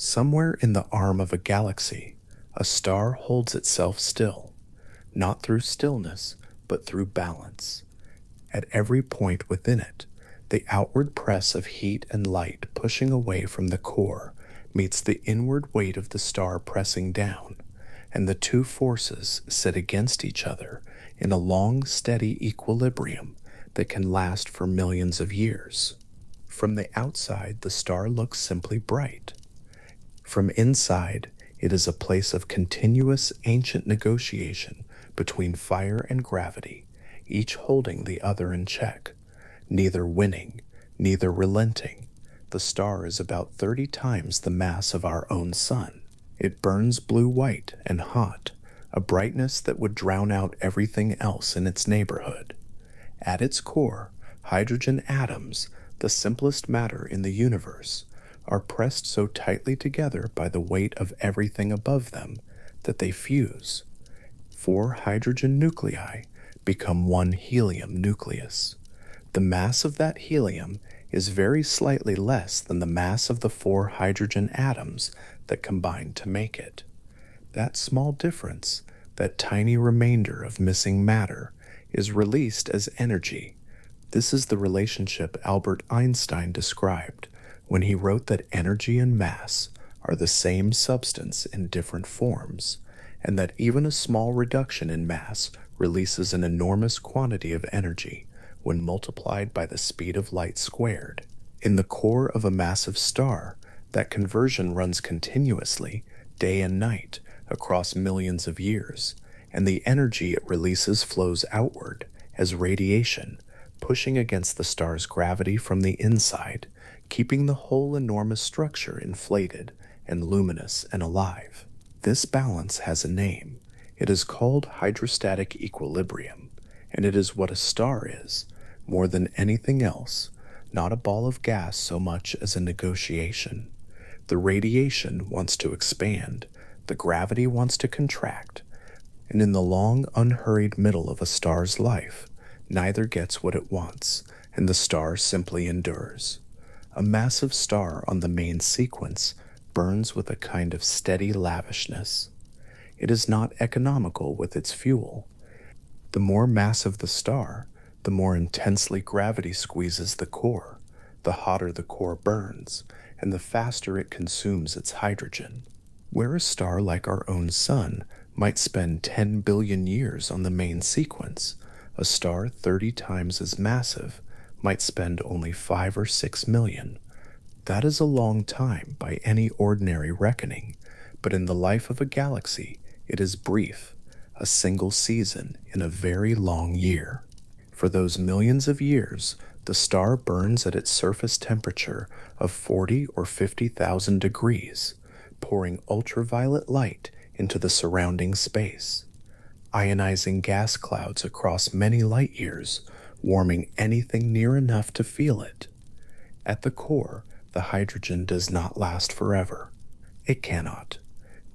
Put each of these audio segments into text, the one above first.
Somewhere in the arm of a galaxy, a star holds itself still, not through stillness, but through balance. At every point within it, the outward press of heat and light pushing away from the core meets the inward weight of the star pressing down, and the two forces sit against each other in a long, steady equilibrium that can last for millions of years. From the outside, the star looks simply bright. From inside, it is a place of continuous ancient negotiation between fire and gravity, each holding the other in check, neither winning, neither relenting. The star is about 30 times the mass of our own sun. It burns blue-white and hot, a brightness that would drown out everything else in its neighborhood. At its core, hydrogen atoms, the simplest matter in the universe, are pressed so tightly together by the weight of everything above them that they fuse. 4 hydrogen nuclei become one helium nucleus. The mass of that helium is very slightly less than the mass of the 4 hydrogen atoms that combine to make it. That small difference, that tiny remainder of missing matter, is released as energy. This is the relationship Albert Einstein described when he wrote that energy and mass are the same substance in different forms, and that even a small reduction in mass releases an enormous quantity of energy when multiplied by the speed of light squared. In the core of a massive star, that conversion runs continuously, day and night, across millions of years, and the energy it releases flows outward as radiation, pushing against the star's gravity from the inside, keeping the whole enormous structure inflated and luminous and alive. This balance has a name. It is called hydrostatic equilibrium, and it is what a star is, more than anything else, not a ball of gas so much as a negotiation. The radiation wants to expand, the gravity wants to contract, and in the long, unhurried middle of a star's life, neither gets what it wants, and the star simply endures. A massive star on the main sequence burns with a kind of steady lavishness. It is not economical with its fuel. The more massive the star, the more intensely gravity squeezes the core, the hotter the core burns, and the faster it consumes its hydrogen. Where a star like our own sun might spend 10 billion years on the main sequence, a star 30 times as massive might spend only 5 or 6 million. That is a long time by any ordinary reckoning, but in the life of a galaxy, it is brief, a single season in a very long year. For those millions of years, the star burns at its surface temperature of 40 or 50,000 degrees, pouring ultraviolet light into the surrounding space, ionizing gas clouds across many light years, warming anything near enough to feel it. At the core, the hydrogen does not last forever. It cannot.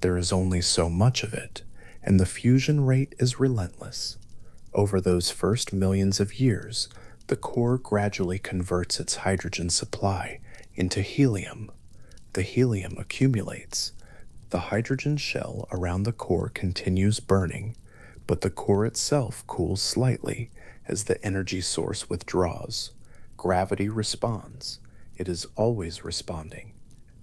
There is only so much of it, and the fusion rate is relentless. Over those first millions of years, the core gradually converts its hydrogen supply into helium. The helium accumulates. The hydrogen shell around the core continues burning, but the core itself cools slightly as the energy source withdraws. Gravity responds. It is always responding.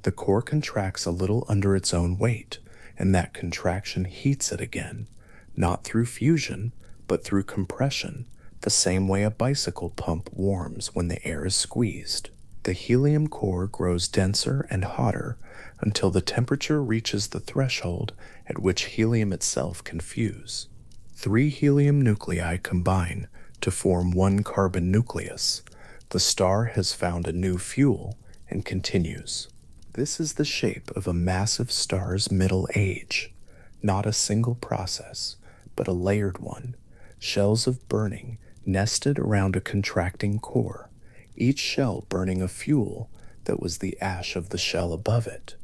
The core contracts a little under its own weight, and that contraction heats it again, not through fusion, but through compression, the same way a bicycle pump warms when the air is squeezed. The helium core grows denser and hotter until the temperature reaches the threshold at which helium itself can fuse. 3 helium nuclei combine to form 1 carbon nucleus. The star has found a new fuel and continues. This is the shape of a massive star's middle age, not a single process, but a layered one, shells of burning nested around a contracting core, each shell burning a fuel that was the ash of the shell above it,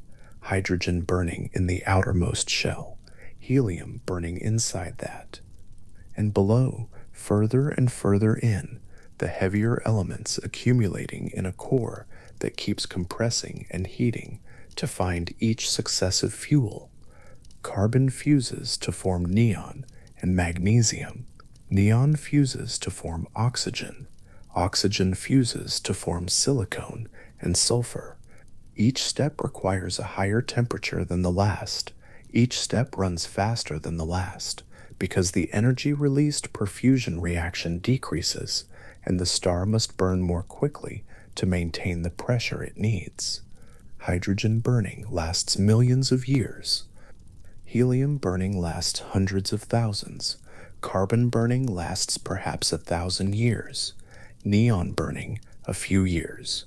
hydrogen burning in the outermost shell, helium burning inside that. And below, further and further in, the heavier elements accumulating in a core that keeps compressing and heating to find each successive fuel. Carbon fuses to form neon and magnesium. Neon fuses to form oxygen. Oxygen fuses to form silicon and sulfur. Each step requires a higher temperature than the last. Each step runs faster than the last because the energy released per fusion reaction decreases, and the star must burn more quickly to maintain the pressure it needs. Hydrogen burning lasts millions of years. Helium burning lasts hundreds of thousands. Carbon burning lasts perhaps 1,000 years. Neon burning, a few years.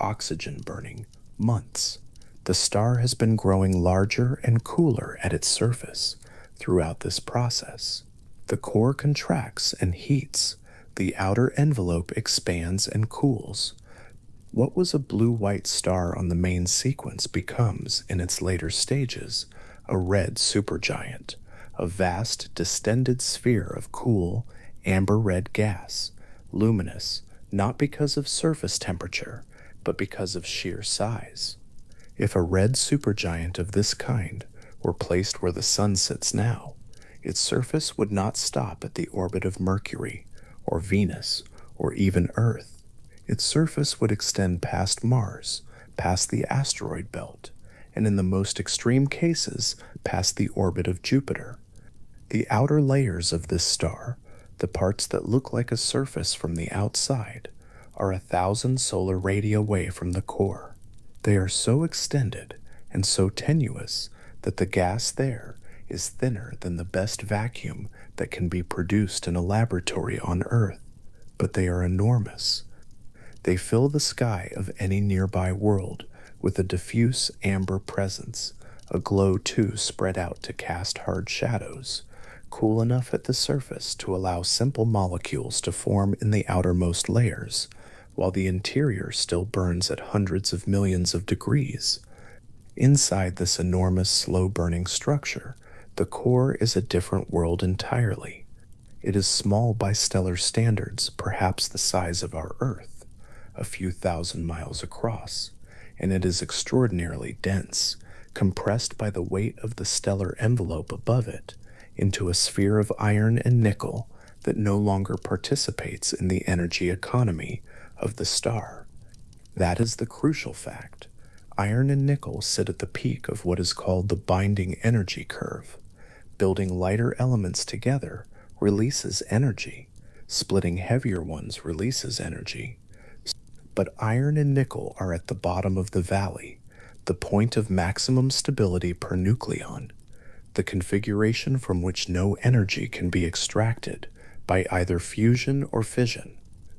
Oxygen burning, months. The star has been growing larger and cooler at its surface throughout this process. The core contracts and heats. The outer envelope expands and cools. What was a blue-white star on the main sequence becomes, in its later stages, a red supergiant, a vast, distended sphere of cool, amber-red gas, luminous, not because of surface temperature, but because of sheer size. If a red supergiant of this kind were placed where the sun sits now, its surface would not stop at the orbit of Mercury, or Venus, or even Earth. Its surface would extend past Mars, past the asteroid belt, and in the most extreme cases, past the orbit of Jupiter. The outer layers of this star, the parts that look like a surface from the outside, are 1,000 solar radii away from the core. They are so extended and so tenuous that the gas there is thinner than the best vacuum that can be produced in a laboratory on Earth. But they are enormous. They fill the sky of any nearby world with a diffuse amber presence, a glow too spread out to cast hard shadows, cool enough at the surface to allow simple molecules to form in the outermost layers, while the interior still burns at hundreds of millions of degrees. Inside this enormous, slow-burning structure, the core is a different world entirely. It is small by stellar standards, perhaps the size of our Earth, a few thousand miles across, and it is extraordinarily dense, compressed by the weight of the stellar envelope above it into a sphere of iron and nickel that no longer participates in the energy economy of the star. That is the crucial fact. Iron and nickel sit at the peak of what is called the binding energy curve. Building lighter elements together releases energy. Splitting heavier ones releases energy. But iron and nickel are at the bottom of the valley, the point of maximum stability per nucleon, the configuration from which no energy can be extracted by either fusion or fission.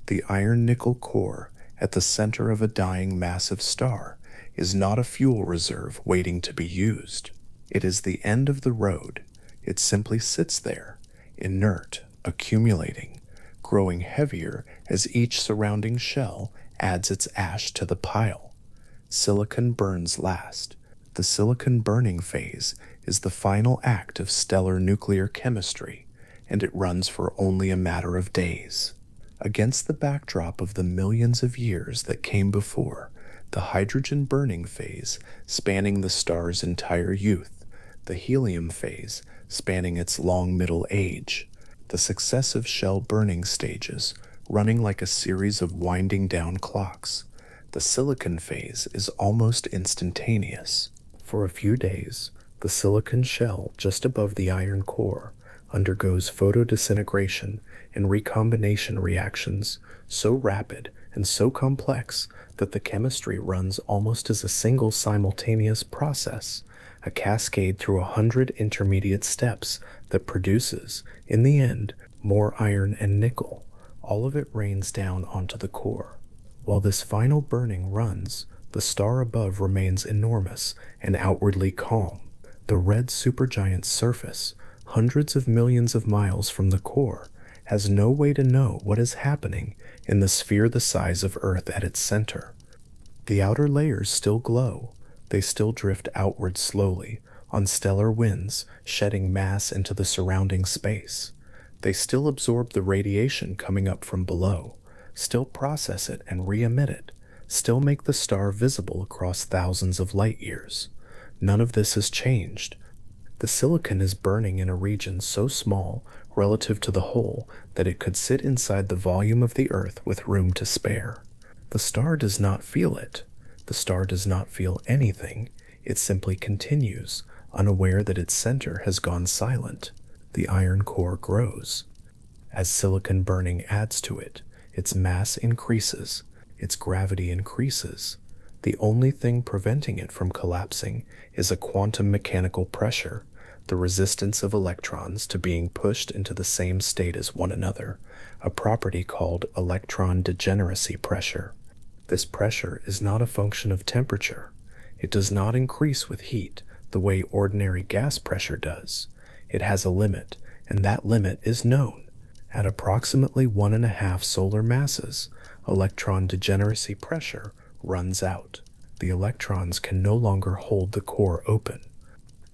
The iron-nickel core at the center of a dying massive star is not a fuel reserve waiting to be used. It is the end of the road. It simply sits there, inert, accumulating, growing heavier as each surrounding shell adds its ash to the pile. Silicon burns last. The silicon burning phase is the final act of stellar nuclear chemistry, and it runs for only a matter of days. Against the backdrop of the millions of years that came before, the hydrogen burning phase spanning the star's entire youth, the helium phase spanning its long middle age, the successive shell burning stages running like a series of winding down clocks, the silicon phase is almost instantaneous. For a few days, the silicon shell just above the iron core undergoes photodisintegration and recombination reactions so rapid and so complex that the chemistry runs almost as a single simultaneous process, a cascade through 100 intermediate steps that produces, in the end, more iron and nickel. All of it rains down onto the core. While this final burning runs, the star above remains enormous and outwardly calm. The red supergiant's surface, hundreds of millions of miles from the core, has no way to know what is happening in the sphere the size of Earth at its center. The outer layers still glow. They still drift outward slowly, on stellar winds, shedding mass into the surrounding space. They still absorb the radiation coming up from below, still process it and re-emit it, still make the star visible across thousands of light years. None of this has changed. The silicon is burning in a region so small relative to the whole that it could sit inside the volume of the Earth with room to spare. The star does not feel it. The star does not feel anything. It simply continues, unaware that its center has gone silent. The iron core grows. As silicon burning adds to it, its mass increases, its gravity increases. The only thing preventing it from collapsing is a quantum mechanical pressure, the resistance of electrons to being pushed into the same state as one another, a property called electron degeneracy pressure. This pressure is not a function of temperature. It does not increase with heat the way ordinary gas pressure does. It has a limit, and that limit is known. At approximately 1.5 solar masses, electron degeneracy pressure runs out. The electrons can no longer hold the core open.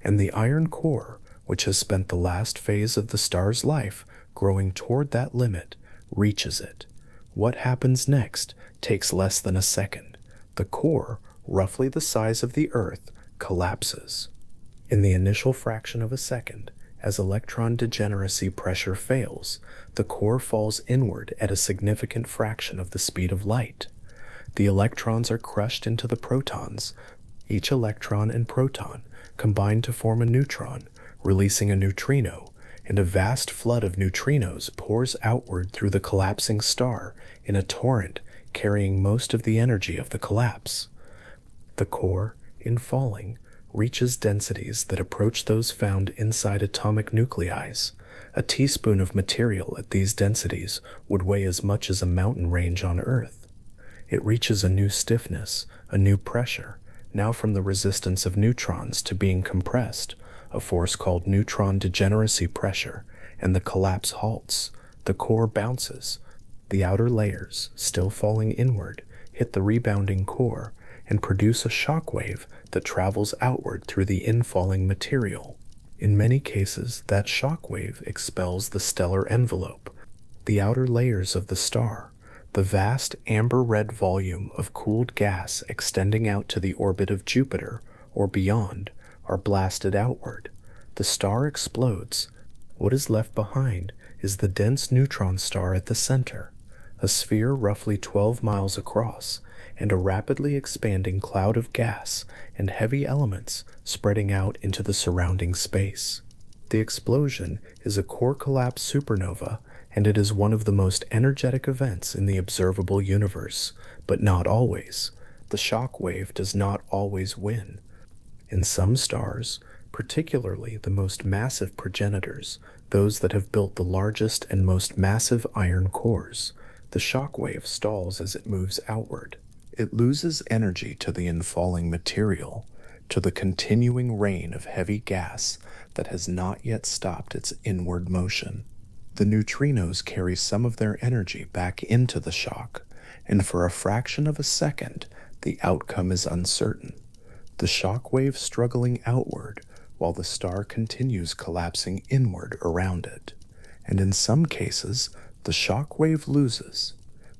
And the iron core, which has spent the last phase of the star's life growing toward that limit, reaches it. What happens next takes less than a second. The core, roughly the size of the Earth, collapses. In the initial fraction of a second, as electron degeneracy pressure fails, the core falls inward at a significant fraction of the speed of light. The electrons are crushed into the protons. Each electron and proton combine to form a neutron, releasing a neutrino, and a vast flood of neutrinos pours outward through the collapsing star in a torrent carrying most of the energy of the collapse. The core, in falling, reaches densities that approach those found inside atomic nuclei. A teaspoon of material at these densities would weigh as much as a mountain range on Earth. It reaches a new stiffness, a new pressure, now from the resistance of neutrons to being compressed, a force called neutron degeneracy pressure, and the collapse halts. The core bounces. The outer layers, still falling inward, hit the rebounding core and produce a shock wave that travels outward through the infalling material. In many cases, that shock wave expels the stellar envelope, the outer layers of the star. The vast amber-red volume of cooled gas extending out to the orbit of Jupiter or beyond are blasted outward. The star explodes. What is left behind is the dense neutron star at the center, a sphere roughly 12 miles across, and a rapidly expanding cloud of gas and heavy elements spreading out into the surrounding space. The explosion is a core collapse supernova, and it is one of the most energetic events in the observable universe, but not always. The shock wave does not always win. In some stars, particularly the most massive progenitors, those that have built the largest and most massive iron cores, the shock wave stalls as it moves outward. It loses energy to the infalling material, to the continuing rain of heavy gas that has not yet stopped its inward motion. The neutrinos carry some of their energy back into the shock, and for a fraction of a second, the outcome is uncertain. The shock wave struggling outward while the star continues collapsing inward around it. And in some cases, the shock wave loses.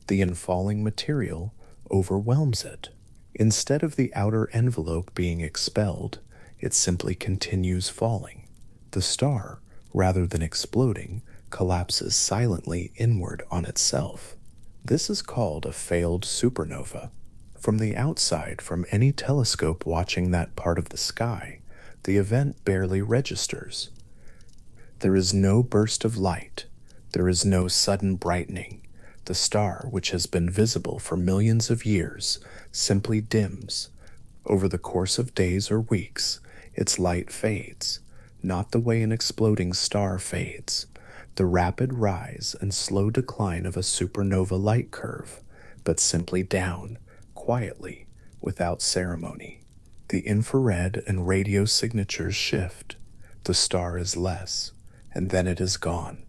The infalling material overwhelms it. Instead of the outer envelope being expelled, it simply continues falling. The star, rather than exploding, collapses silently inward on itself. This is called a failed supernova. From the outside, from any telescope watching that part of the sky, the event barely registers. There is no burst of light. There is no sudden brightening. The star, which has been visible for millions of years, simply dims. Over the course of days or weeks, its light fades, not the way an exploding star fades, the rapid rise and slow decline of a supernova light curve, but simply down, quietly, without ceremony. The infrared and radio signatures shift. The star is less, and then it is gone.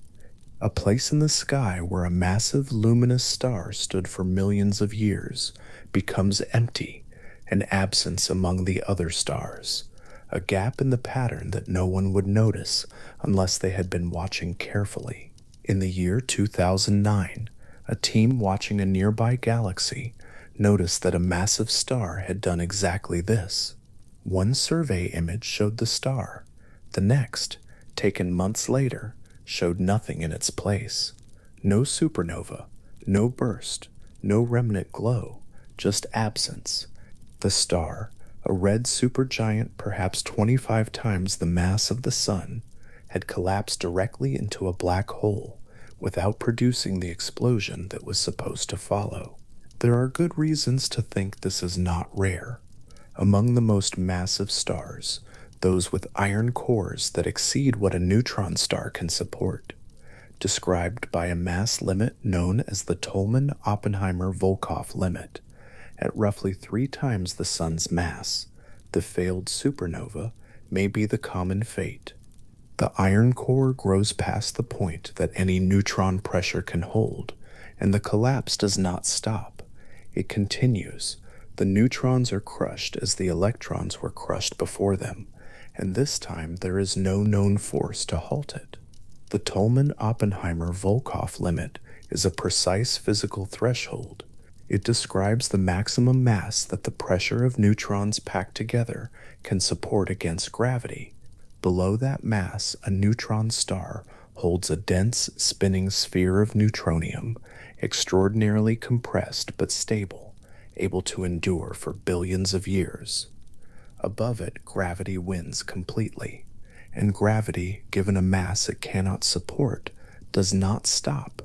A place in the sky where a massive luminous star stood for millions of years becomes empty, an absence among the other stars, a gap in the pattern that no one would notice unless they had been watching carefully. In the year 2009, a team watching a nearby galaxy noticed that a massive star had done exactly this. One survey image showed the star. The next, taken months later, showed nothing in its place. No supernova, no burst, no remnant glow, just absence. The star, a red supergiant perhaps 25 times the mass of the Sun, had collapsed directly into a black hole without producing the explosion that was supposed to follow. There are good reasons to think this is not rare. Among the most massive stars, those with iron cores that exceed what a neutron star can support, described by a mass limit known as the Tolman-Oppenheimer-Volkoff limit, at roughly 3 times the Sun's mass, the failed supernova may be the common fate. The iron core grows past the point that any neutron pressure can hold, and the collapse does not stop. It continues. The neutrons are crushed as the electrons were crushed before them, and this time there is no known force to halt it. The Tolman-Oppenheimer-Volkoff limit is a precise physical threshold. It describes the maximum mass that the pressure of neutrons packed together can support against gravity. Below that mass, a neutron star holds a dense, spinning sphere of neutronium, extraordinarily compressed but stable, able to endure for billions of years. Above it, gravity wins completely, and gravity, given a mass it cannot support, does not stop.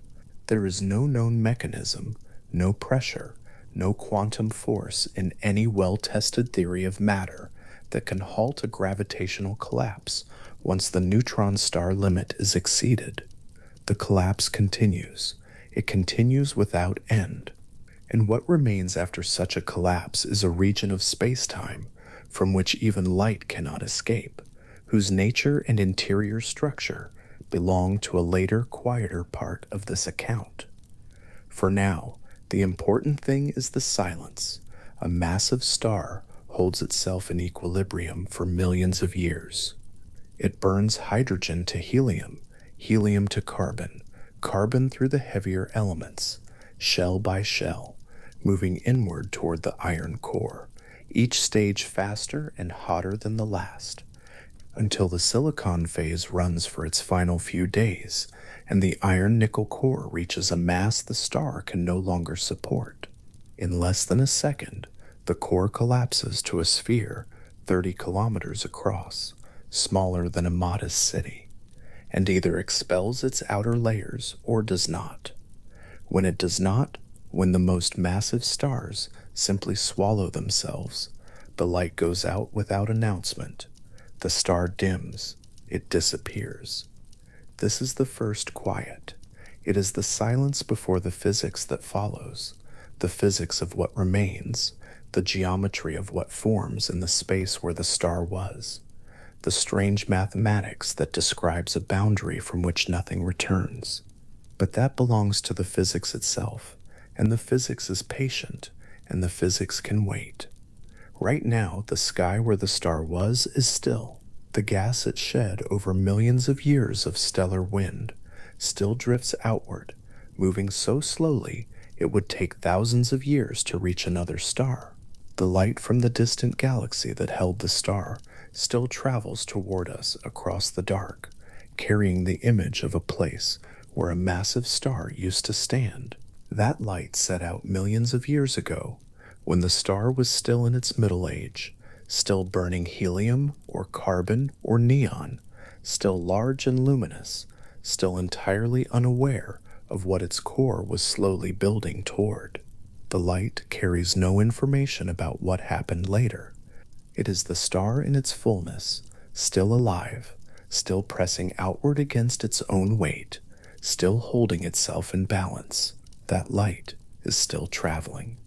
There is no known mechanism, no pressure, no quantum force in any well-tested theory of matter that can halt a gravitational collapse once the neutron star limit is exceeded. The collapse continues. It continues without end. And what remains after such a collapse is a region of spacetime from which even light cannot escape, whose nature and interior structure belong to a later, quieter part of this account. For now, the important thing is the silence. A massive star holds itself in equilibrium for millions of years. It burns hydrogen to helium, helium to carbon, carbon through the heavier elements, shell by shell, moving inward toward the iron core, each stage faster and hotter than the last, until the silicon phase runs for its final few days, and the iron-nickel core reaches a mass the star can no longer support. In less than a second, the core collapses to a sphere 30 kilometers across, smaller than a modest city, and either expels its outer layers or does not. When it does not, when the most massive stars simply swallow themselves, the light goes out without announcement. The star dims, it disappears. This is the first quiet. It is the silence before the physics that follows, the physics of what remains, the geometry of what forms in the space where the star was, the strange mathematics that describes a boundary from which nothing returns. But that belongs to the physics itself, and the physics is patient, and the physics can wait. Right now, the sky where the star was is still. The gas it shed over millions of years of stellar wind still drifts outward, moving so slowly it would take thousands of years to reach another star. The light from the distant galaxy that held the star still travels toward us across the dark, carrying the image of a place where a massive star used to stand. That light set out millions of years ago, when the star was still in its middle age, still burning helium or carbon or neon, still large and luminous, still entirely unaware of what its core was slowly building toward. The light carries no information about what happened later. It is the star in its fullness, still alive, still pressing outward against its own weight, still holding itself in balance. That light is still traveling.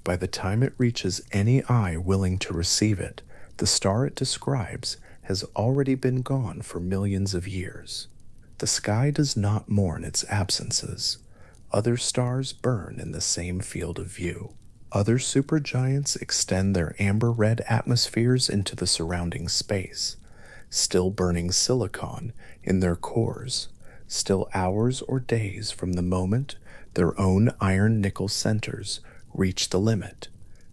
By the time it reaches any eye willing to receive it, the star it describes has already been gone for millions of years. The sky does not mourn its absences. Other stars burn in the same field of view. Other supergiants extend their amber-red atmospheres into the surrounding space, still burning silicon in their cores, still hours or days from the moment their own iron-nickel centers reach the limit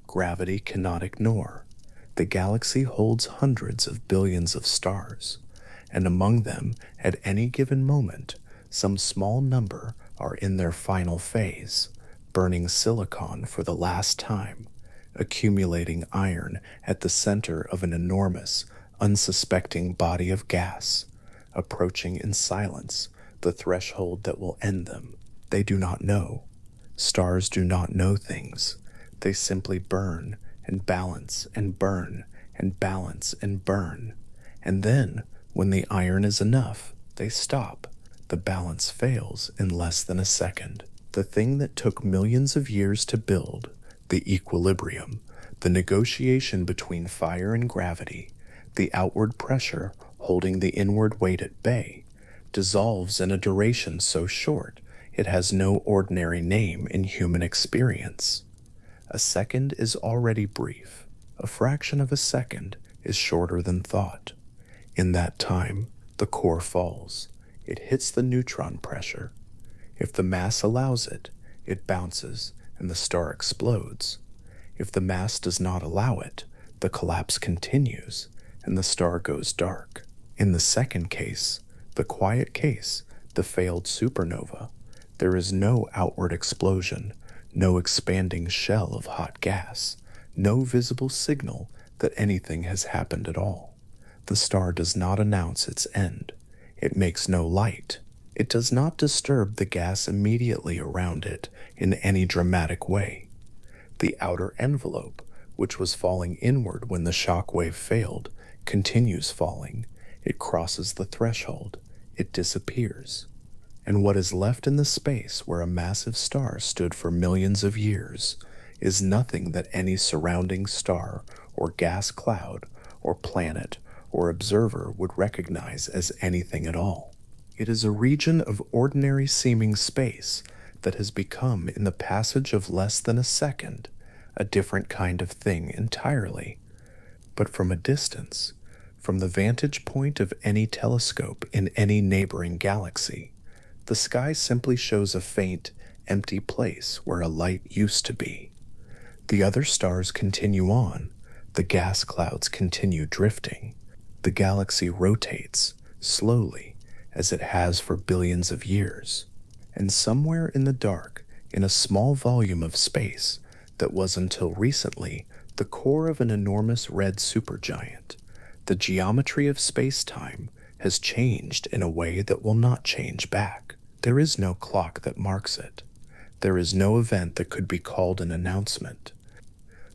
gravity cannot ignore. The galaxy holds hundreds of billions of stars, and among them, at any given moment, some small number are in their final phase, burning silicon for the last time, accumulating iron at the center of an enormous, unsuspecting body of gas, approaching in silence the threshold that will end them. They do not know. Stars do not know things. They simply burn and balance and burn and balance and burn. And then, when the iron is enough, they stop. The balance fails in less than a second. The thing that took millions of years to build, the equilibrium, the negotiation between fire and gravity, the outward pressure holding the inward weight at bay, dissolves in a duration so short it has no ordinary name in human experience. A second is already brief. A fraction of a second is shorter than thought. In that time, the core falls. It hits the neutron pressure. If the mass allows it, it bounces and the star explodes. If the mass does not allow it, the collapse continues and the star goes dark. In the second case, the quiet case, the failed supernova, there is no outward explosion, no expanding shell of hot gas, no visible signal that anything has happened at all. The star does not announce its end. It makes no light. It does not disturb the gas immediately around it in any dramatic way. The outer envelope, which was falling inward when the shock wave failed, continues falling. It crosses the threshold. It disappears. And what is left in the space where a massive star stood for millions of years is nothing that any surrounding star or gas cloud or planet or observer would recognize as anything at all. It is a region of ordinary seeming space that has become, in the passage of less than a second, a different kind of thing entirely. But from a distance, from the vantage point of any telescope in any neighboring galaxy, the sky simply shows a faint, empty place where a light used to be. The other stars continue on. The gas clouds continue drifting. The galaxy rotates, slowly, as it has for billions of years. And somewhere in the dark, in a small volume of space that was until recently the core of an enormous red supergiant, the geometry of space-time has changed in a way that will not change back. There is no clock that marks it. There is no event that could be called an announcement.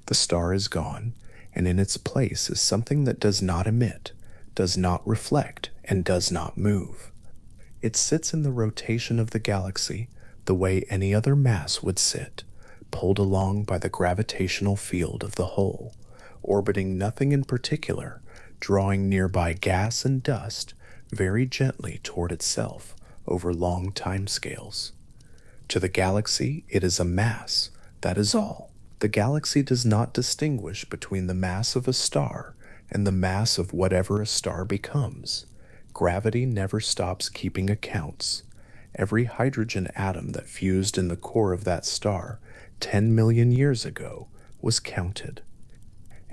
The star is gone, and in its place is something that does not emit, does not reflect, and does not move. It sits in the rotation of the galaxy the way any other mass would sit, pulled along by the gravitational field of the whole, orbiting nothing in particular, drawing nearby gas and dust very gently toward itself over long timescales. To the galaxy, it is a mass, that is all. The galaxy does not distinguish between the mass of a star and the mass of whatever a star becomes. Gravity never stops keeping accounts. Every hydrogen atom that fused in the core of that star 10 million years ago was counted.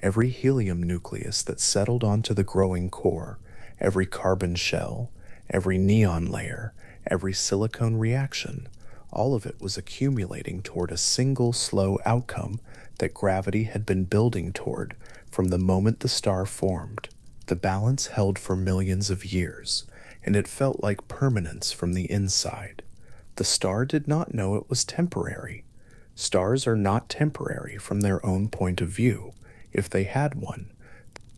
Every helium nucleus that settled onto the growing core, every carbon shell, every neon layer, every silicone reaction, all of it was accumulating toward a single slow outcome that gravity had been building toward from the moment the star formed. The balance held for millions of years, and it felt like permanence from the inside. The star did not know it was temporary. Stars are not temporary from their own point of view, if they had one.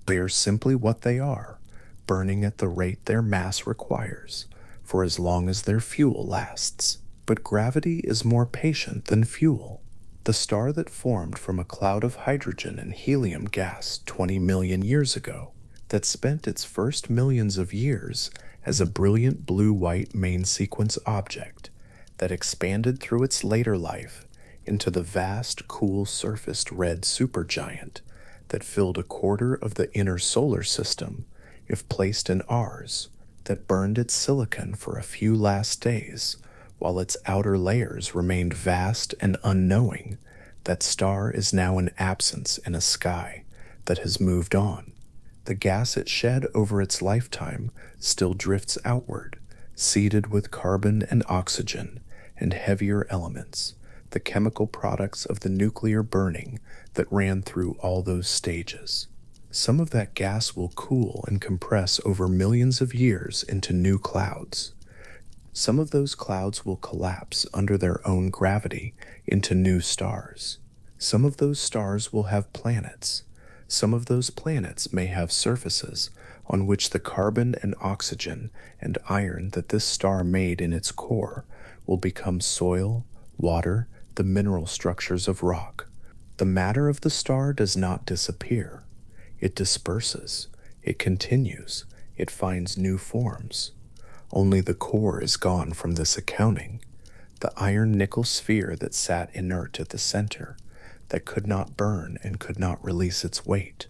They are simply what they are, burning at the rate their mass requires, for as long as their fuel lasts. But gravity is more patient than fuel. The star that formed from a cloud of hydrogen and helium gas 20 million years ago, that spent its first millions of years as a brilliant blue-white main sequence object, that expanded through its later life into the vast, cool-surfaced red supergiant that filled a quarter of the inner solar system, if placed in ours, that burned its silicon for a few last days, while its outer layers remained vast and unknowing, That star is now an absence in a sky that has moved on. The gas it shed over its lifetime still drifts outward, seeded with carbon and oxygen and heavier elements, the chemical products of the nuclear burning that ran through all those stages. Some of that gas will cool and compress over millions of years into new clouds. Some of those clouds will collapse under their own gravity into new stars. Some of those stars will have planets. Some of those planets may have surfaces on which the carbon and oxygen and iron that this star made in its core will become soil, water, the mineral structures of rock. The matter of the star does not disappear. It disperses. It continues. It finds new forms. Only the core is gone from this accounting. The iron-nickel sphere that sat inert at the center, that could not burn and could not release its weight,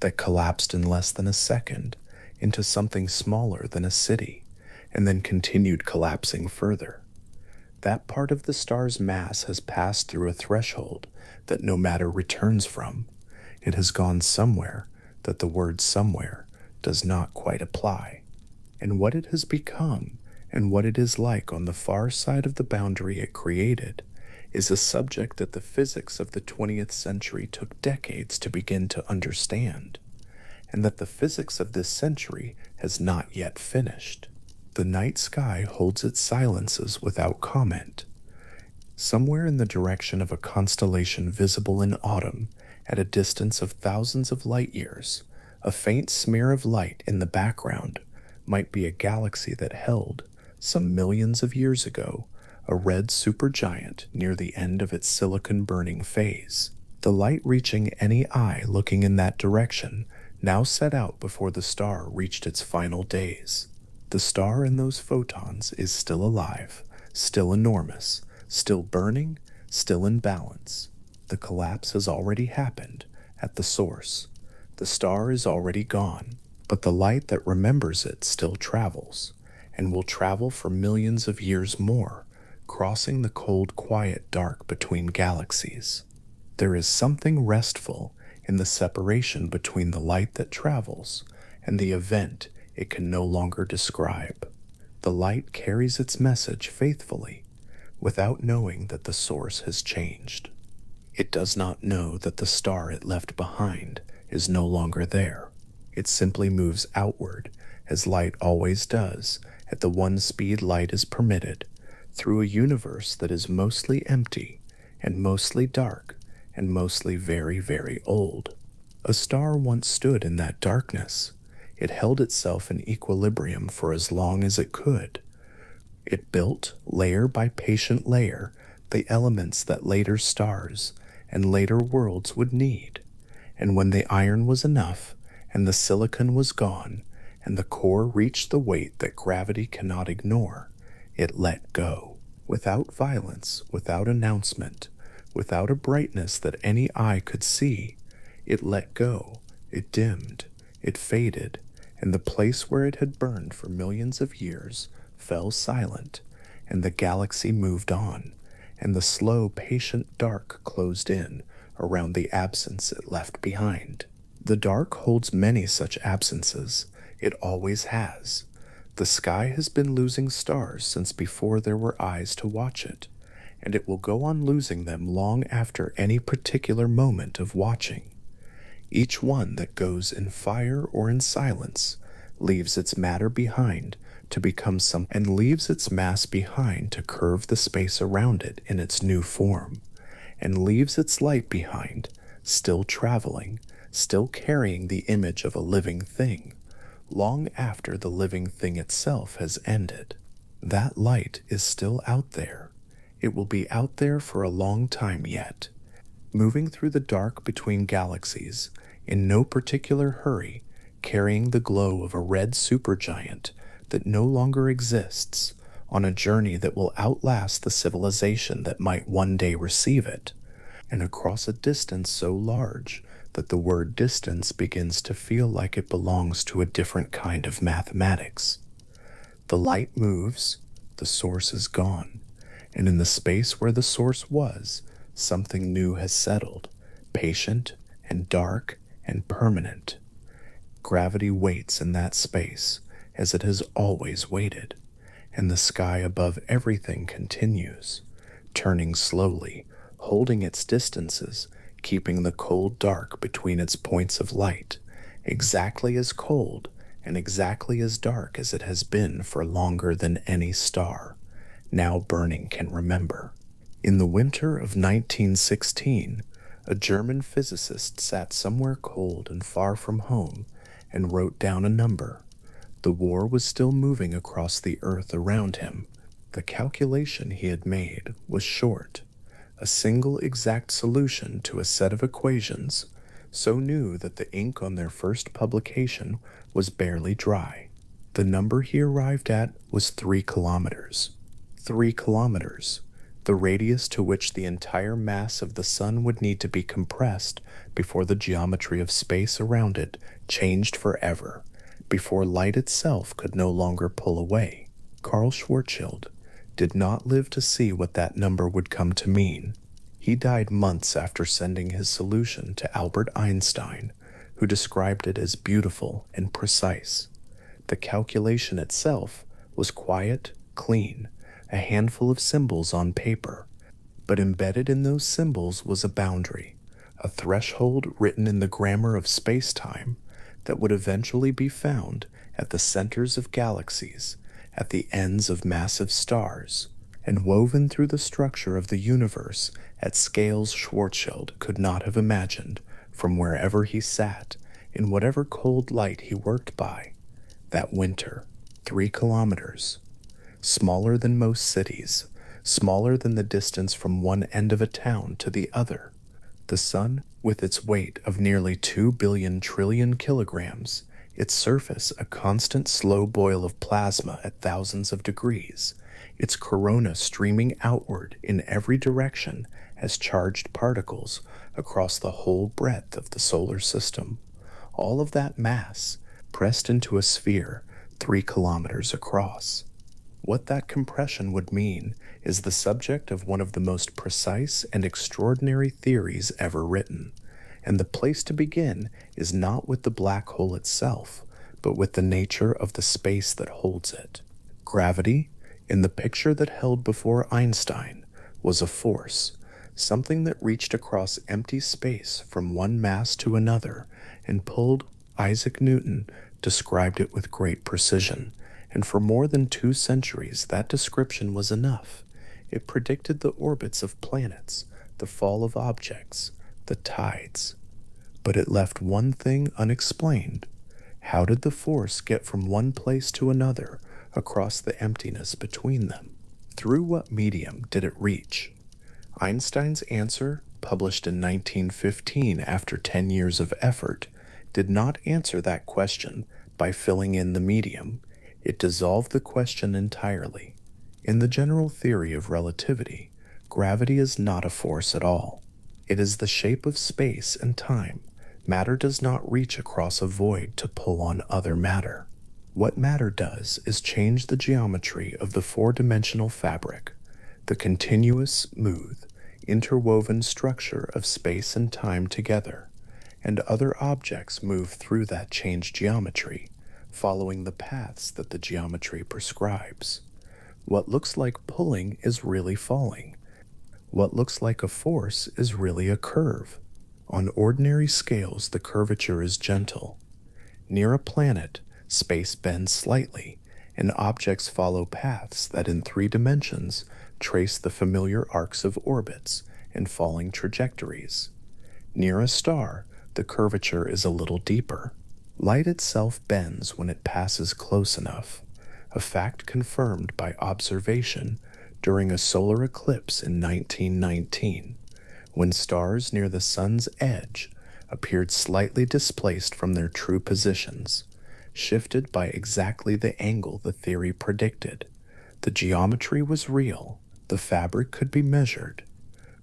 that collapsed in less than a second into something smaller than a city, and then continued collapsing further. That part of the star's mass has passed through a threshold that no matter returns from. It has gone somewhere that the word somewhere does not quite apply. And what it has become and what it is like on the far side of the boundary it created is a subject that the physics of the 20th century took decades to begin to understand, and that the physics of this century has not yet finished. The night sky holds its silences without comment. Somewhere in the direction of a constellation visible in autumn, at a distance of thousands of light years, a faint smear of light in the background might be a galaxy that held, some millions of years ago, a red supergiant near the end of its silicon-burning phase. The light reaching any eye looking in that direction now set out before the star reached its final days. The star in those photons is still alive, still enormous, still burning, still in balance. The collapse has already happened at the source. The star is already gone, but the light that remembers it still travels, and will travel for millions of years more, crossing the cold, quiet dark between galaxies. There is something restful in the separation between the light that travels and the event it can no longer describe. The light carries its message faithfully, without knowing that the source has changed. It does not know that the star it left behind is no longer there. It simply moves outward, as light always does, at the one speed light is permitted, through a universe that is mostly empty, and mostly dark, and mostly very, very old. A star once stood in that darkness. It held itself in equilibrium for as long as it could. It built, layer by patient layer, the elements that later stars and later worlds would need. And when the iron was enough, and the silicon was gone, and the core reached the weight that gravity cannot ignore, it let go. Without violence, without announcement, without a brightness that any eye could see, it let go, it dimmed, it faded, and the place where it had burned for millions of years fell silent, and the galaxy moved on, and the slow, patient dark closed in around the absence it left behind. The dark holds many such absences. It always has. The sky has been losing stars since before there were eyes to watch it, and it will go on losing them long after any particular moment of watching. Each one that goes in fire or in silence leaves its matter behind to become something, and leaves its mass behind to curve the space around it in its new form, and leaves its light behind, still traveling, still carrying the image of a living thing, long after the living thing itself has ended. That light is still out there. It will be out there for a long time yet, moving through the dark between galaxies, in no particular hurry, carrying the glow of a red supergiant that no longer exists, on a journey that will outlast the civilization that might one day receive it, and across a distance so large that the word distance begins to feel like it belongs to a different kind of mathematics. The light moves, the source is gone, and in the space where the source was, Something new has settled, patient and dark and permanent. Gravity waits in that space as it has always waited, and the sky above everything continues, turning slowly, holding its distances, keeping the cold dark between its points of light, exactly as cold and exactly as dark as it has been for longer than any star, now burning, can remember. In the winter of 1916, a German physicist sat somewhere cold and far from home and wrote down a number. The war was still moving across the earth around him. The calculation he had made was short, a single exact solution to a set of equations so new that the ink on their first publication was barely dry. The number he arrived at was 3 kilometers. 3 kilometers, the radius to which the entire mass of the sun would need to be compressed before the geometry of space around it changed forever, before light itself could no longer pull away. Carl Schwarzschild did not live to see what that number would come to mean. He died months after sending his solution to Albert Einstein, who described it as beautiful and precise. The calculation itself was quiet, clean, a handful of symbols on paper, but embedded in those symbols was a boundary, a threshold written in the grammar of spacetime that would eventually be found at the centers of galaxies, at the ends of massive stars, and woven through the structure of the universe at scales Schwarzschild could not have imagined from wherever he sat, in whatever cold light he worked by. That winter, 3 kilometers. Smaller than most cities, smaller than the distance from one end of a town to the other. The sun, with its weight of nearly 2 billion trillion kilograms, its surface a constant slow boil of plasma at thousands of degrees, its corona streaming outward in every direction as charged particles across the whole breadth of the solar system. All of that mass pressed into a sphere 3 kilometers across. What that compression would mean is the subject of one of the most precise and extraordinary theories ever written, and the place to begin is not with the black hole itself, but with the nature of the space that holds it. Gravity, in the picture that held before Einstein, was a force, something that reached across empty space from one mass to another and pulled. Isaac Newton described it with great precision, and for more than 2 centuries that description was enough. It predicted the orbits of planets, the fall of objects, the tides. But it left one thing unexplained. How did the force get from one place to another across the emptiness between them? Through what medium did it reach? Einstein's answer, published in 1915 after 10 years of effort, did not answer that question by filling in the medium. It dissolved the question entirely. In the general theory of relativity, gravity is not a force at all. It is the shape of space and time. Matter does not reach across a void to pull on other matter. What matter does is change the geometry of the 4-dimensional fabric, the continuous, smooth, interwoven structure of space and time together, and other objects move through that changed geometry, following the paths that the geometry prescribes. What looks like pulling is really falling. What looks like a force is really a curve. On ordinary scales, the curvature is gentle. Near a planet, space bends slightly, and objects follow paths that in 3 dimensions trace the familiar arcs of orbits and falling trajectories. Near a star, the curvature is a little deeper. Light itself bends when it passes close enough, a fact confirmed by observation during a solar eclipse in 1919, when stars near the sun's edge appeared slightly displaced from their true positions, shifted by exactly the angle the theory predicted. The geometry was real, the fabric could be measured.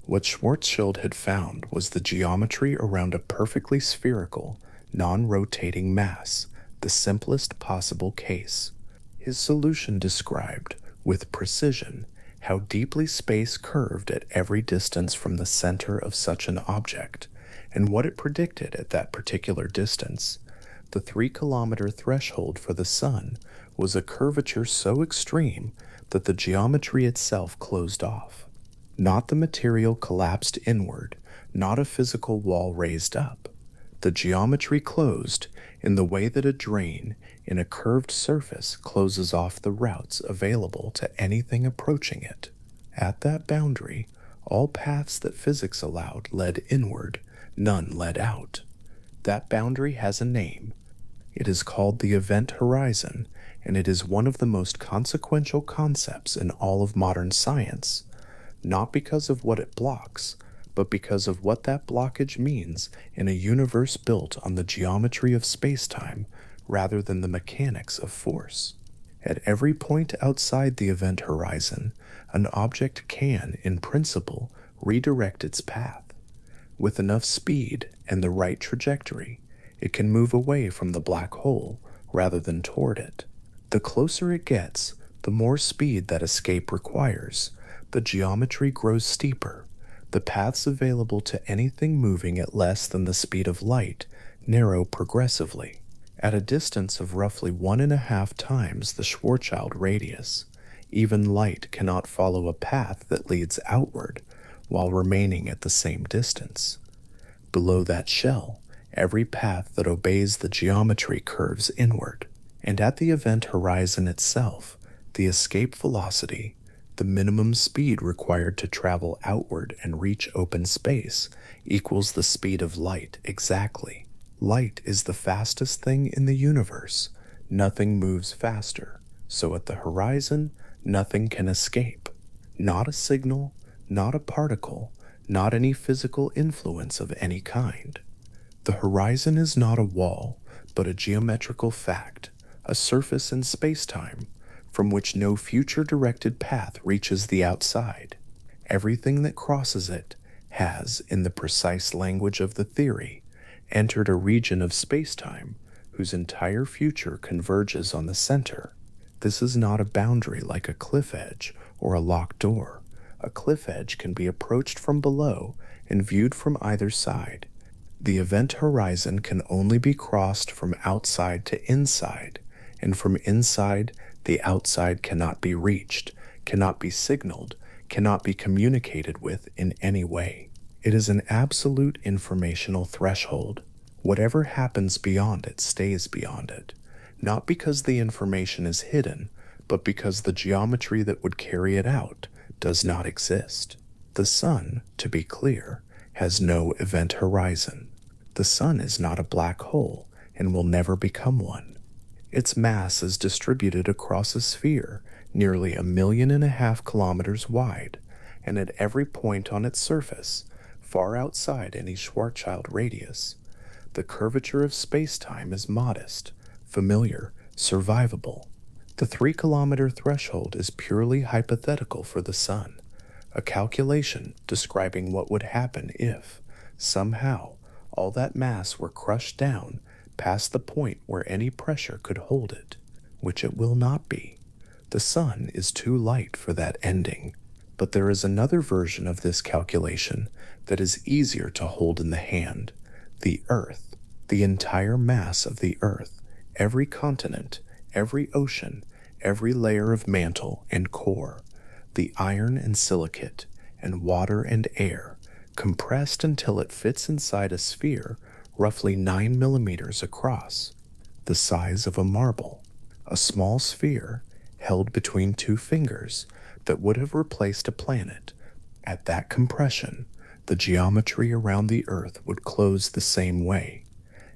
What Schwarzschild had found was the geometry around a perfectly spherical, non-rotating mass, the simplest possible case. His solution described, with precision, how deeply space curved at every distance from the center of such an object, and what it predicted at that particular distance. The 3-kilometer threshold for the Sun was a curvature so extreme that the geometry itself closed off. Not the material collapsed inward, not a physical wall raised up. The geometry closed in the way that a drain in a curved surface closes off the routes available to anything approaching it. At that boundary, all paths that physics allowed led inward, none led out. That boundary has a name. It is called the event horizon, and it is one of the most consequential concepts in all of modern science, not because of what it blocks, but because of what that blockage means in a universe built on the geometry of spacetime rather than the mechanics of force. At every point outside the event horizon, an object can, in principle, redirect its path. With enough speed and the right trajectory, it can move away from the black hole rather than toward it. The closer it gets, the more speed that escape requires. The geometry grows steeper. The paths available to anything moving at less than the speed of light narrow progressively. At a distance of roughly 1.5 times the Schwarzschild radius, even light cannot follow a path that leads outward while remaining at the same distance. Below that shell, every path that obeys the geometry curves inward. And at the event horizon itself, the escape velocity, the minimum speed required to travel outward and reach open space, equals the speed of light exactly. Light is the fastest thing in the universe. Nothing moves faster. So at the horizon, nothing can escape. Not a signal, not a particle, not any physical influence of any kind. The horizon is not a wall, but a geometrical fact, a surface in spacetime, from which no future-directed path reaches the outside. Everything that crosses it has, in the precise language of the theory, entered a region of spacetime whose entire future converges on the center. This is not a boundary like a cliff edge or a locked door. A cliff edge can be approached from below and viewed from either side. The event horizon can only be crossed from outside to inside, and from inside, the outside cannot be reached, cannot be signaled, cannot be communicated with in any way. It is an absolute informational threshold. Whatever happens beyond it stays beyond it, not because the information is hidden, but because the geometry that would carry it out does not exist. The Sun, to be clear, has no event horizon. The Sun is not a black hole and will never become one. Its mass is distributed across a sphere nearly 1.5 million kilometers wide, and at every point on its surface, far outside any Schwarzschild radius, the curvature of spacetime is modest, familiar, survivable. The 3-kilometer threshold is purely hypothetical for the Sun, a calculation describing what would happen if, somehow, all that mass were crushed down past the point where any pressure could hold it, which it will not be. The Sun is too light for that ending. But there is another version of this calculation that is easier to hold in the hand. The Earth, the entire mass of the Earth, every continent, every ocean, every layer of mantle and core, the iron and silicate, and water and air, compressed until it fits inside a sphere roughly 9 millimeters across, the size of a marble, a small sphere held between 2 fingers that would have replaced a planet. At that compression, the geometry around the Earth would close the same way,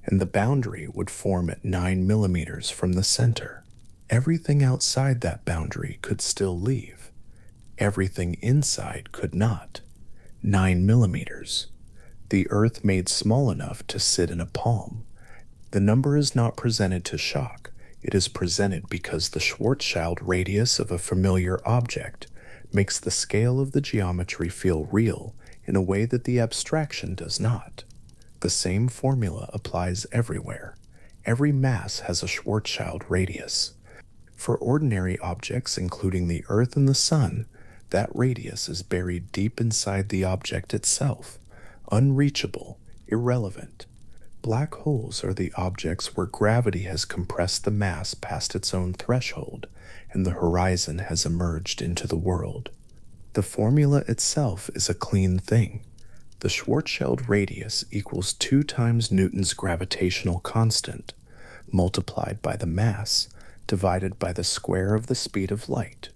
and the boundary would form at 9 millimeters from the center. Everything outside that boundary could still leave. Everything inside could not. 9 millimeters. The Earth made small enough to sit in a palm. The number is not presented to shock. It is presented because the Schwarzschild radius of a familiar object makes the scale of the geometry feel real in a way that the abstraction does not. The same formula applies everywhere. Every mass has a Schwarzschild radius. For ordinary objects, including the Earth and the Sun, That radius is buried deep inside the object itself, unreachable, irrelevant. Black holes are the objects where gravity has compressed the mass past its own threshold, and the horizon has emerged into the world. The formula itself is a clean thing. The Schwarzschild radius equals 2 times Newton's gravitational constant, multiplied by the mass, divided by the square of the speed of light.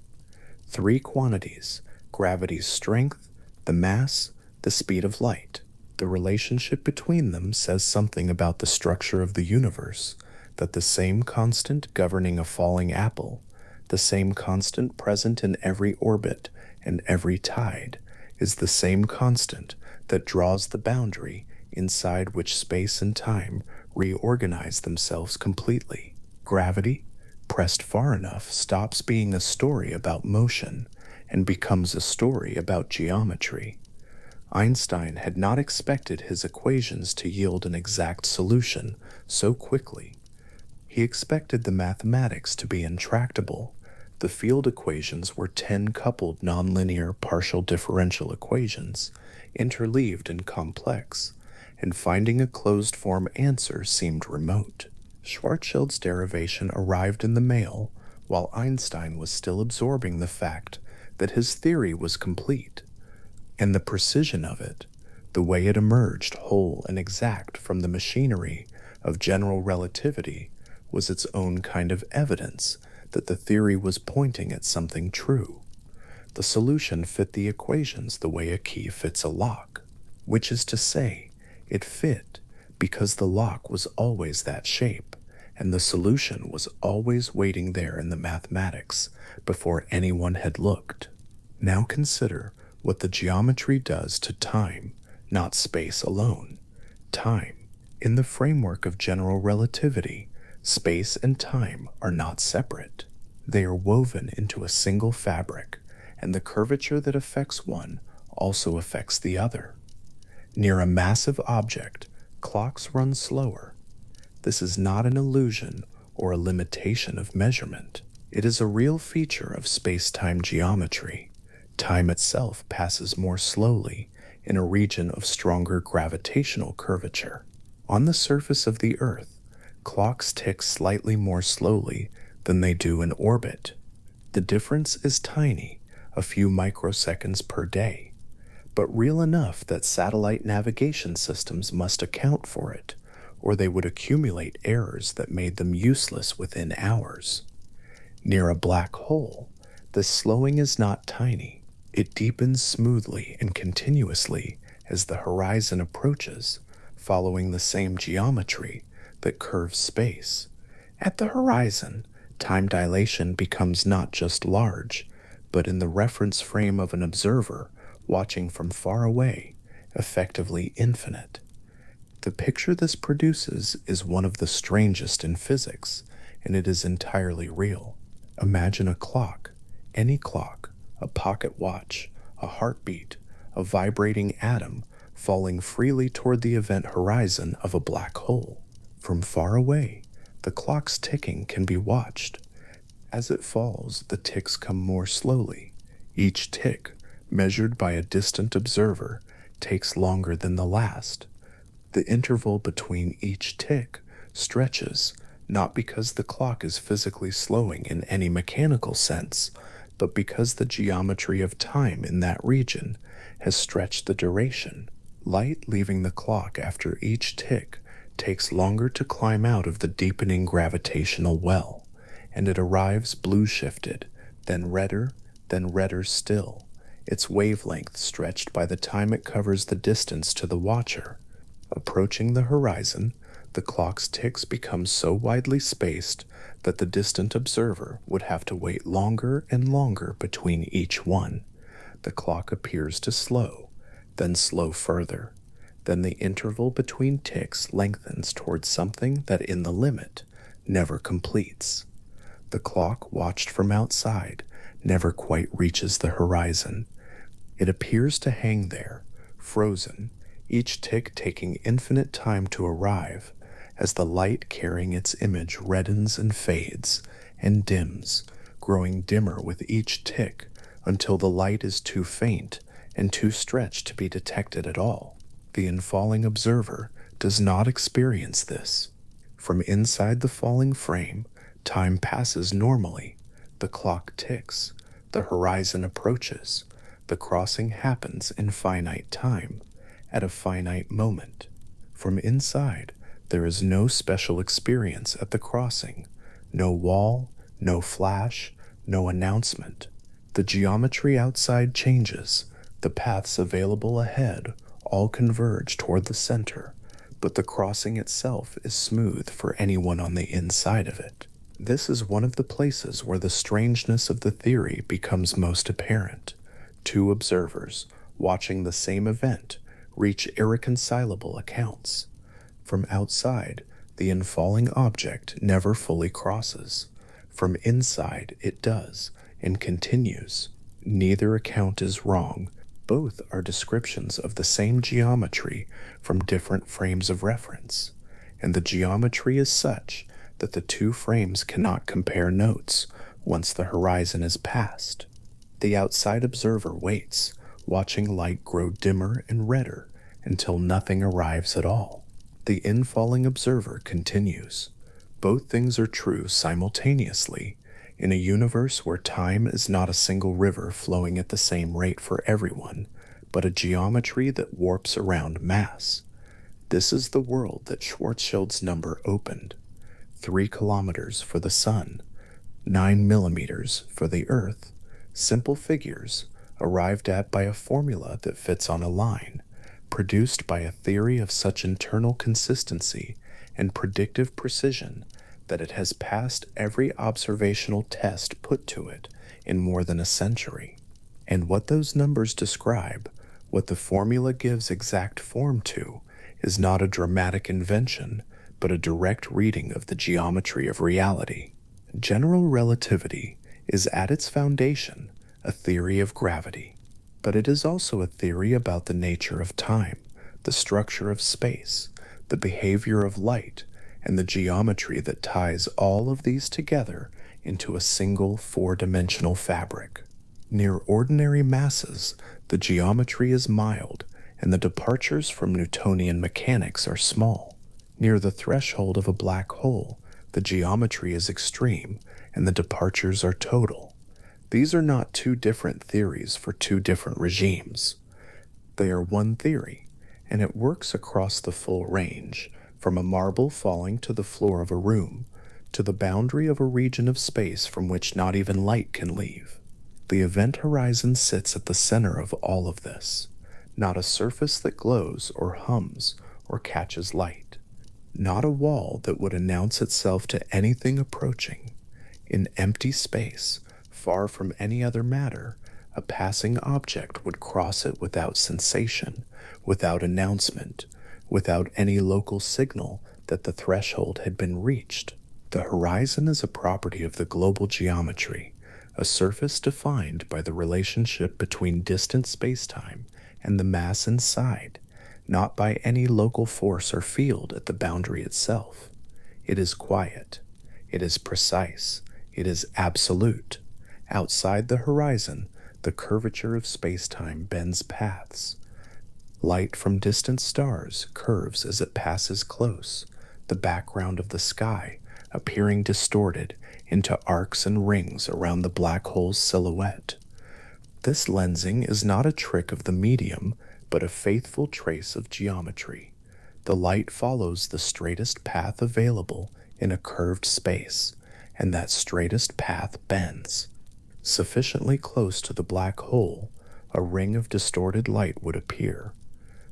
3 quantities: gravity's strength, the mass, the speed of light. The relationship between them says something about the structure of the universe, that the same constant governing a falling apple, the same constant present in every orbit and every tide, is the same constant that draws the boundary inside which space and time reorganize themselves completely. Gravity, pressed far enough, stops being a story about motion and becomes a story about geometry. Einstein had not expected his equations to yield an exact solution so quickly. He expected the mathematics to be intractable. The field equations were 10 coupled nonlinear partial differential equations, interleaved and complex, and finding a closed-form answer seemed remote. Schwarzschild's derivation arrived in the mail while Einstein was still absorbing the fact that his theory was complete, and the precision of it, the way it emerged whole and exact from the machinery of general relativity, was its own kind of evidence that the theory was pointing at something true. The solution fit the equations the way a key fits a lock, which is to say, it fit because the lock was always that shape, and the solution was always waiting there in the mathematics before anyone had looked. Now consider what the geometry does to time, not space alone. Time. In the framework of general relativity, space and time are not separate. They are woven into a single fabric, and the curvature that affects one also affects the other. Near a massive object, clocks run slower. This is not an illusion or a limitation of measurement. It is a real feature of space-time geometry. Time itself passes more slowly in a region of stronger gravitational curvature. On the surface of the Earth, clocks tick slightly more slowly than they do in orbit. The difference is tiny, a few microseconds per day, but real enough that satellite navigation systems must account for it, or they would accumulate errors that made them useless within hours. Near a black hole, the slowing is not tiny. It deepens smoothly and continuously as the horizon approaches, following the same geometry that curves space. At the horizon, time dilation becomes not just large, but in the reference frame of an observer watching from far away, effectively infinite. The picture this produces is one of the strangest in physics, and it is entirely real. Imagine a clock, any clock, a pocket watch, a heartbeat, a vibrating atom falling freely toward the event horizon of a black hole. From far away, the clock's ticking can be watched. As it falls, the ticks come more slowly. Each tick, measured by a distant observer, takes longer than the last. The interval between each tick stretches, not because the clock is physically slowing in any mechanical sense, but because the geometry of time in that region has stretched the duration. Light leaving the clock after each tick takes longer to climb out of the deepening gravitational well, and it arrives blue-shifted, then redder still, its wavelength stretched by the time it covers the distance to the watcher. Approaching the horizon, the clock's ticks become so widely spaced that the distant observer would have to wait longer and longer between each one. The clock appears to slow, then slow further. Then the interval between ticks lengthens towards something that in the limit never completes. The clock, watched from outside, never quite reaches the horizon. It appears to hang there, frozen, each tick taking infinite time to arrive, as the light carrying its image reddens and fades and dims, growing dimmer with each tick until the light is too faint and too stretched to be detected at all. The infalling observer does not experience this. From inside the falling frame, time passes normally. The clock ticks, the horizon approaches, the crossing happens in finite time, at a finite moment. From inside, there is no special experience at the crossing, no wall, no flash, no announcement. The geometry outside changes, the paths available ahead all converge toward the center, but the crossing itself is smooth for anyone on the inside of it. This is one of the places where the strangeness of the theory becomes most apparent. Two observers, watching the same event, reach irreconcilable accounts. From outside, the infalling object never fully crosses. From inside, it does, and continues. Neither account is wrong. Both are descriptions of the same geometry from different frames of reference, and the geometry is such that the two frames cannot compare notes once the horizon is passed. The outside observer waits, watching light grow dimmer and redder until nothing arrives at all. The infalling observer continues. Both things are true simultaneously in a universe where time is not a single river flowing at the same rate for everyone, but a geometry that warps around mass. This is the world that Schwarzschild's number opened. 3 kilometers for the sun, 9 millimeters for the earth. Simple figures, arrived at by a formula that fits on a line, produced by a theory of such internal consistency and predictive precision that it has passed every observational test put to it in more than a century. And what those numbers describe, what the formula gives exact form to, is not a dramatic invention, but a direct reading of the geometry of reality. General relativity is at its foundation a theory of gravity, but it is also a theory about the nature of time, the structure of space, the behavior of light, and the geometry that ties all of these together into a single four-dimensional fabric. Near ordinary masses, the geometry is mild, and the departures from Newtonian mechanics are small. Near the threshold of a black hole, the geometry is extreme, and the departures are total. These are not two different theories for two different regimes. They are one theory, and it works across the full range, from a marble falling to the floor of a room, to the boundary of a region of space from which not even light can leave. The event horizon sits at the center of all of this, not a surface that glows or hums or catches light, not a wall that would announce itself to anything approaching. In empty space, far from any other matter, a passing object would cross it without sensation, without announcement, without any local signal that the threshold had been reached. The horizon is a property of the global geometry, a surface defined by the relationship between distant spacetime and the mass inside, not by any local force or field at the boundary itself. It is quiet. It is precise. It is absolute. Outside the horizon, the curvature of spacetime bends paths. Light from distant stars curves as it passes close, the background of the sky appearing distorted into arcs and rings around the black hole's silhouette. This lensing is not a trick of the medium, but a faithful trace of geometry. The light follows the straightest path available in a curved space, and that straightest path bends. Sufficiently close to the black hole, a ring of distorted light would appear.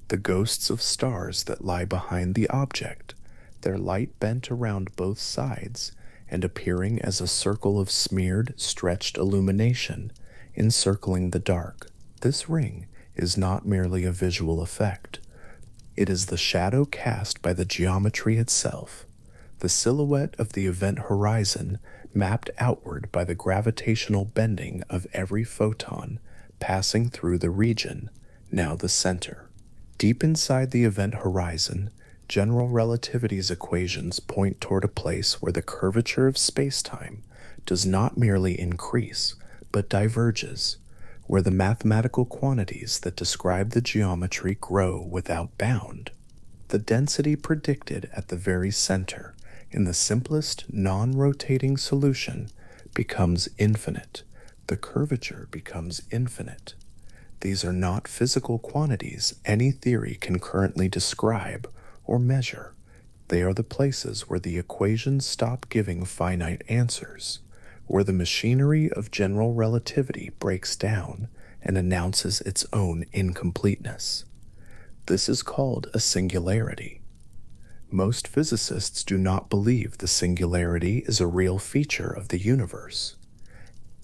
The ghosts of stars that lie behind the object, their light bent around both sides and appearing as a circle of smeared, stretched illumination encircling the dark. This ring is not merely a visual effect. It is the shadow cast by the geometry itself, the silhouette of the event horizon mapped outward by the gravitational bending of every photon passing through the region, now the center. Deep inside the event horizon, general relativity's equations point toward a place where the curvature of spacetime does not merely increase, but diverges. where the mathematical quantities that describe the geometry grow without bound. The density predicted at the very center, in the simplest non-rotating solution, becomes infinite. The curvature becomes infinite. These are not physical quantities any theory can currently describe or measure. They are the places where the equations stop giving finite answers, where the machinery of general relativity breaks down and announces its own incompleteness. This is called a singularity. Most physicists do not believe the singularity is a real feature of the universe.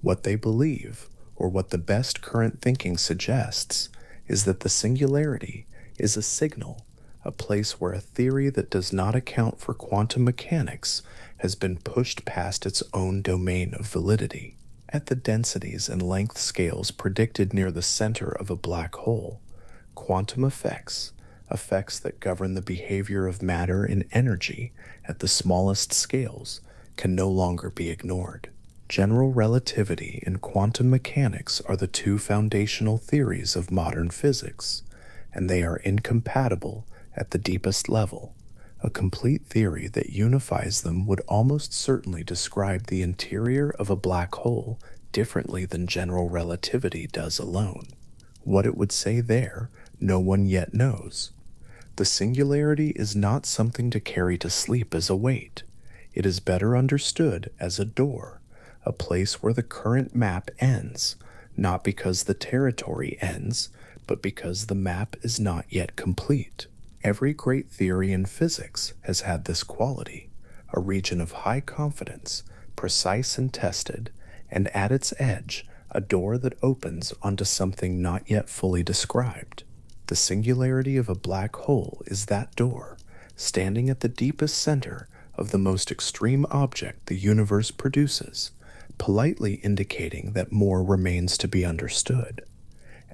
What they believe, or what the best current thinking suggests, is that the singularity is a signal, a place where a theory that does not account for quantum mechanics has been pushed past its own domain of validity. At the densities and length scales predicted near the center of a black hole, quantum effects, effects that govern the behavior of matter and energy at the smallest scales, can no longer be ignored. General relativity and quantum mechanics are the two foundational theories of modern physics, and they are incompatible at the deepest level. A complete theory that unifies them would almost certainly describe the interior of a black hole differently than general relativity does alone. What it would say there, no one yet knows. The singularity is not something to carry to sleep as a weight. It is better understood as a door, a place where the current map ends, not because the territory ends, but because the map is not yet complete. Every great theory in physics has had this quality, a region of high confidence, precise and tested, and at its edge, a door that opens onto something not yet fully described. The singularity of a black hole is that door, standing at the deepest center of the most extreme object the universe produces, politely indicating that more remains to be understood.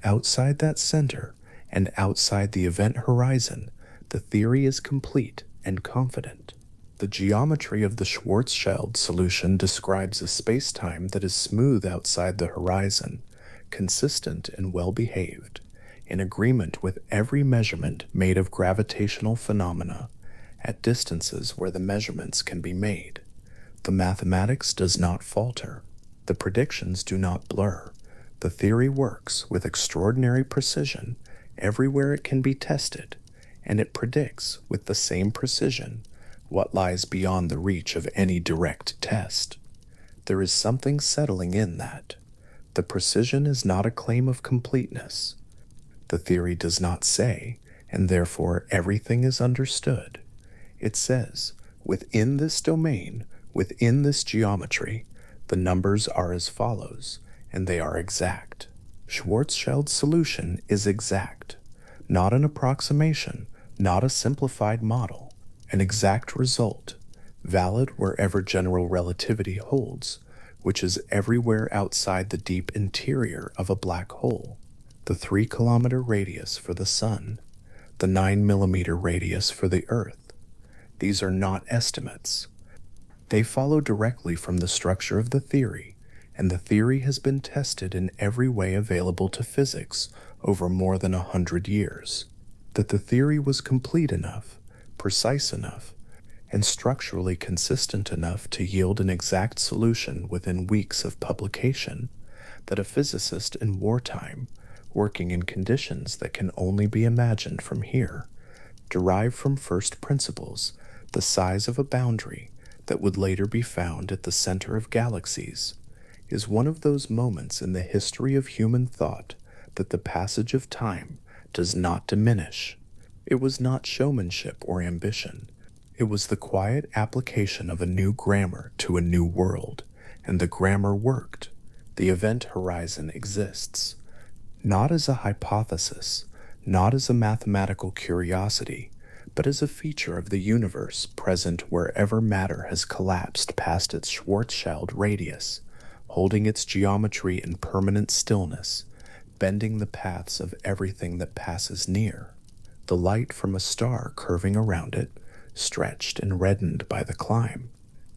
Outside that center, and outside the event horizon, the theory is complete and confident. The geometry of the Schwarzschild solution describes a spacetime that is smooth outside the horizon, consistent and well-behaved, in agreement with every measurement made of gravitational phenomena, at distances where the measurements can be made. The mathematics does not falter. The predictions do not blur. The theory works with extraordinary precision everywhere it can be tested, and it predicts with the same precision what lies beyond the reach of any direct test. There is something settling in that. The precision is not a claim of completeness. The theory does not say, and therefore everything is understood. It says, within this domain, within this geometry, the numbers are as follows, and they are exact. Schwarzschild's solution is exact, not an approximation, not a simplified model, an exact result, valid wherever general relativity holds, which is everywhere outside the deep interior of a black hole. The 3-kilometer radius for the Sun, the 9-millimeter radius for the Earth. These are not estimates. They follow directly from the structure of the theory, and the theory has been tested in every way available to physics over more than 100 years. That the theory was complete enough, precise enough, and structurally consistent enough to yield an exact solution within weeks of publication, that a physicist in wartime, working in conditions that can only be imagined from here, derived from first principles the size of a boundary that would later be found at the center of galaxies, is one of those moments in the history of human thought that the passage of time does not diminish. It was not showmanship or ambition. It was the quiet application of a new grammar to a new world, and the grammar worked. The event horizon exists, not as a hypothesis, not as a mathematical curiosity, but as a feature of the universe present wherever matter has collapsed past its Schwarzschild radius, holding its geometry in permanent stillness, bending the paths of everything that passes near. The light from a star curving around it, stretched and reddened by the climb.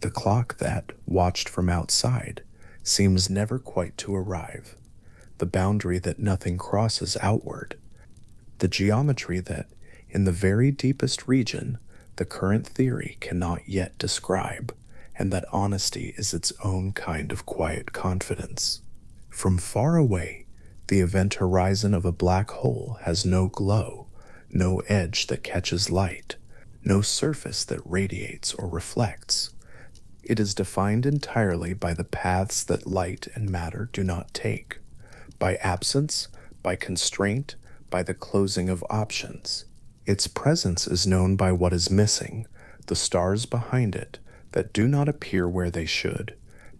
The clock that, watched from outside, seems never quite to arrive. the boundary that nothing crosses outward, the geometry that, in the very deepest region, the current theory cannot yet describe, and that honesty is its own kind of quiet confidence. From far away, the event horizon of a black hole has no glow, no edge that catches light, no surface that radiates or reflects. It is defined entirely by the paths that light and matter do not take, by absence, by constraint, by the closing of options. Its presence is known by what is missing, the stars behind it that do not appear where they should,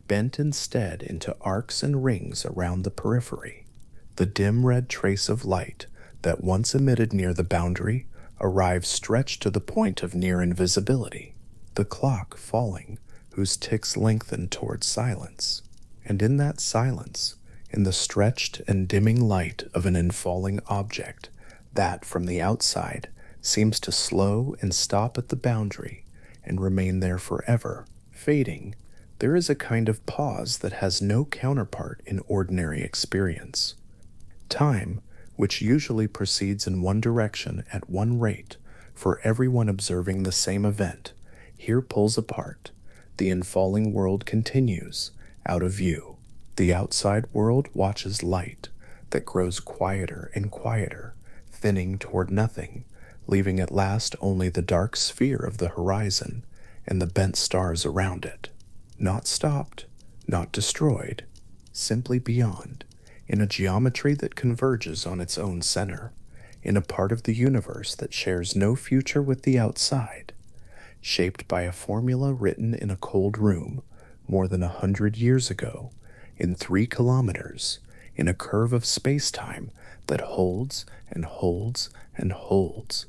bent instead into arcs and rings around the periphery. The dim red trace of light that once emitted near the boundary arrives stretched to the point of near invisibility, the clock falling, whose ticks lengthen towards silence. And in that silence, in the stretched and dimming light of an infalling object that, from the outside, seems to slow and stop at the boundary and remain there forever, fading, there is a kind of pause that has no counterpart in ordinary experience. Time, which usually proceeds in one direction at one rate for everyone observing the same event, here pulls apart. The infalling world continues, out of view. The outside world watches light that grows quieter and quieter, thinning toward nothing, leaving at last only the dark sphere of the horizon and the bent stars around it. Not stopped, not destroyed, simply beyond, in a geometry that converges on its own center, in a part of the universe that shares no future with the outside, shaped by a formula written in a cold room more than 100 years ago, in 3 kilometers, in a curve of spacetime that holds and holds and holds.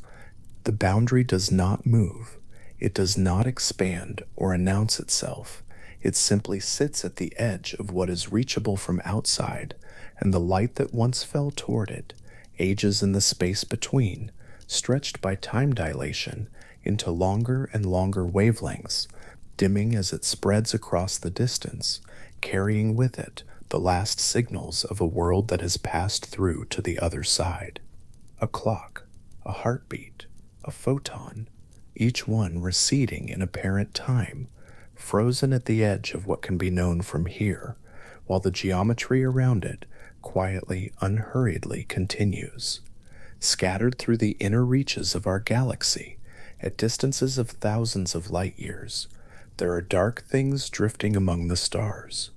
The boundary does not move. It does not expand or announce itself. It simply sits at the edge of what is reachable from outside, and the light that once fell toward it ages in the space between, stretched by time dilation into longer and longer wavelengths, dimming as it spreads across the distance, carrying with it the last signals of a world that has passed through to the other side. A clock, a heartbeat, a photon, each one receding in apparent time, frozen at the edge of what can be known from here, while the geometry around it quietly, unhurriedly continues. Scattered through the inner reaches of our galaxy, at distances of thousands of light years, there are dark things drifting among the stars.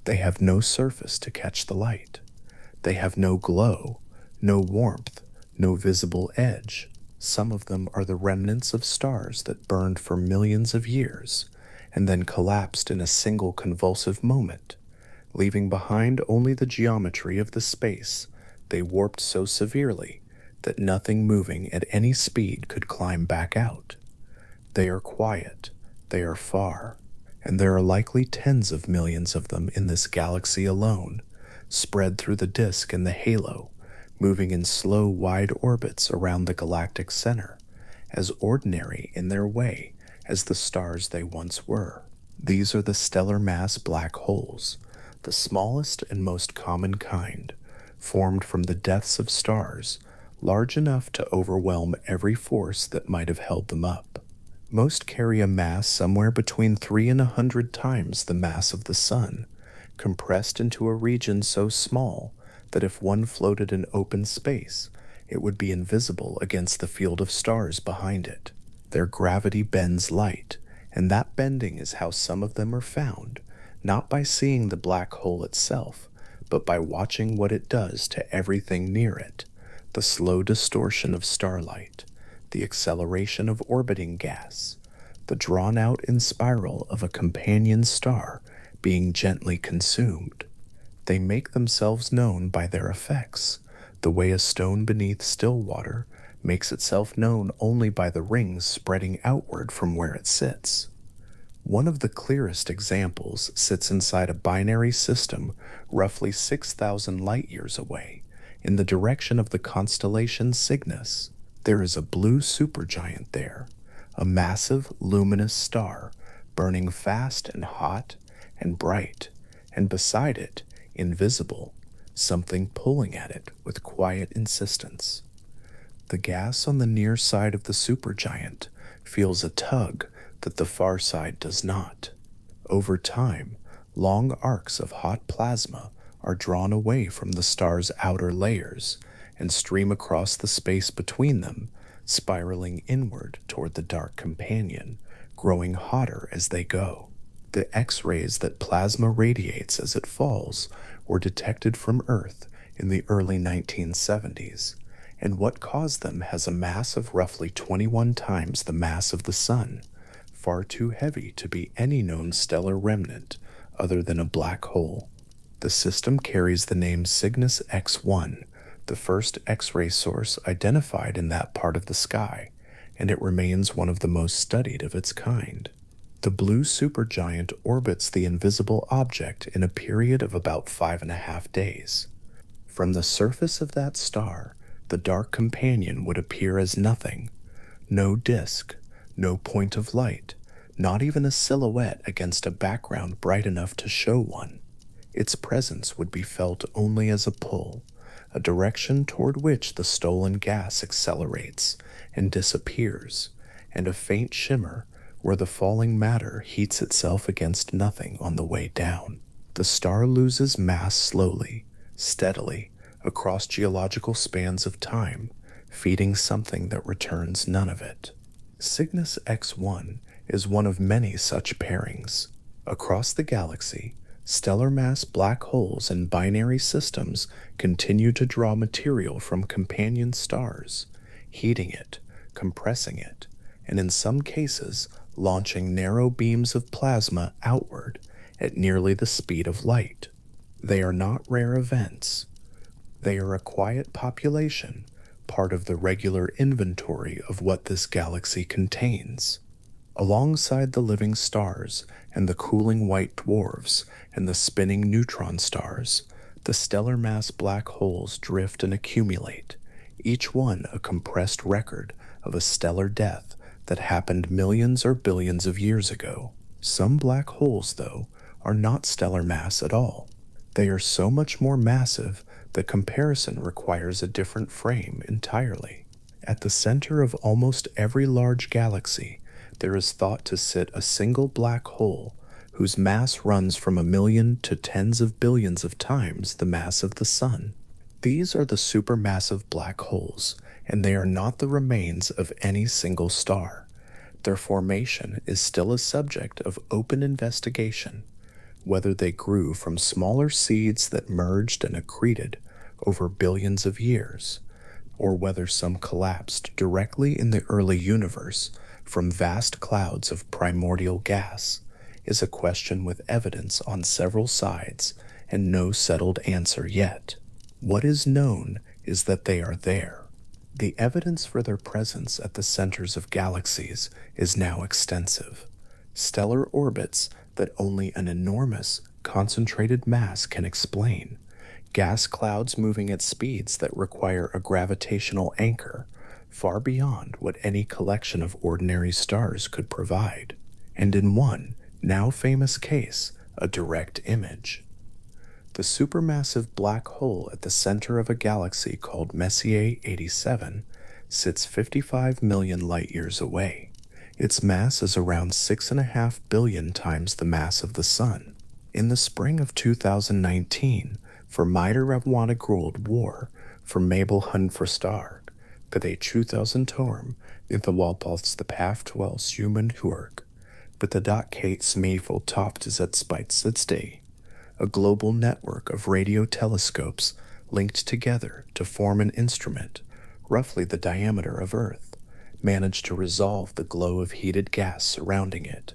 They have no surface to catch the light. They have no glow, no warmth, no visible edge. Some of them are the remnants of stars that burned for millions of years and then collapsed in a single convulsive moment, leaving behind only the geometry of the space they warped so severely that nothing moving at any speed could climb back out. They are quiet, they are far, and there are likely tens of millions of them in this galaxy alone, spread through the disk and the halo, moving in slow, wide orbits around the galactic center, as ordinary in their way as the stars they once were. These are the stellar mass black holes, the smallest and most common kind, formed from the deaths of stars, large enough to overwhelm every force that might have held them up. Most carry a mass somewhere between 3 and 100 times the mass of the Sun, compressed into a region so small that if one floated in open space, it would be invisible against the field of stars behind it. Their gravity bends light, and that bending is how some of them are found, not by seeing the black hole itself, but by watching what it does to everything near it, the slow distortion of starlight, the acceleration of orbiting gas, the drawn out in spiral of a companion star being gently consumed. They make themselves known by their effects, the way a stone beneath still water makes itself known only by the rings spreading outward from where it sits. One of the clearest examples sits inside a binary system roughly 6,000 light-years away, in the direction of the constellation Cygnus. There is a blue supergiant there, a massive, luminous star, burning fast and hot and bright, and beside it, invisible, something pulling at it with quiet insistence. The gas on the near side of the supergiant feels a tug that the far side does not. Over time, long arcs of hot plasma are drawn away from the star's outer layers and stream across the space between them, spiraling inward toward the dark companion, growing hotter as they go. The X-rays that plasma radiates as it falls were detected from Earth in the early 1970s, and what caused them has a mass of roughly 21 times the mass of the Sun, far too heavy to be any known stellar remnant other than a black hole. The system carries the name Cygnus X1, the first X-ray source identified in that part of the sky, and it remains one of the most studied of its kind. The blue supergiant orbits the invisible object in a period of about 5.5 days. From the surface of that star, the dark companion would appear as nothing. No disk, no point of light, not even a silhouette against a background bright enough to show one. Its presence would be felt only as a pull, a direction toward which the stolen gas accelerates and disappears, and a faint shimmer where the falling matter heats itself against nothing on the way down. The star loses mass slowly, steadily, across geological spans of time, feeding something that returns none of it. Cygnus X1 is one of many such pairings. Across the galaxy, stellar mass black holes and binary systems continue to draw material from companion stars, heating it, compressing it, and in some cases, launching narrow beams of plasma outward at nearly the speed of light. They are not rare events. They are a quiet population, part of the regular inventory of what this galaxy contains. Alongside the living stars and the cooling white dwarfs and the spinning neutron stars, the stellar mass black holes drift and accumulate, each one a compressed record of a stellar death that happened millions or billions of years ago. Some black holes, though, are not stellar mass at all. They are so much more massive that comparison requires a different frame entirely. At the center of almost every large galaxy, there is thought to sit a single black hole whose mass runs from 1,000,000 to tens of billions of times the mass of the Sun. These are the supermassive black holes, and they are not the remains of any single star. Their formation is still a subject of open investigation, whether they grew from smaller seeds that merged and accreted over billions of years, or whether some collapsed directly in the early universe from vast clouds of primordial gas, is a question with evidence on several sides and no settled answer yet. What is known is that they are there. The evidence for their presence at the centers of galaxies is now extensive. Stellar orbits that only an enormous, concentrated mass can explain, gas clouds moving at speeds that require a gravitational anchor far beyond what any collection of ordinary stars could provide, and in one, now famous case, a direct image. The supermassive black hole at the center of a galaxy called Messier 87 sits 55 million light-years away. Its mass is around 6.5 billion times the mass of the Sun. In the spring of 2019, Vermeider Wana Gold War for Mabel Hunfrastar, det 2012 inte valpals the path to els human hurg, but the Kate Smeful topped is at Spitz a global network of radio telescopes linked together to form an instrument, roughly the diameter of Earth, managed to resolve the glow of heated gas surrounding it,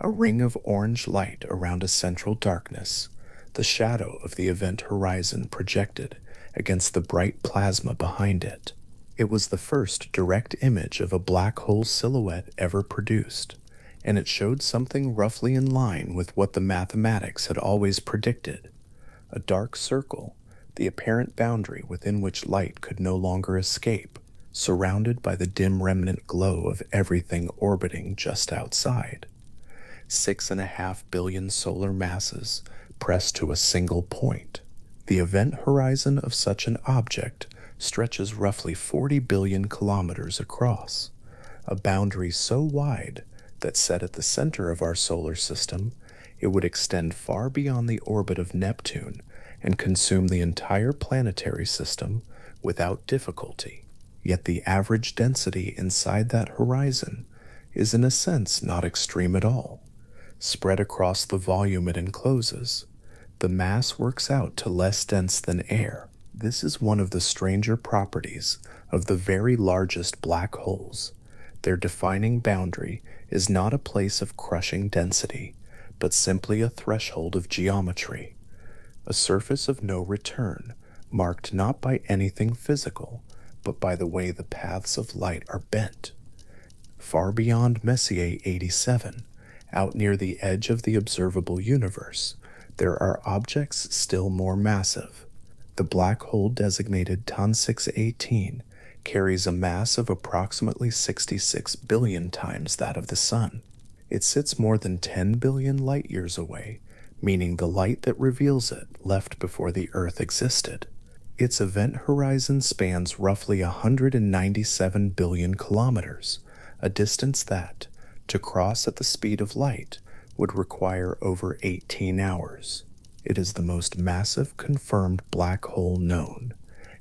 a ring of orange light around a central darkness, the shadow of the event horizon projected against the bright plasma behind it. It was the first direct image of a black hole silhouette ever produced, and it showed something roughly in line with what the mathematics had always predicted: a dark circle, the apparent boundary within which light could no longer escape, surrounded by the dim remnant glow of everything orbiting just outside. 6.5 billion solar masses pressed to a single point, The event horizon of such an object stretches roughly 40 billion kilometers across, a boundary so wide that set at the center of our solar system, it would extend far beyond the orbit of Neptune and consume the entire planetary system without difficulty. Yet the average density inside that horizon is in a sense not extreme at all. Spread across the volume it encloses, the mass works out to less dense than air. This is one of the stranger properties of the very largest black holes. Their defining boundary is not a place of crushing density, but simply a threshold of geometry, a surface of no return, marked not by anything physical, but by the way the paths of light are bent. Far beyond Messier 87, out near the edge of the observable universe, there are objects still more massive. The black hole designated TON 618 carries a mass of approximately 66 billion times that of the Sun. It sits more than 10 billion light years away, meaning the light that reveals it left before the Earth existed. Its event horizon spans roughly 197 billion kilometers, a distance that, to cross at the speed of light, would require over 18 hours. It is the most massive confirmed black hole known,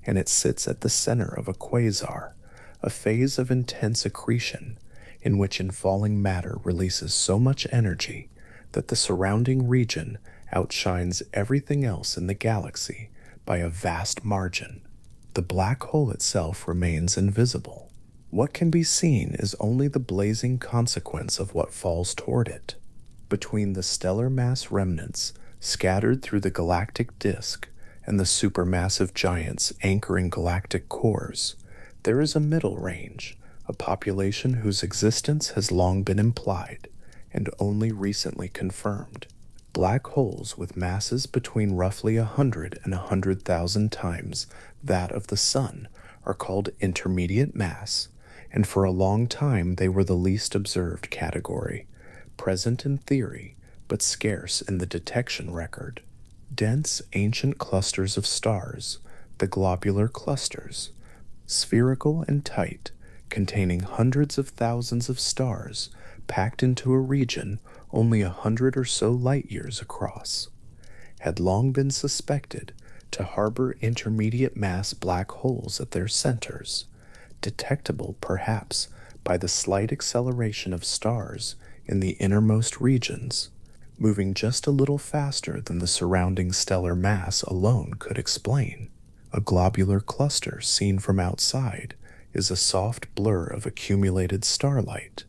and it sits at the center of a quasar, a phase of intense accretion in which infalling matter releases so much energy that the surrounding region outshines everything else in the galaxy by a vast margin. The black hole itself remains invisible. What can be seen is only the blazing consequence of what falls toward it. Between the stellar mass remnants scattered through the galactic disk and the supermassive giants anchoring galactic cores, there is a middle range, a population whose existence has long been implied and only recently confirmed. Black holes with masses between roughly 100 and 100,000 times that of the Sun are called intermediate mass, and for a long time they were the least observed category, present in theory, but scarce in the detection record. Dense, ancient clusters of stars, the globular clusters, spherical and tight, containing hundreds of thousands of stars packed into a region only 100 or so light years across, had long been suspected to harbor intermediate mass black holes at their centers, detectable perhaps by the slight acceleration of stars in the innermost regions, moving just a little faster than the surrounding stellar mass alone could explain. A globular cluster seen from outside is a soft blur of accumulated starlight,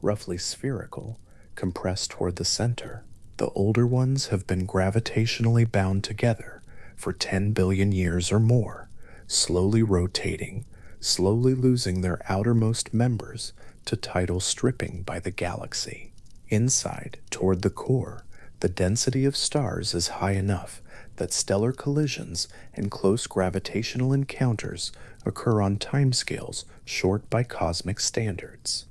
roughly spherical, compressed toward the center. The older ones have been gravitationally bound together for 10 billion years or more, slowly rotating, slowly losing their outermost members to tidal stripping by the galaxy. Inside, toward the core, the density of stars is high enough that stellar collisions and close gravitational encounters occur on timescales short by cosmic standards.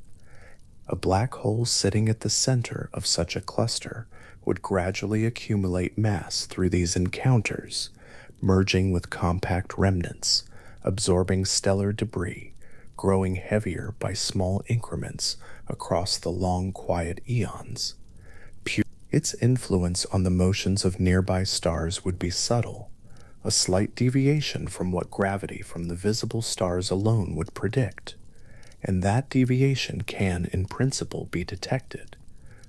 A black hole sitting at the center of such a cluster would gradually accumulate mass through these encounters, merging with compact remnants, absorbing stellar debris, growing heavier by small increments across the long quiet eons. Its influence on the motions of nearby stars would be subtle, a slight deviation from what gravity from the visible stars alone would predict, and that deviation can in principle be detected,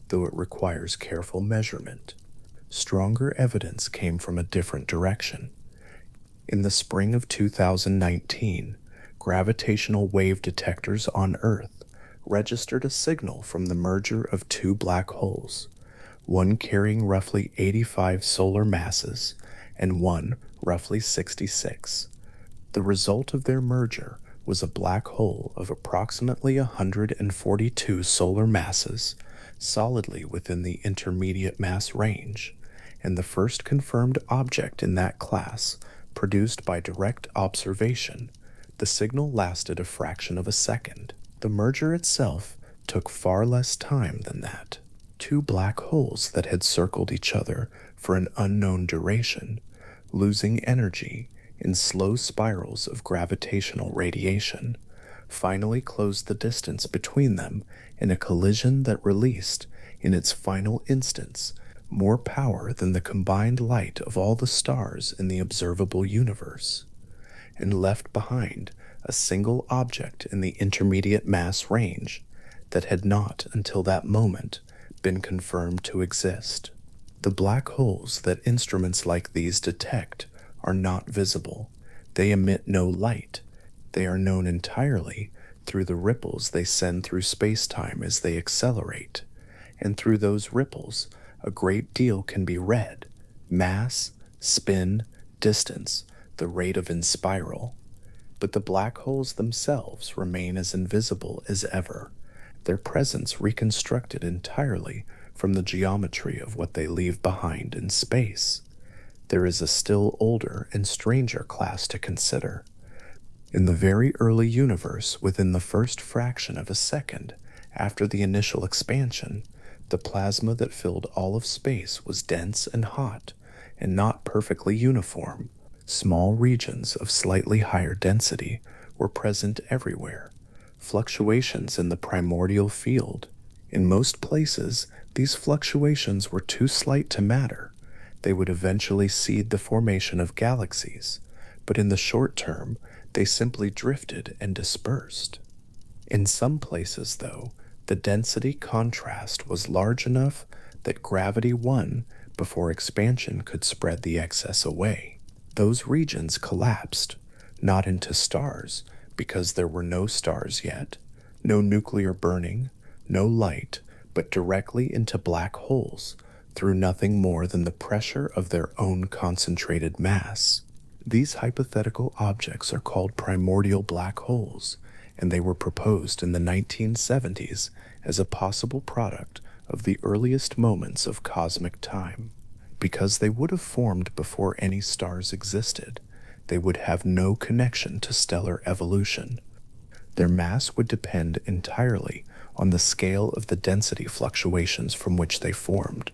though it requires careful measurement. Stronger evidence came from a different direction. In the spring of 2019, gravitational wave detectors on Earth registered a signal from the merger of two black holes, one carrying roughly 85 solar masses and one roughly 66. The result of their merger was a black hole of approximately 142 solar masses, solidly within the intermediate mass range, and the first confirmed object in that class produced by direct observation. The signal lasted a fraction of a second. The merger itself took far less time than that. Two black holes that had circled each other for an unknown duration losing energy in slow spirals of gravitational radiation, finally closed the distance between them in a collision that released, in its final instance, more power than the combined light of all the stars in the observable universe, and left behind a single object in the intermediate mass range that had not until that moment been confirmed to exist. The black holes that instruments like these detect are not visible. They emit no light. They are known entirely through the ripples they send through spacetime as they accelerate, and through those ripples a great deal can be read: mass, spin, distance, the rate of inspiral. But the black holes themselves remain as invisible as ever, their presence reconstructed entirely from the geometry of what they leave behind in space. There is a still older and stranger class to consider. In the very early universe, within the first fraction of a second after the initial expansion, the plasma that filled all of space was dense and hot, and not perfectly uniform. Small regions of slightly higher density were present everywhere, fluctuations in the primordial field. In most places, these fluctuations were too slight to matter. They would eventually seed the formation of galaxies, but in the short term, they simply drifted and dispersed. In some places, though, the density contrast was large enough that gravity won before expansion could spread the excess away. Those regions collapsed, not into stars, because there were no stars yet, no nuclear burning, no light, but directly into black holes, through nothing more than the pressure of their own concentrated mass. These hypothetical objects are called primordial black holes, and they were proposed in the 1970s as a possible product of the earliest moments of cosmic time. Because they would have formed before any stars existed, they would have no connection to stellar evolution. Their mass would depend entirely on the scale of the density fluctuations from which they formed,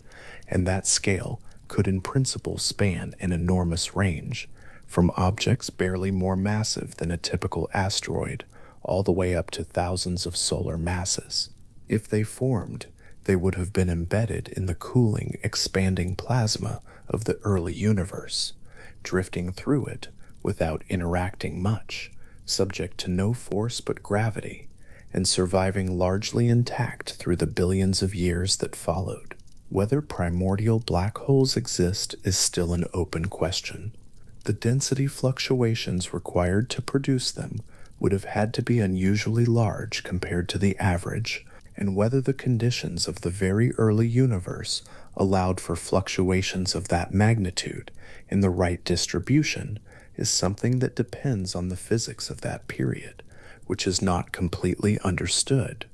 and that scale could in principle span an enormous range, from objects barely more massive than a typical asteroid all the way up to thousands of solar masses. If they formed, they would have been embedded in the cooling, expanding plasma of the early universe, drifting through it without interacting much, subject to no force but gravity, and surviving largely intact through the billions of years that followed. Whether primordial black holes exist is still an open question. The density fluctuations required to produce them would have had to be unusually large compared to the average, and whether the conditions of the very early universe allowed for fluctuations of that magnitude in the right distribution is something that depends on the physics of that period, which is not completely understood.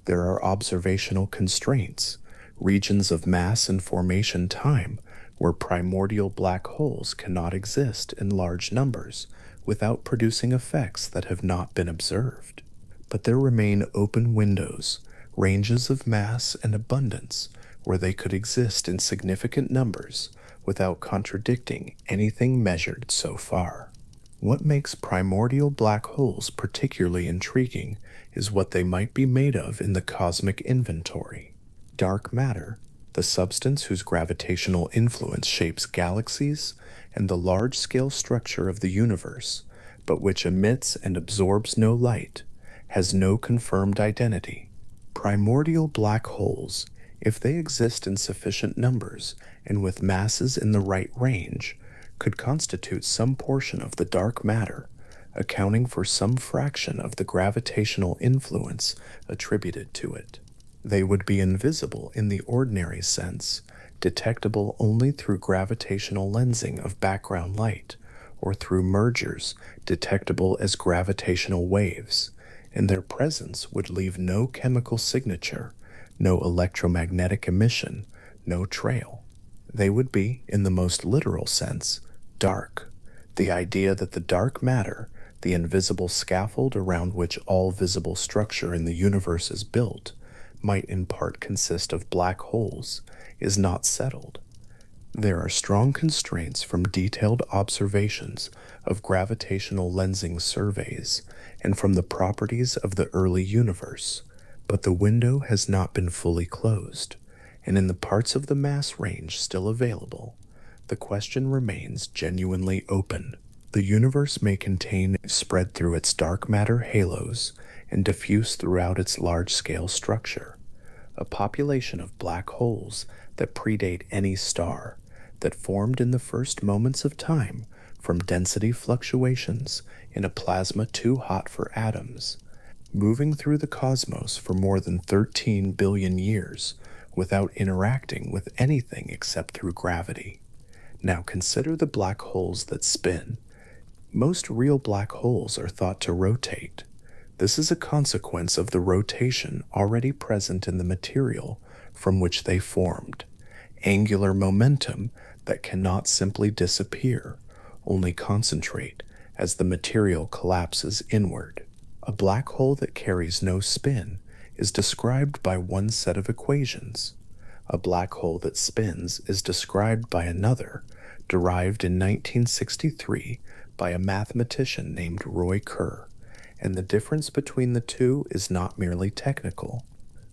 There are observational constraints, regions of mass and formation time, where primordial black holes cannot exist in large numbers without producing effects that have not been observed. But there remain open windows, ranges of mass and abundance, where they could exist in significant numbers without contradicting anything measured so far. What makes primordial black holes particularly intriguing is what they might be made of in the cosmic inventory. Dark matter, the substance whose gravitational influence shapes galaxies and the large-scale structure of the universe, but which emits and absorbs no light, has no confirmed identity. Primordial black holes, if they exist in sufficient numbers and with masses in the right range, could constitute some portion of the dark matter, accounting for some fraction of the gravitational influence attributed to it. They would be invisible in the ordinary sense, detectable only through gravitational lensing of background light, or through mergers detectable as gravitational waves, and their presence would leave no chemical signature, no electromagnetic emission, no trail. They would be, in the most literal sense, dark. The idea that the dark matter, the invisible scaffold around which all visible structure in the universe is built, might in part consist of black holes, is not settled. There are strong constraints from detailed observations of gravitational lensing surveys and from the properties of the early universe, but the window has not been fully closed, and in the parts of the mass range still available, the question remains genuinely open. The universe may contain spread through its dark matter halos and diffuse throughout its large-scale structure, a population of black holes that predate any star, that formed in the first moments of time from density fluctuations in a plasma too hot for atoms, moving through the cosmos for more than 13 billion years without interacting with anything except through gravity. Now consider the black holes that spin. Most real black holes are thought to rotate. This is a consequence of the rotation already present in the material from which they formed, angular momentum that cannot simply disappear, only concentrate as the material collapses inward. A black hole that carries no spin is described by one set of equations. A black hole that spins is described by another, derived in 1963 by a mathematician named Roy Kerr, and the difference between the two is not merely technical.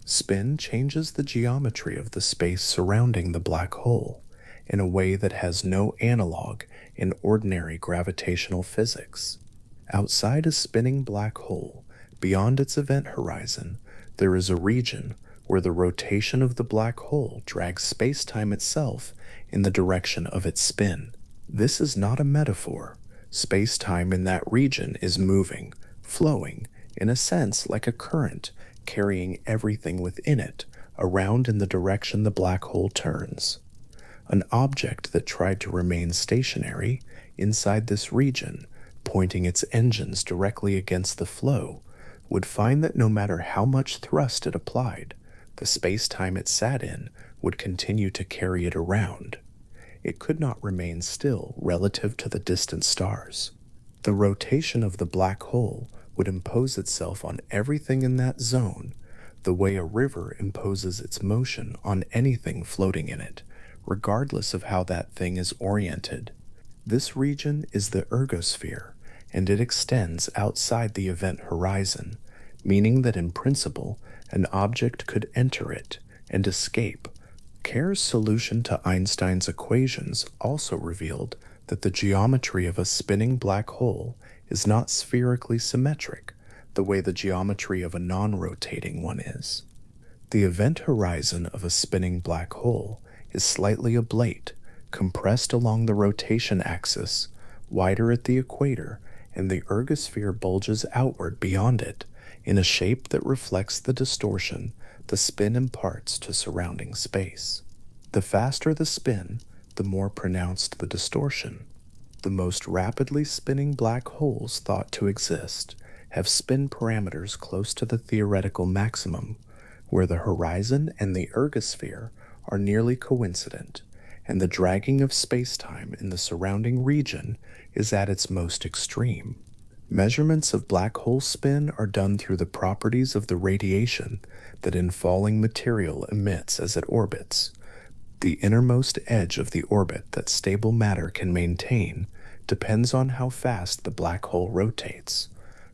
Spin changes the geometry of the space surrounding the black hole in a way that has no analog in ordinary gravitational physics. Outside a spinning black hole, beyond its event horizon, there is a region where the rotation of the black hole drags spacetime itself in the direction of its spin. This is not a metaphor. Spacetime in that region is moving, flowing, in a sense like a current, carrying everything within it around in the direction the black hole turns. An object that tried to remain stationary inside this region, pointing its engines directly against the flow, would find that no matter how much thrust it applied, the spacetime it sat in would continue to carry it around. It could not remain still relative to the distant stars. The rotation of the black hole would impose itself on everything in that zone, the way a river imposes its motion on anything floating in it, regardless of how that thing is oriented. This region is the ergosphere, and it extends outside the event horizon, meaning that in principle, an object could enter it and escape. Kerr's solution to Einstein's equations also revealed that the geometry of a spinning black hole is not spherically symmetric, the way the geometry of a non-rotating one is. The event horizon of a spinning black hole is slightly oblate, compressed along the rotation axis, wider at the equator, and the ergosphere bulges outward beyond it in a shape that reflects the distortion the spin imparts to surrounding space. The faster the spin, the more pronounced the distortion. The most rapidly spinning black holes thought to exist have spin parameters close to the theoretical maximum, where the horizon and the ergosphere are nearly coincident, and the dragging of spacetime in the surrounding region is at its most extreme. Measurements of black hole spin are done through the properties of the radiation that infalling material emits as it orbits. The innermost edge of the orbit that stable matter can maintain depends on how fast the black hole rotates.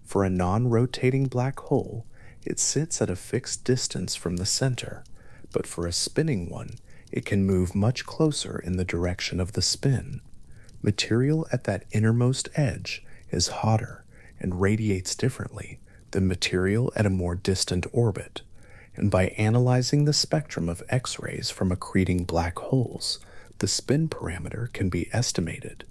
For a non-rotating black hole, it sits at a fixed distance from the center, but for a spinning one, it can move much closer in the direction of the spin. Material at that innermost edge is hotter and radiates differently than material at a more distant orbit, and by analyzing the spectrum of X-rays from accreting black holes, the spin parameter can be estimated.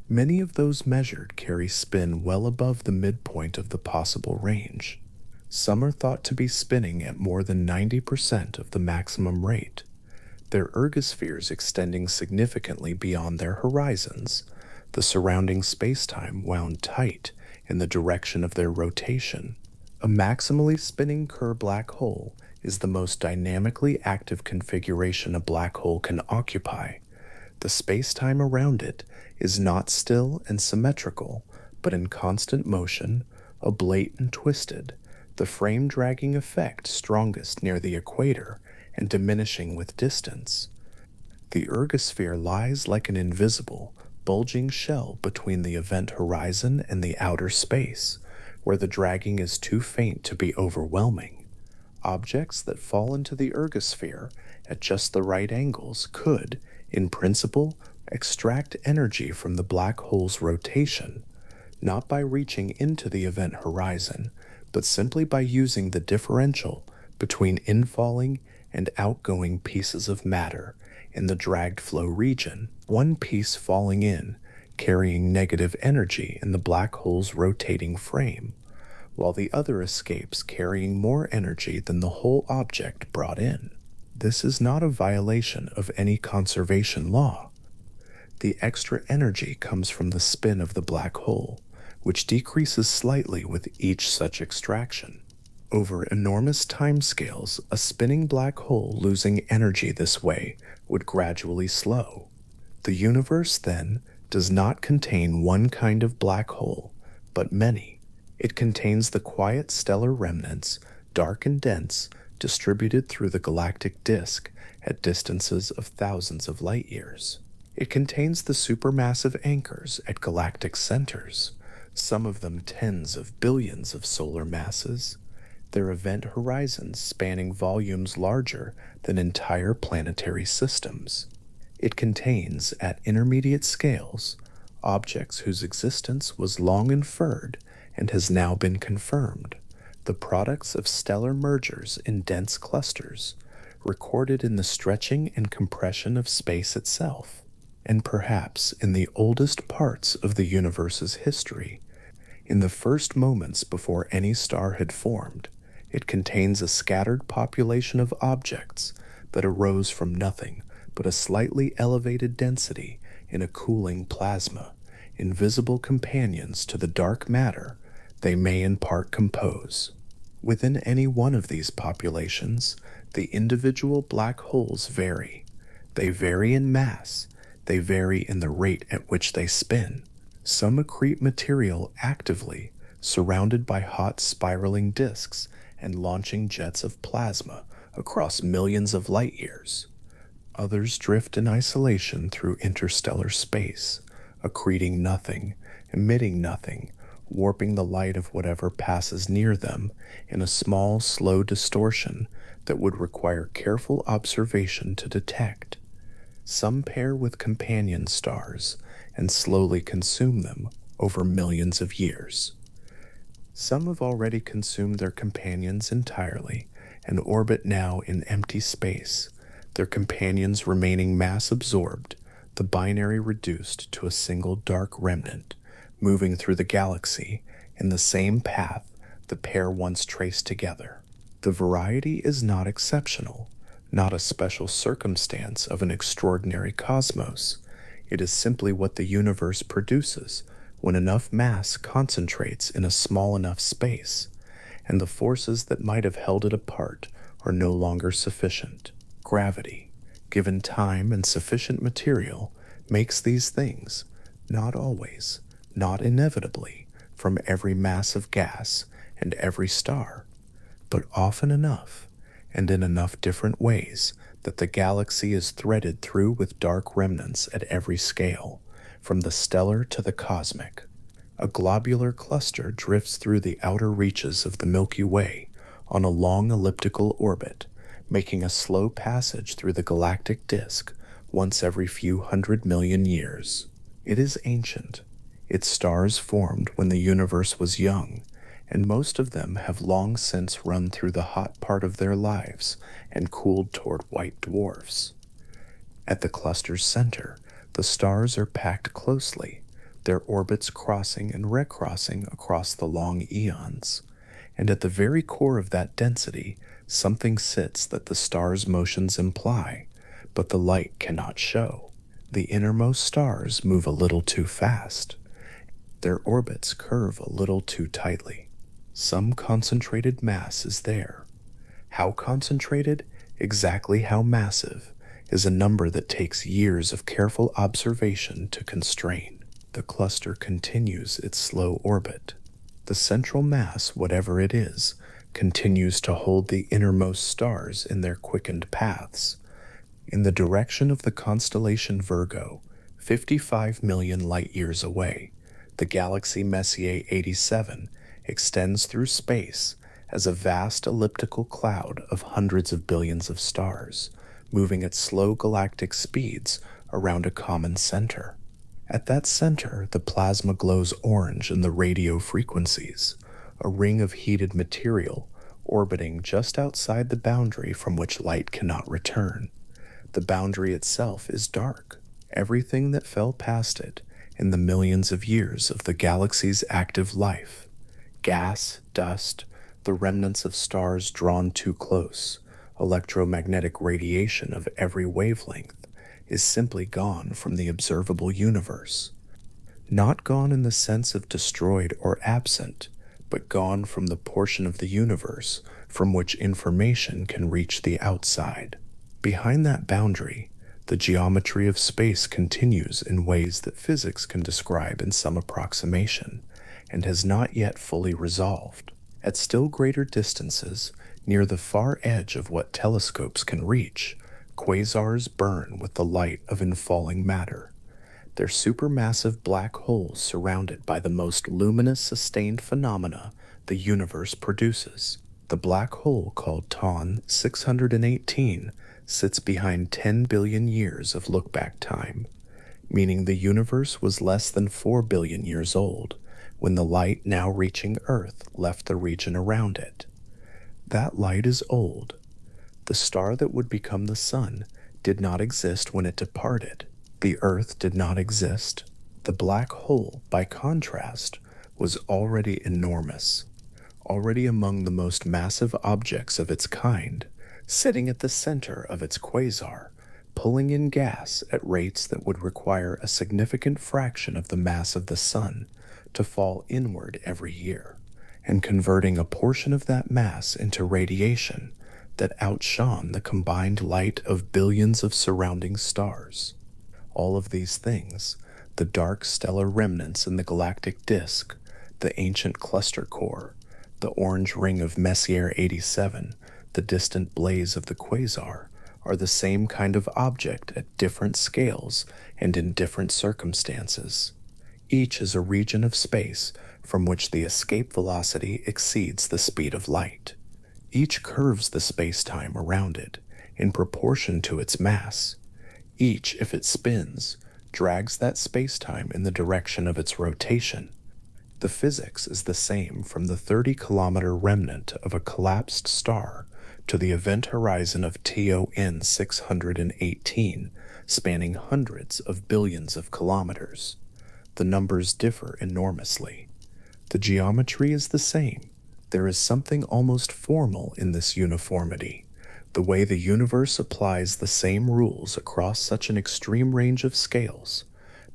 Many of those measured carry spin well above the midpoint of the possible range. Some are thought to be spinning at more than 90% of the maximum rate, their ergospheres extending significantly beyond their horizons, the surrounding spacetime wound tight in the direction of their rotation. A maximally spinning Kerr black hole is the most dynamically active configuration a black hole can occupy. The spacetime around it is not still and symmetrical, but in constant motion, oblate and twisted, the frame dragging effect strongest near the equator and diminishing with distance. The ergosphere lies like an invisible, bulging shell between the event horizon and the outer space, where the dragging is too faint to be overwhelming. Objects that fall into the ergosphere at just the right angles could, in principle, extract energy from the black hole's rotation, not by reaching into the event horizon, but simply by using the differential between infalling and outgoing pieces of matter in the dragged flow region, one piece falling in, carrying negative energy in the black hole's rotating frame, while the other escapes carrying more energy than the whole object brought in. This is not a violation of any conservation law. The extra energy comes from the spin of the black hole, which decreases slightly with each such extraction. Over enormous timescales, a spinning black hole losing energy this way would gradually slow. The universe, then, does not contain one kind of black hole, but many. It contains the quiet stellar remnants, dark and dense, distributed through the galactic disk at distances of thousands of light years. It contains the supermassive anchors at galactic centers, some of them tens of billions of solar masses, their event horizons spanning volumes larger than entire planetary systems. It contains, at intermediate scales, objects whose existence was long inferred and has now been confirmed, the products of stellar mergers in dense clusters, recorded in the stretching and compression of space itself, and perhaps in the oldest parts of the universe's history. In the first moments before any star had formed, it contains a scattered population of objects that arose from nothing but a slightly elevated density in a cooling plasma, invisible companions to the dark matter they may in part compose. Within any one of these populations, the individual black holes vary. They vary in mass, they vary in the rate at which they spin. Some accrete material actively, surrounded by hot spiraling disks and launching jets of plasma across millions of light years. Others drift in isolation through interstellar space, accreting nothing, emitting nothing, warping the light of whatever passes near them in a small, slow distortion that would require careful observation to detect. Some pair with companion stars and slowly consume them over millions of years. Some have already consumed their companions entirely and orbit now in empty space, their companions remaining mass absorbed, the binary reduced to a single dark remnant, moving through the galaxy in the same path the pair once traced together. The variety is not exceptional, not a special circumstance of an extraordinary cosmos. It is simply what the universe produces when enough mass concentrates in a small enough space, and the forces that might have held it apart are no longer sufficient. Gravity, given time and sufficient material, makes these things, not always, not inevitably, from every mass of gas and every star, but often enough, and in enough different ways, that the galaxy is threaded through with dark remnants at every scale, from the stellar to the cosmic. A globular cluster drifts through the outer reaches of the Milky Way on a long elliptical orbit, making a slow passage through the galactic disk once every few 100 million years. It is ancient. Its stars formed when the universe was young, and most of them have long since run through the hot part of their lives and cooled toward white dwarfs. At the cluster's center, the stars are packed closely, their orbits crossing and recrossing across the long eons, and at the very core of that density, something sits that the star's motions imply, but the light cannot show. The innermost stars move a little too fast. Their orbits curve a little too tightly. Some concentrated mass is there. How concentrated, exactly how massive, is a number that takes years of careful observation to constrain. The cluster continues its slow orbit. The central mass, whatever it is, continues to hold the innermost stars in their quickened paths. In the direction of the constellation Virgo, 55 million light-years away, the galaxy Messier 87 extends through space as a vast elliptical cloud of hundreds of billions of stars, moving at slow galactic speeds around a common center. At that center, the plasma glows orange in the radio frequencies, a ring of heated material orbiting just outside the boundary from which light cannot return. The boundary itself is dark. Everything that fell past it in the millions of years of the galaxy's active life, gas, dust, the remnants of stars drawn too close, electromagnetic radiation of every wavelength, is simply gone from the observable universe. Not gone in the sense of destroyed or absent, but gone from the portion of the universe from which information can reach the outside. Behind that boundary, the geometry of space continues in ways that physics can describe in some approximation, and has not yet fully resolved. At still greater distances, near the far edge of what telescopes can reach, quasars burn with the light of infalling matter. They're supermassive black holes surrounded by the most luminous sustained phenomena the universe produces. The black hole called TON 618 sits behind 10 billion years of look-back time, meaning the universe was less than 4 billion years old when the light now reaching Earth left the region around it. That light is old. The star that would become the sun did not exist when it departed. The Earth did not exist. The black hole, by contrast, was already enormous, already among the most massive objects of its kind, sitting at the center of its quasar, pulling in gas at rates that would require a significant fraction of the mass of the sun to fall inward every year, and converting a portion of that mass into radiation that outshone the combined light of billions of surrounding stars. All of these things, the dark stellar remnants in the galactic disk, the ancient cluster core, the orange ring of Messier 87, the distant blaze of the quasar, are the same kind of object at different scales and in different circumstances. Each is a region of space from which the escape velocity exceeds the speed of light. Each curves the spacetime around it in proportion to its mass. Each, if it spins, drags that spacetime in the direction of its rotation. The physics is the same from the 30-kilometer remnant of a collapsed star to the event horizon of TON 618, spanning hundreds of billions of kilometers. The numbers differ enormously. The geometry is the same. There is something almost formal in this uniformity. The way the universe applies the same rules across such an extreme range of scales,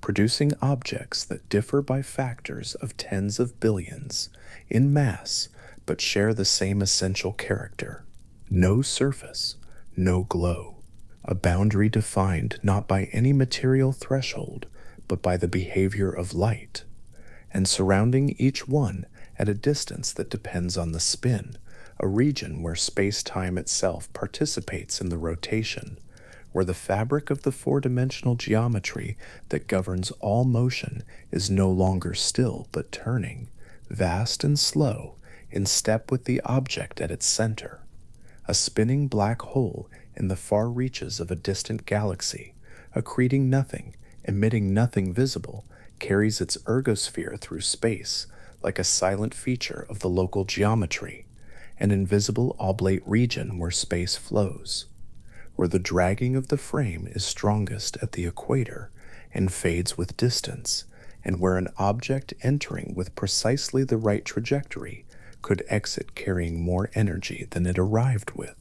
producing objects that differ by factors of tens of billions in mass, but share the same essential character. No surface, no glow. A boundary defined not by any material threshold, but by the behavior of light, and surrounding each one at a distance that depends on the spin, a region where space-time itself participates in the rotation, where the fabric of the four-dimensional geometry that governs all motion is no longer still but turning, vast and slow, in step with the object at its center. A spinning black hole in the far reaches of a distant galaxy, accreting nothing, emitting nothing visible, carries its ergosphere through space like a silent feature of the local geometry, an invisible oblate region where space flows, where the dragging of the frame is strongest at the equator and fades with distance, and where an object entering with precisely the right trajectory could exit carrying more energy than it arrived with,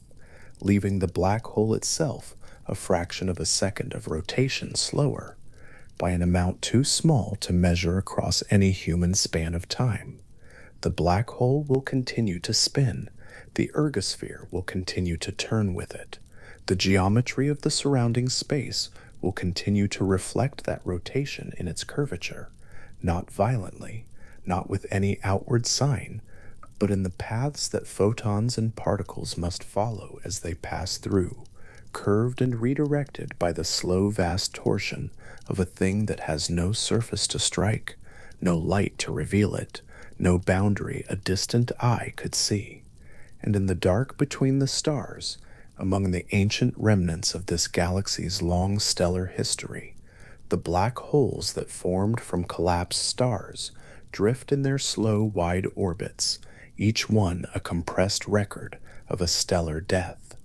leaving the black hole itself a fraction of a second of rotation slower, by an amount too small to measure across any human span of time. The black hole will continue to spin. The ergosphere will continue to turn with it. The geometry of the surrounding space will continue to reflect that rotation in its curvature, not violently, not with any outward sign, but in the paths that photons and particles must follow as they pass through, curved and redirected by the slow, vast torsion of a thing that has no surface to strike, no light to reveal it, no boundary a distant eye could see. And in the dark between the stars, among the ancient remnants of this galaxy's long stellar history, the black holes that formed from collapsed stars drift in their slow, wide orbits, each one a compressed record of a stellar death,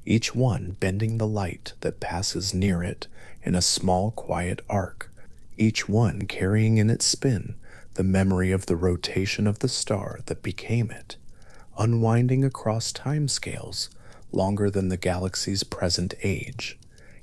each one bending the light that passes near it in a small, quiet arc, each one carrying in its spin the memory of the rotation of the star that became it, unwinding across timescales longer than the galaxy's present age,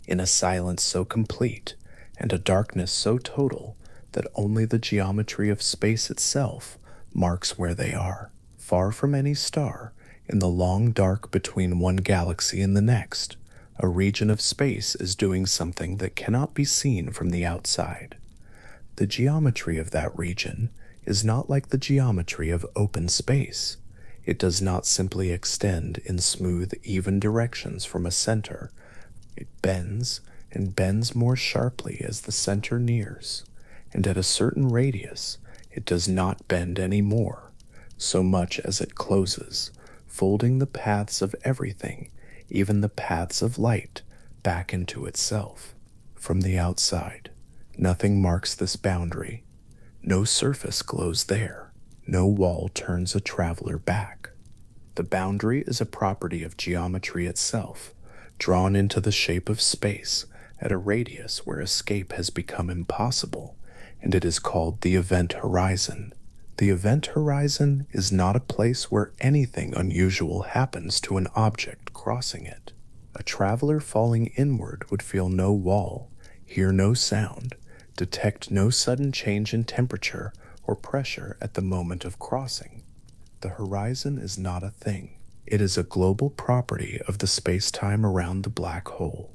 in a silence so complete and a darkness so total that only the geometry of space itself marks where they are. Far from any star, in the long dark between one galaxy and the next, a region of space is doing something that cannot be seen from the outside. The geometry of that region is not like the geometry of open space. It does not simply extend in smooth, even directions from a center. It bends and bends more sharply as the center nears, and at a certain radius it does not bend any more, so much as it closes, folding the paths of everything, even the paths of light, back into itself. From the outside, nothing marks this boundary. No surface glows there. No wall turns a traveler back. The boundary is a property of geometry itself, drawn into the shape of space at a radius where escape has become impossible, and it is called the event horizon. The event horizon is not a place where anything unusual happens to an object crossing it. A traveler falling inward would feel no wall, hear no sound, detect no sudden change in temperature or pressure at the moment of crossing. The horizon is not a thing. It is a global property of the space-time around the black hole,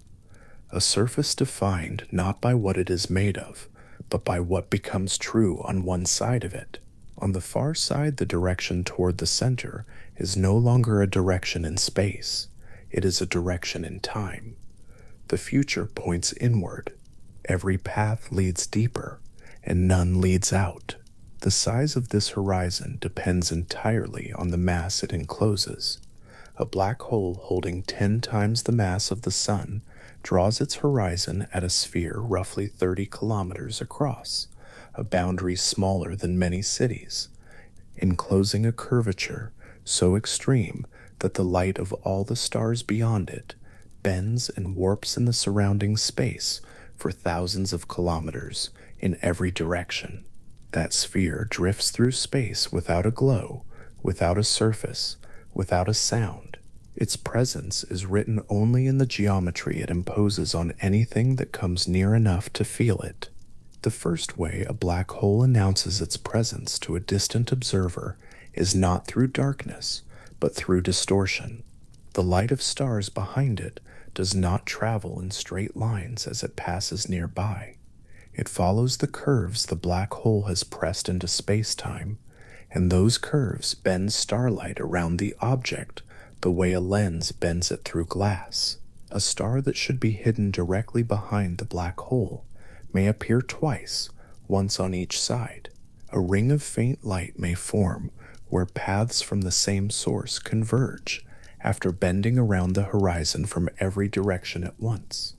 a surface defined not by what it is made of, but by what becomes true on one side of it. On the far side, the direction toward the center is no longer a direction in space. It is a direction in time. The future points inward. Every path leads deeper, and none leads out. The size of this horizon depends entirely on the mass it encloses. A black hole holding 10 times the mass of the Sun draws its horizon at a sphere roughly 30 kilometers across, a boundary smaller than many cities, enclosing a curvature so extreme that the light of all the stars beyond it bends and warps in the surrounding space for thousands of kilometers in every direction. That sphere drifts through space without a glow, without a surface, without a sound. Its presence is written only in the geometry it imposes on anything that comes near enough to feel it. The first way a black hole announces its presence to a distant observer is not through darkness, but through distortion. The light of stars behind it does not travel in straight lines as it passes nearby. It follows the curves the black hole has pressed into space-time, and those curves bend starlight around the object the way a lens bends it through glass. A star that should be hidden directly behind the black hole may appear twice, once on each side. A ring of faint light may form where paths from the same source converge after bending around the horizon from every direction at once.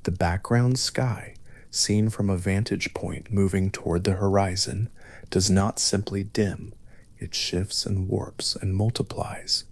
The background sky, seen from a vantage point moving toward the horizon, does not simply dim, it shifts and warps and multiplies,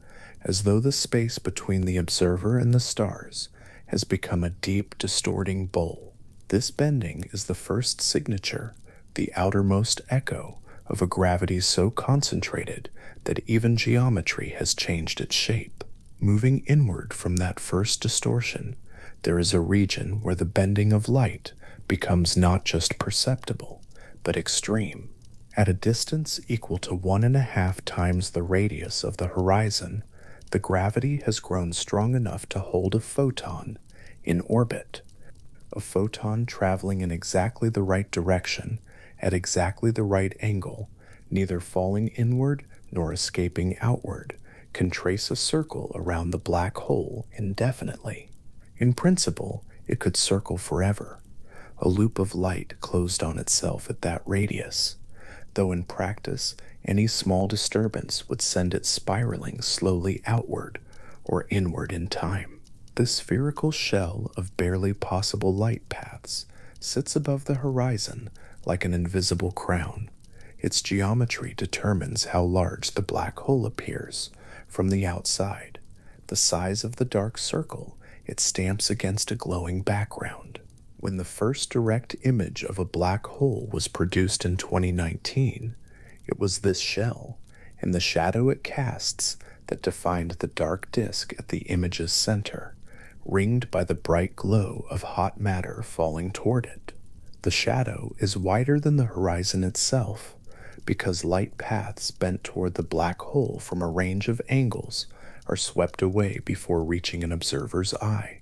as though the space between the observer and the stars has become a deep, distorting bowl. This bending is the first signature, the outermost echo of a gravity so concentrated that even geometry has changed its shape. Moving inward from that first distortion, there is a region where the bending of light becomes not just perceptible, but extreme. At a distance equal to 1.5 times the radius of the horizon, the gravity has grown strong enough to hold a photon in orbit. A photon traveling in exactly the right direction, at exactly the right angle, neither falling inward nor escaping outward, can trace a circle around the black hole indefinitely. In principle, it could circle forever, a loop of light closed on itself at that radius, though in practice, any small disturbance would send it spiraling slowly outward or inward in time. The spherical shell of barely possible light paths sits above the horizon like an invisible crown. Its geometry determines how large the black hole appears from the outside, the size of the dark circle it stamps against a glowing background. When the first direct image of a black hole was produced in 2019, it was this shell and the shadow it casts that defined the dark disk at the image's center, ringed by the bright glow of hot matter falling toward it. The shadow is wider than the horizon itself because light paths bent toward the black hole from a range of angles are swept away before reaching an observer's eye,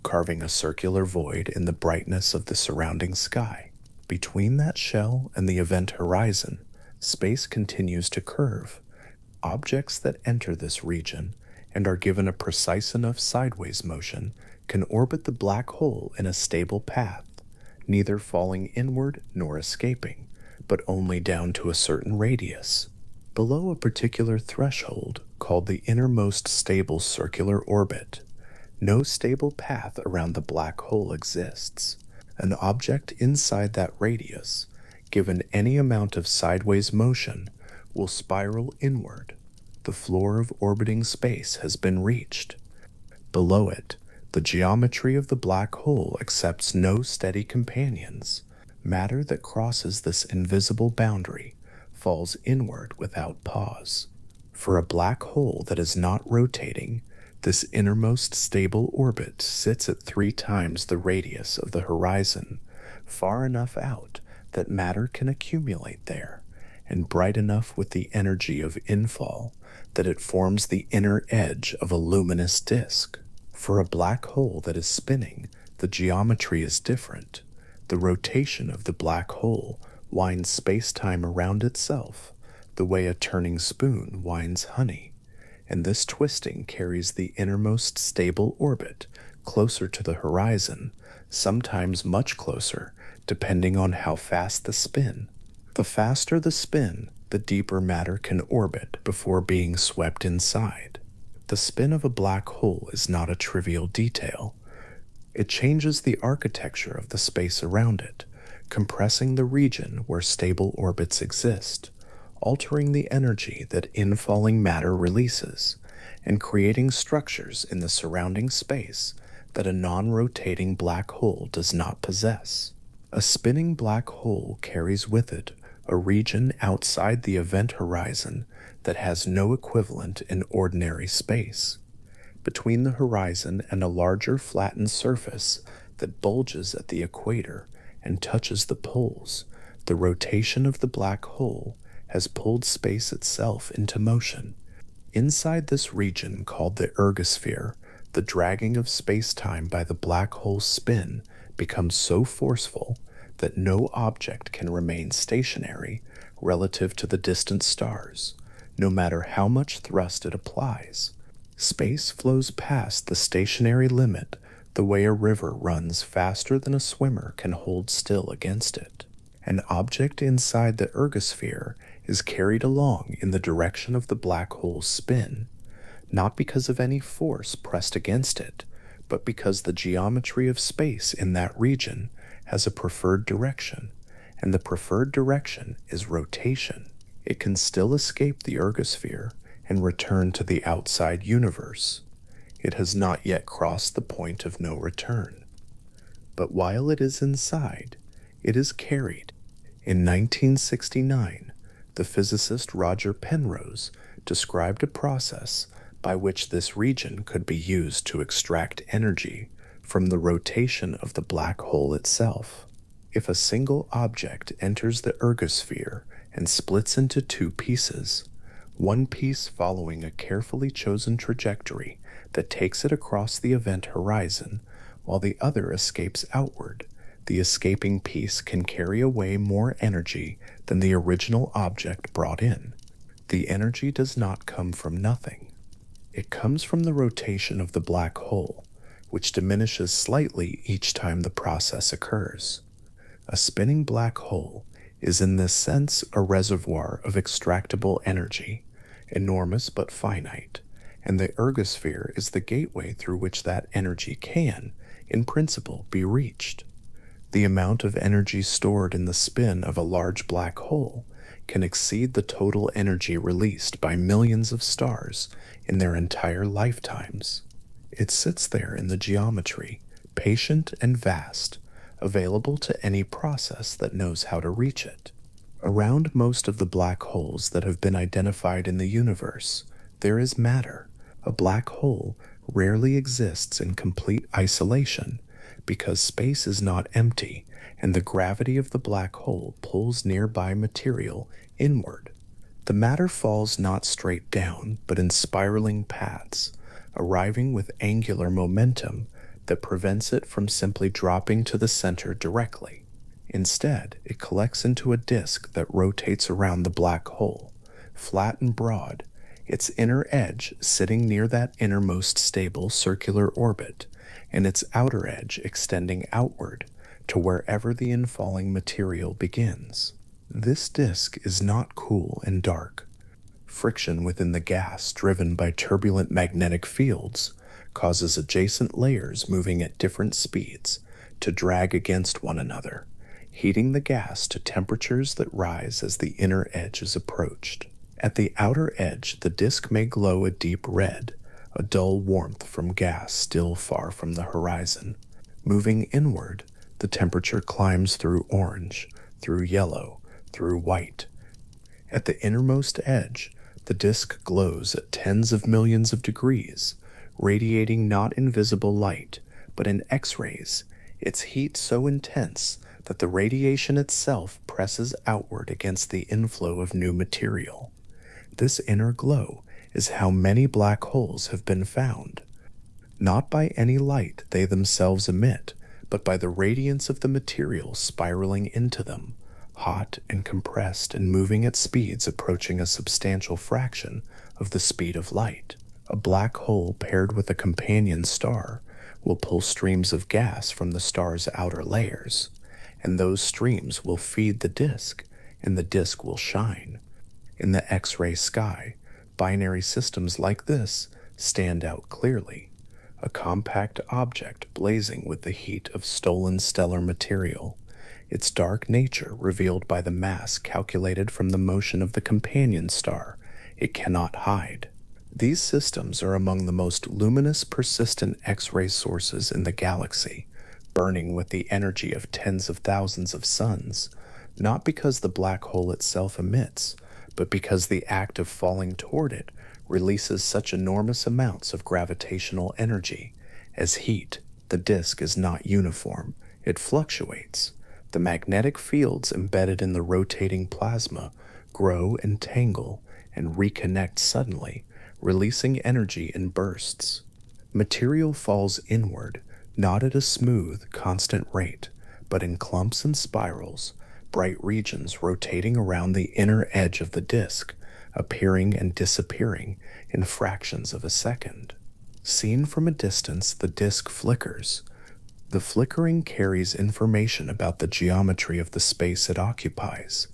carving a circular void in the brightness of the surrounding sky. Between that shell and the event horizon, space continues to curve. Objects that enter this region and are given a precise enough sideways motion can orbit the black hole in a stable path, neither falling inward nor escaping, but only down to a certain radius. Below a particular threshold, called the innermost stable circular orbit, no stable path around the black hole exists. An object inside that radius, given any amount of sideways motion, will spiral inward. The floor of orbiting space has been reached. Below it, the geometry of the black hole accepts no steady companions. Matter that crosses this invisible boundary falls inward without pause. For a black hole that is not rotating, this innermost stable orbit sits at 3 times the radius of the horizon, far enough out that matter can accumulate there, and bright enough with the energy of infall that it forms the inner edge of a luminous disk. For a black hole that is spinning, the geometry is different. The rotation of the black hole winds space-time around itself, the way a turning spoon winds honey, and this twisting carries the innermost stable orbit closer to the horizon, sometimes much closer, depending on how fast the spin. The faster the spin, the deeper matter can orbit before being swept inside. The spin of a black hole is not a trivial detail. It changes the architecture of the space around it, compressing the region where stable orbits exist, altering the energy that infalling matter releases, and creating structures in the surrounding space that a non-rotating black hole does not possess. A spinning black hole carries with it a region outside the event horizon that has no equivalent in ordinary space. Between the horizon and a larger flattened surface that bulges at the equator and touches the poles, the rotation of the black hole has pulled space itself into motion. Inside this region called the ergosphere, the dragging of space-time by the black hole's spin becomes so forceful that no object can remain stationary relative to the distant stars, no matter how much thrust it applies. Space flows past the stationary limit the way a river runs faster than a swimmer can hold still against it. An object inside the ergosphere is carried along in the direction of the black hole's spin, not because of any force pressed against it, but because the geometry of space in that region has a preferred direction, and the preferred direction is rotation. It can still escape the ergosphere and return to the outside universe. It has not yet crossed the point of no return. But while it is inside, it is carried. In 1969, the physicist Roger Penrose described a process by which this region could be used to extract energy from the rotation of the black hole itself. If a single object enters the ergosphere and splits into 2 pieces, one piece following a carefully chosen trajectory that takes it across the event horizon, while the other escapes outward, the escaping piece can carry away more energy than the original object brought in. The energy does not come from nothing. It comes from the rotation of the black hole, which diminishes slightly each time the process occurs. A spinning black hole is in this sense a reservoir of extractable energy, enormous but finite, and the ergosphere is the gateway through which that energy can, in principle, be reached. The amount of energy stored in the spin of a large black hole can exceed the total energy released by millions of stars in their entire lifetimes. It sits there in the geometry, patient and vast, available to any process that knows how to reach it. Around most of the black holes that have been identified in the universe, there is matter. A black hole rarely exists in complete isolation because space is not empty and the gravity of the black hole pulls nearby material inward. The matter falls not straight down, but in spiraling paths, arriving with angular momentum that prevents it from simply dropping to the center directly. Instead, it collects into a disk that rotates around the black hole, flat and broad, its inner edge sitting near that innermost stable circular orbit, and its outer edge extending outward to wherever the infalling material begins. This disk is not cool and dark. Friction within the gas driven by turbulent magnetic fields causes adjacent layers moving at different speeds to drag against one another, heating the gas to temperatures that rise as the inner edge is approached. At the outer edge, the disk may glow a deep red, a dull warmth from gas still far from the horizon. Moving inward, the temperature climbs through orange, through yellow, through white. At the innermost edge, the disk glows at tens of millions of degrees, radiating not invisible light, but in X-rays, its heat so intense that the radiation itself presses outward against the inflow of new material. This inner glow is how many black holes have been found, not by any light they themselves emit, but by the radiance of the material spiraling into them, hot and compressed and moving at speeds approaching a substantial fraction of the speed of light. A black hole paired with a companion star will pull streams of gas from the star's outer layers, and those streams will feed the disk, and the disk will shine. In the X-ray sky, binary systems like this stand out clearly, a compact object blazing with the heat of stolen stellar material, its dark nature revealed by the mass calculated from the motion of the companion star it cannot hide. These systems are among the most luminous persistent X-ray sources in the galaxy, burning with the energy of tens of thousands of suns, not because the black hole itself emits, but because the act of falling toward it releases such enormous amounts of gravitational energy. As heat, the disk is not uniform, it fluctuates. The magnetic fields embedded in the rotating plasma grow and tangle and reconnect suddenly, releasing energy in bursts. Material falls inward, not at a smooth, constant rate, but in clumps and spirals, bright regions rotating around the inner edge of the disk, appearing and disappearing in fractions of a second. Seen from a distance, the disk flickers. The flickering carries information about the geometry of the space it occupies,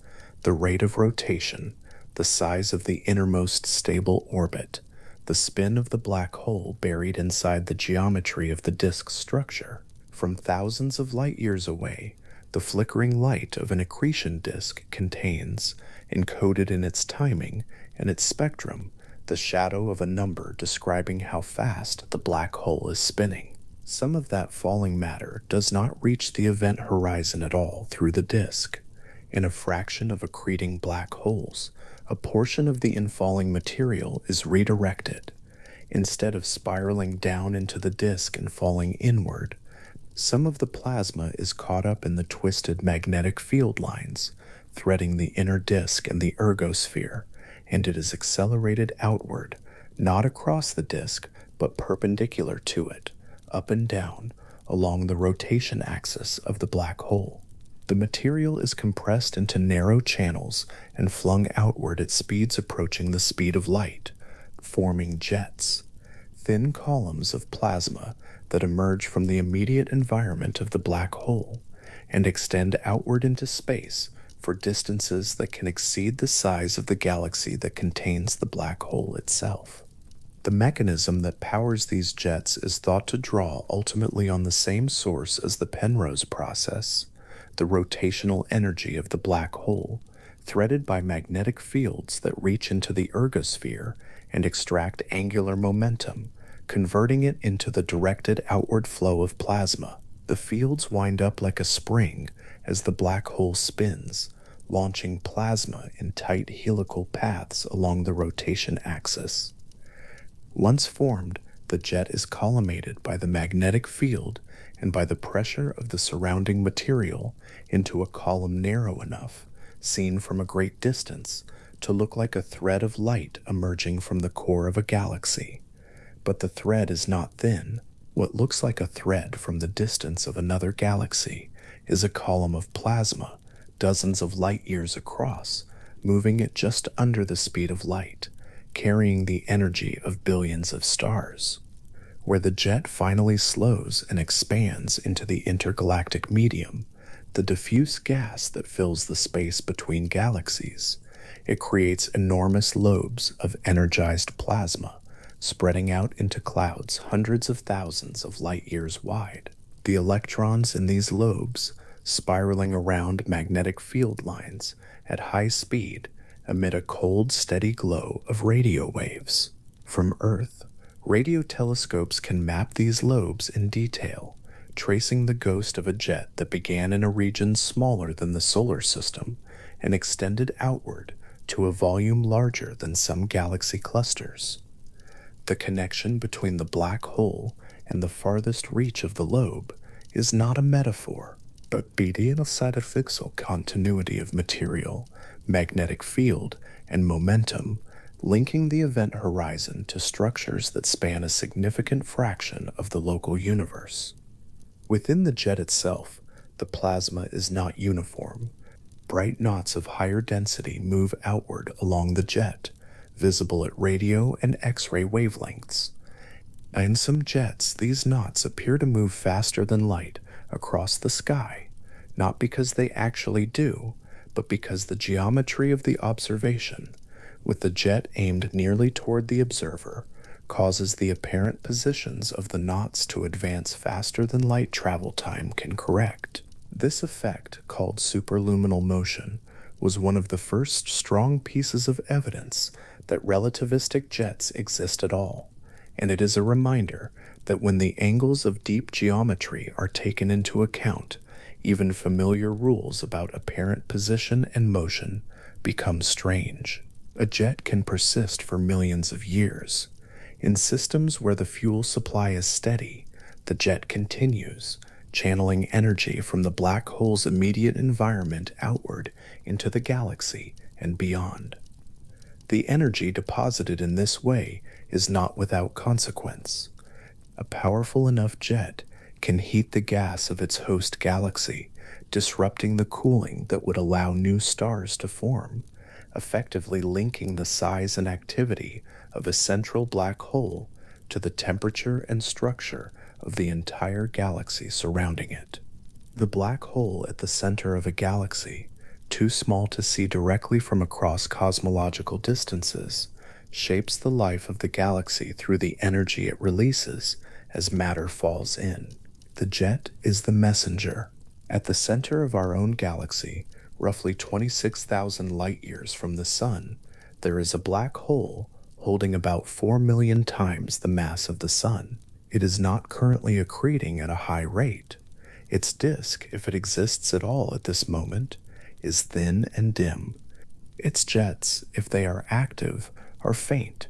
the rate of rotation, the size of the innermost stable orbit, the spin of the black hole buried inside the geometry of the disk's structure. From thousands of light years away, the flickering light of an accretion disk contains, encoded in its timing and its spectrum, the shadow of a number describing how fast the black hole is spinning. Some of that falling matter does not reach the event horizon at all through the disk. In a fraction of accreting black holes, a portion of the infalling material is redirected. Instead of spiraling down into the disk and falling inward, some of the plasma is caught up in the twisted magnetic field lines, threading the inner disk and the ergosphere, and it is accelerated outward, not across the disk, but perpendicular to it, up and down, along the rotation axis of the black hole. The material is compressed into narrow channels and flung outward at speeds approaching the speed of light, forming jets. thin columns of plasma that emerge from the immediate environment of the black hole and extend outward into space for distances that can exceed the size of the galaxy that contains the black hole itself. The mechanism that powers these jets is thought to draw ultimately on the same source as the Penrose process, the rotational energy of the black hole, threaded by magnetic fields that reach into the ergosphere and extract angular momentum, converting it into the directed outward flow of plasma. The fields wind up like a spring as the black hole spins, launching plasma in tight helical paths along the rotation axis. Once formed, the jet is collimated by the magnetic field and by the pressure of the surrounding material into a column narrow enough, seen from a great distance, to look like a thread of light emerging from the core of a galaxy. But the thread is not thin. What looks like a thread from the distance of another galaxy is a column of plasma, dozens of light years across, moving at just under the speed of light, carrying the energy of billions of stars. Where the jet finally slows and expands into the intergalactic medium, the diffuse gas that fills the space between galaxies, it creates enormous lobes of energized plasma, spreading out into clouds hundreds of thousands of light years wide. The electrons in these lobes, spiraling around magnetic field lines at high speed, emit a cold, steady glow of radio waves. From Earth, radio telescopes can map these lobes in detail, tracing the ghost of a jet that began in a region smaller than the solar system and extended outward to a volume larger than some galaxy clusters. The connection between the black hole and the farthest reach of the lobe is not a metaphor, but medial-side-fixal continuity of material, magnetic field, and momentum, linking the event horizon to structures that span a significant fraction of the local universe. Within the jet itself, the plasma is not uniform. Bright knots of higher density move outward along the jet, visible at radio and X-ray wavelengths. In some jets, these knots appear to move faster than light across the sky, not because they actually do, but because the geometry of the observation, with the jet aimed nearly toward the observer, causes the apparent positions of the knots to advance faster than light travel time can correct. This effect, called superluminal motion, was one of the first strong pieces of evidence that relativistic jets exist at all, and it is a reminder that when the angles of deep geometry are taken into account, even familiar rules about apparent position and motion become strange. A jet can persist for millions of years. In systems where the fuel supply is steady, the jet continues, channeling energy from the black hole's immediate environment outward into the galaxy and beyond. The energy deposited in this way is not without consequence. A powerful enough jet can heat the gas of its host galaxy, disrupting the cooling that would allow new stars to form, effectively linking the size and activity of a central black hole to the temperature and structure of the entire galaxy surrounding it. The black hole at the center of a galaxy, too small to see directly from across cosmological distances, shapes the life of the galaxy through the energy it releases as matter falls in. The jet is the messenger. At the center of our own galaxy, roughly 26,000 light-years from the Sun, there is a black hole holding about 4 million times the mass of the Sun. It is not currently accreting at a high rate. Its disk, if it exists at all at this moment, is thin and dim. Its jets, if they are active, are faint,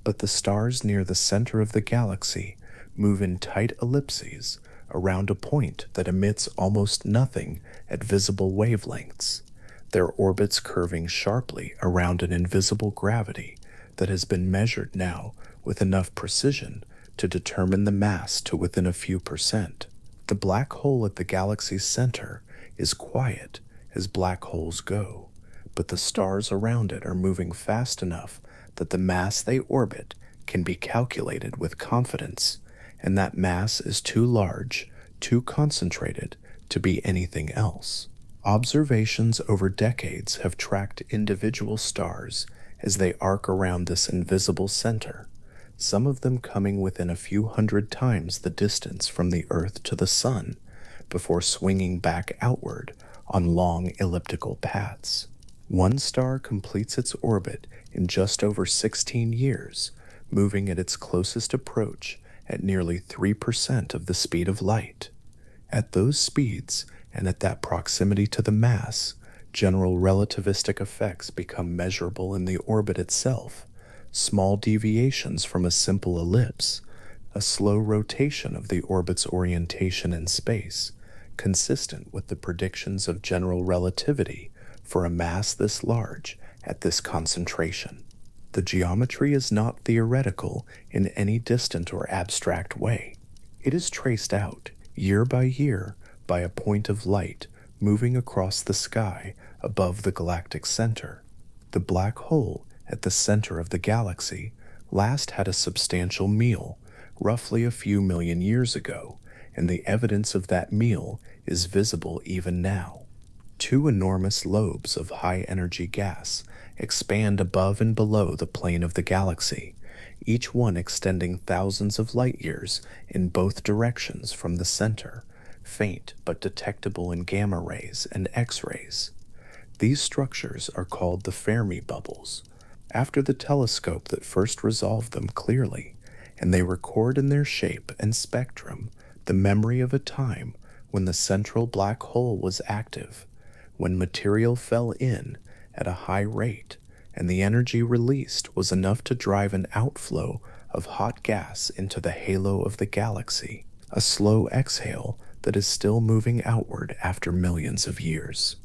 but the stars near the center of the galaxy move in tight ellipses around a point that emits almost nothing at visible wavelengths, their orbits curving sharply around an invisible gravity that has been measured now with enough precision to determine the mass to within a few percent. The black hole at the galaxy's center is quiet as black holes go, but the stars around it are moving fast enough that the mass they orbit can be calculated with confidence, and that mass is too large, too concentrated to be anything else. Observations over decades have tracked individual stars as they arc around this invisible center, some of them coming within a few hundred times the distance from the Earth to the Sun, before swinging back outward on long elliptical paths. One star completes its orbit in just over 16 years, moving at its closest approach at nearly 3% of the speed of light. At those speeds, and at that proximity to the mass, general relativistic effects become measurable in the orbit itself. Small deviations from a simple ellipse, a slow rotation of the orbit's orientation in space, consistent with the predictions of general relativity for a mass this large at this concentration. The geometry is not theoretical in any distant or abstract way. It is traced out, year by year, by a point of light moving across the sky above the galactic center. The black hole at the center of the galaxy last had a substantial meal, roughly a few million years ago, and the evidence of that meal is visible even now. Two enormous lobes of high-energy gas expand above and below the plane of the galaxy, each one extending thousands of light-years in both directions from the center, faint but detectable in gamma rays and X-rays. These structures are called the Fermi bubbles, after the telescope that first resolved them clearly, and they record in their shape and spectrum the memory of a time when the central black hole was active, when material fell in at a high rate, and the energy released was enough to drive an outflow of hot gas into the halo of the galaxy, a slow exhale that is still moving outward after millions of years.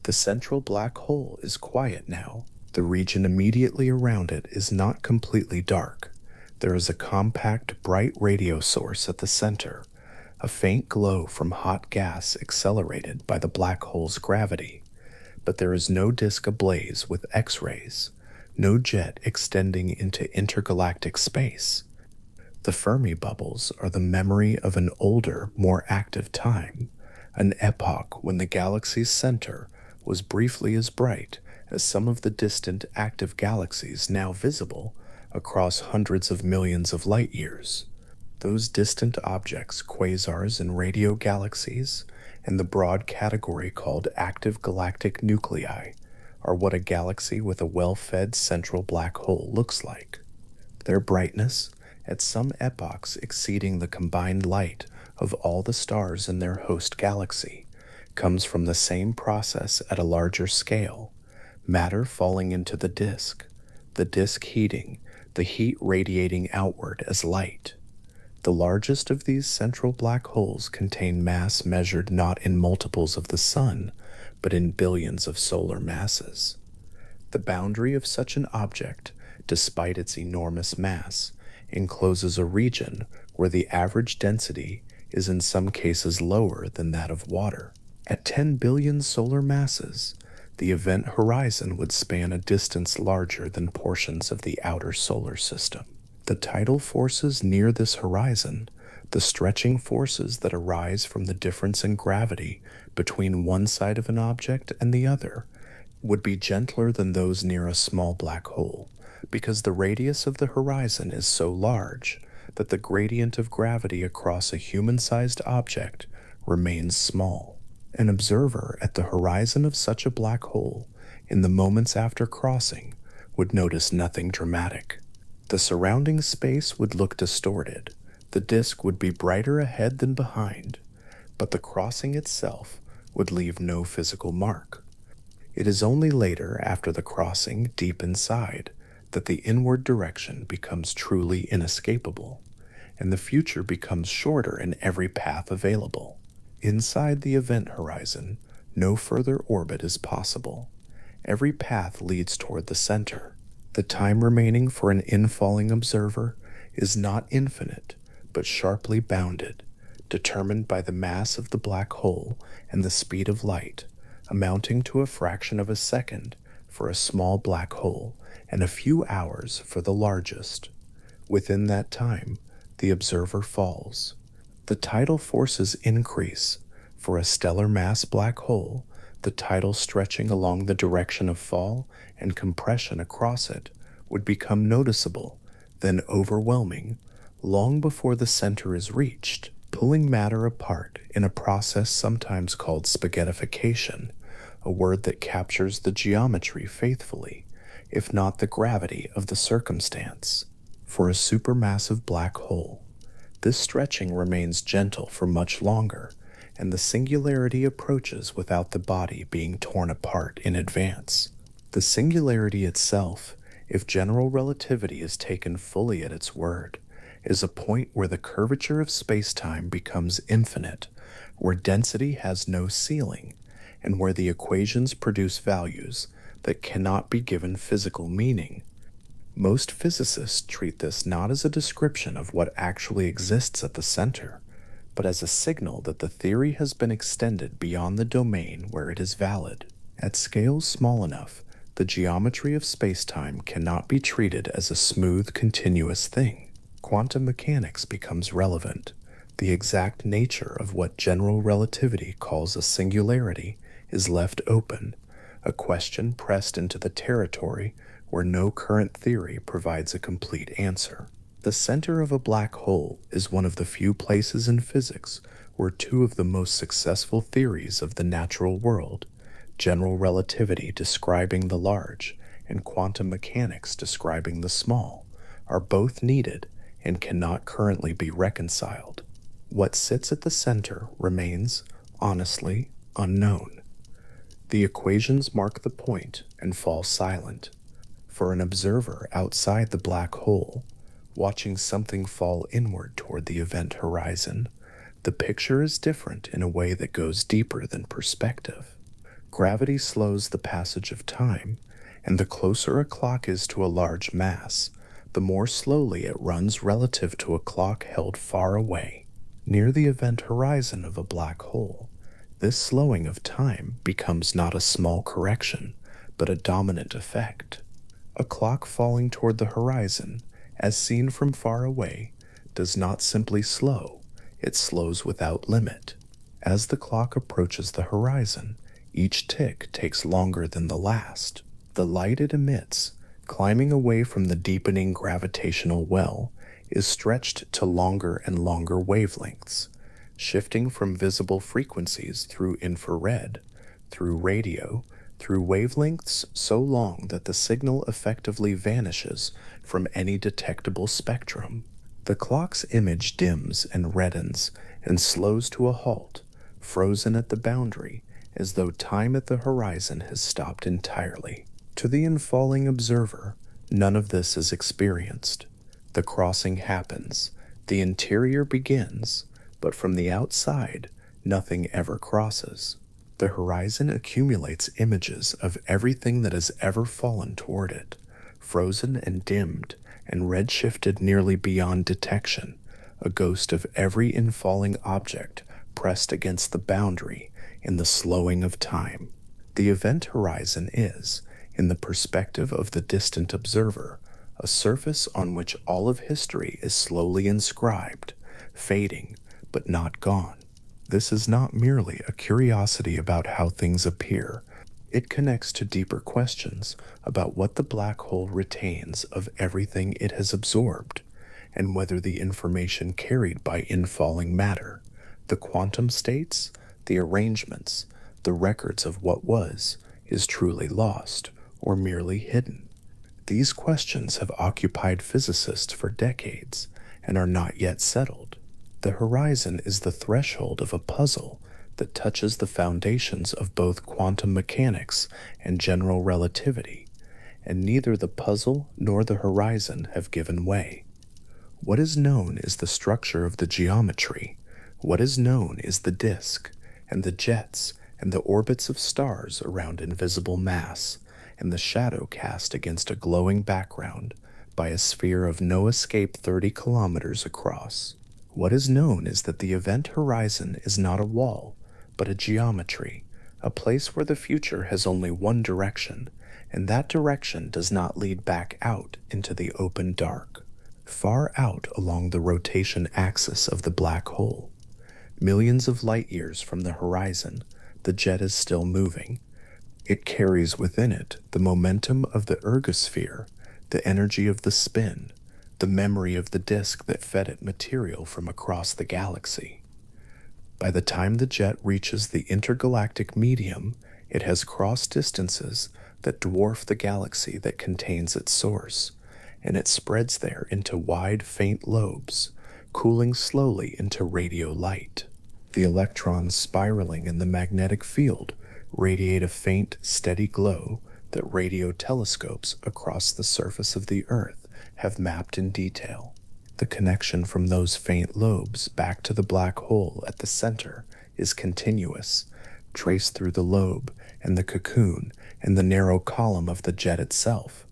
The central black hole is quiet now. The region immediately around it is not completely dark. There is a compact, bright radio source at the center, a faint glow from hot gas accelerated by the black hole's gravity, but there is no disk ablaze with X-rays, no jet extending into intergalactic space. The Fermi bubbles are the memory of an older, more active time, an epoch when the galaxy's center was briefly as bright as some of the distant active galaxies now visible across hundreds of millions of light years. Those distant objects, quasars and radio galaxies, and the broad category called active galactic nuclei, are what a galaxy with a well-fed central black hole looks like. Their brightness, at some epochs exceeding the combined light of all the stars in their host galaxy, comes from the same process at a larger scale, matter falling into the disk heating, the heat radiating outward as light. The largest of these central black holes contain mass measured not in multiples of the Sun, but in billions of solar masses. The boundary of such an object, despite its enormous mass, encloses a region where the average density is in some cases lower than that of water. At 10 billion solar masses, the event horizon would span a distance larger than portions of the outer solar system. The tidal forces near this horizon, the stretching forces that arise from the difference in gravity between one side of an object and the other, would be gentler than those near a small black hole, because the radius of the horizon is so large that the gradient of gravity across a human-sized object remains small. An observer at the horizon of such a black hole, in the moments after crossing, would notice nothing dramatic. The surrounding space would look distorted, the disk would be brighter ahead than behind, but the crossing itself would leave no physical mark. It is only later, after the crossing deep inside, that the inward direction becomes truly inescapable, and the future becomes shorter in every path available. Inside the event horizon, no further orbit is possible. Every path leads toward the center. The time remaining for an infalling observer is not infinite, but sharply bounded, determined by the mass of the black hole and the speed of light, amounting to a fraction of a second for a small black hole and a few hours for the largest. Within that time, the observer falls. The tidal forces increase. For a stellar mass black hole, the tidal stretching along the direction of fall and compression across it would become noticeable, then overwhelming, long before the center is reached, pulling matter apart in a process sometimes called spaghettification, a word that captures the geometry faithfully, if not the gravity of the circumstance. For a supermassive black hole, this stretching remains gentle for much longer, and the singularity approaches without the body being torn apart in advance. The singularity itself, if general relativity is taken fully at its word, is a point where the curvature of spacetime becomes infinite, where density has no ceiling, and where the equations produce values that cannot be given physical meaning. Most physicists treat this not as a description of what actually exists at the center, but as a signal that the theory has been extended beyond the domain where it is valid. At scales small enough, the geometry of spacetime cannot be treated as a smooth, continuous thing. Quantum mechanics becomes relevant. The exact nature of what general relativity calls a singularity is left open, a question pressed into the territory where no current theory provides a complete answer. The center of a black hole is one of the few places in physics where two of the most successful theories of the natural world, general relativity describing the large and quantum mechanics describing the small, are both needed and cannot currently be reconciled. What sits at the center remains, honestly, unknown. The equations mark the point and fall silent. For an observer outside the black hole, watching something fall inward toward the event horizon, the picture is different in a way that goes deeper than perspective. Gravity slows the passage of time, and the closer a clock is to a large mass, the more slowly it runs relative to a clock held far away. Near the event horizon of a black hole, this slowing of time becomes not a small correction, but a dominant effect. A clock falling toward the horizon, as seen from far away, does not simply slow, it slows without limit. As the clock approaches the horizon, each tick takes longer than the last. The light it emits, climbing away from the deepening gravitational well, is stretched to longer and longer wavelengths, shifting from visible frequencies through infrared, through radio, through wavelengths so long that the signal effectively vanishes from any detectable spectrum. The clock's image dims and reddens and slows to a halt, frozen at the boundary, as though time at the horizon has stopped entirely. To the infalling observer, none of this is experienced. The crossing happens, the interior begins, but from the outside, nothing ever crosses. The horizon accumulates images of everything that has ever fallen toward it, frozen and dimmed and redshifted nearly beyond detection, a ghost of every infalling object pressed against the boundary in the slowing of time. The event horizon is, in the perspective of the distant observer, a surface on which all of history is slowly inscribed, fading, but not gone. This is not merely a curiosity about how things appear. It connects to deeper questions about what the black hole retains of everything it has absorbed, and whether the information carried by infalling matter, the quantum states, the arrangements, the records of what was, is truly lost or merely hidden. These questions have occupied physicists for decades and are not yet settled. The horizon is the threshold of a puzzle that touches the foundations of both quantum mechanics and general relativity, and neither the puzzle nor the horizon have given way. What is known is the structure of the geometry. What is known is the disk, and the jets, and the orbits of stars around invisible mass, and the shadow cast against a glowing background by a sphere of no escape 30 kilometers across. What is known is that the event horizon is not a wall, but a geometry, a place where the future has only one direction, and that direction does not lead back out into the open dark. far out along the rotation axis of the black hole. Millions of light years from the horizon, the jet is still moving. It carries within it the momentum of the ergosphere, the energy of the spin, the memory of the disk that fed it material from across the galaxy. By the time the jet reaches the intergalactic medium, it has crossed distances that dwarf the galaxy that contains its source, and it spreads there into wide, faint lobes, cooling slowly into radio light. The electrons spiraling in the magnetic field radiate a faint, steady glow that radio telescopes across the surface of the Earth have mapped in detail. The connection from those faint lobes back to the black hole at the center is continuous, traced through the lobe and the cocoon and the narrow column of the jet itself,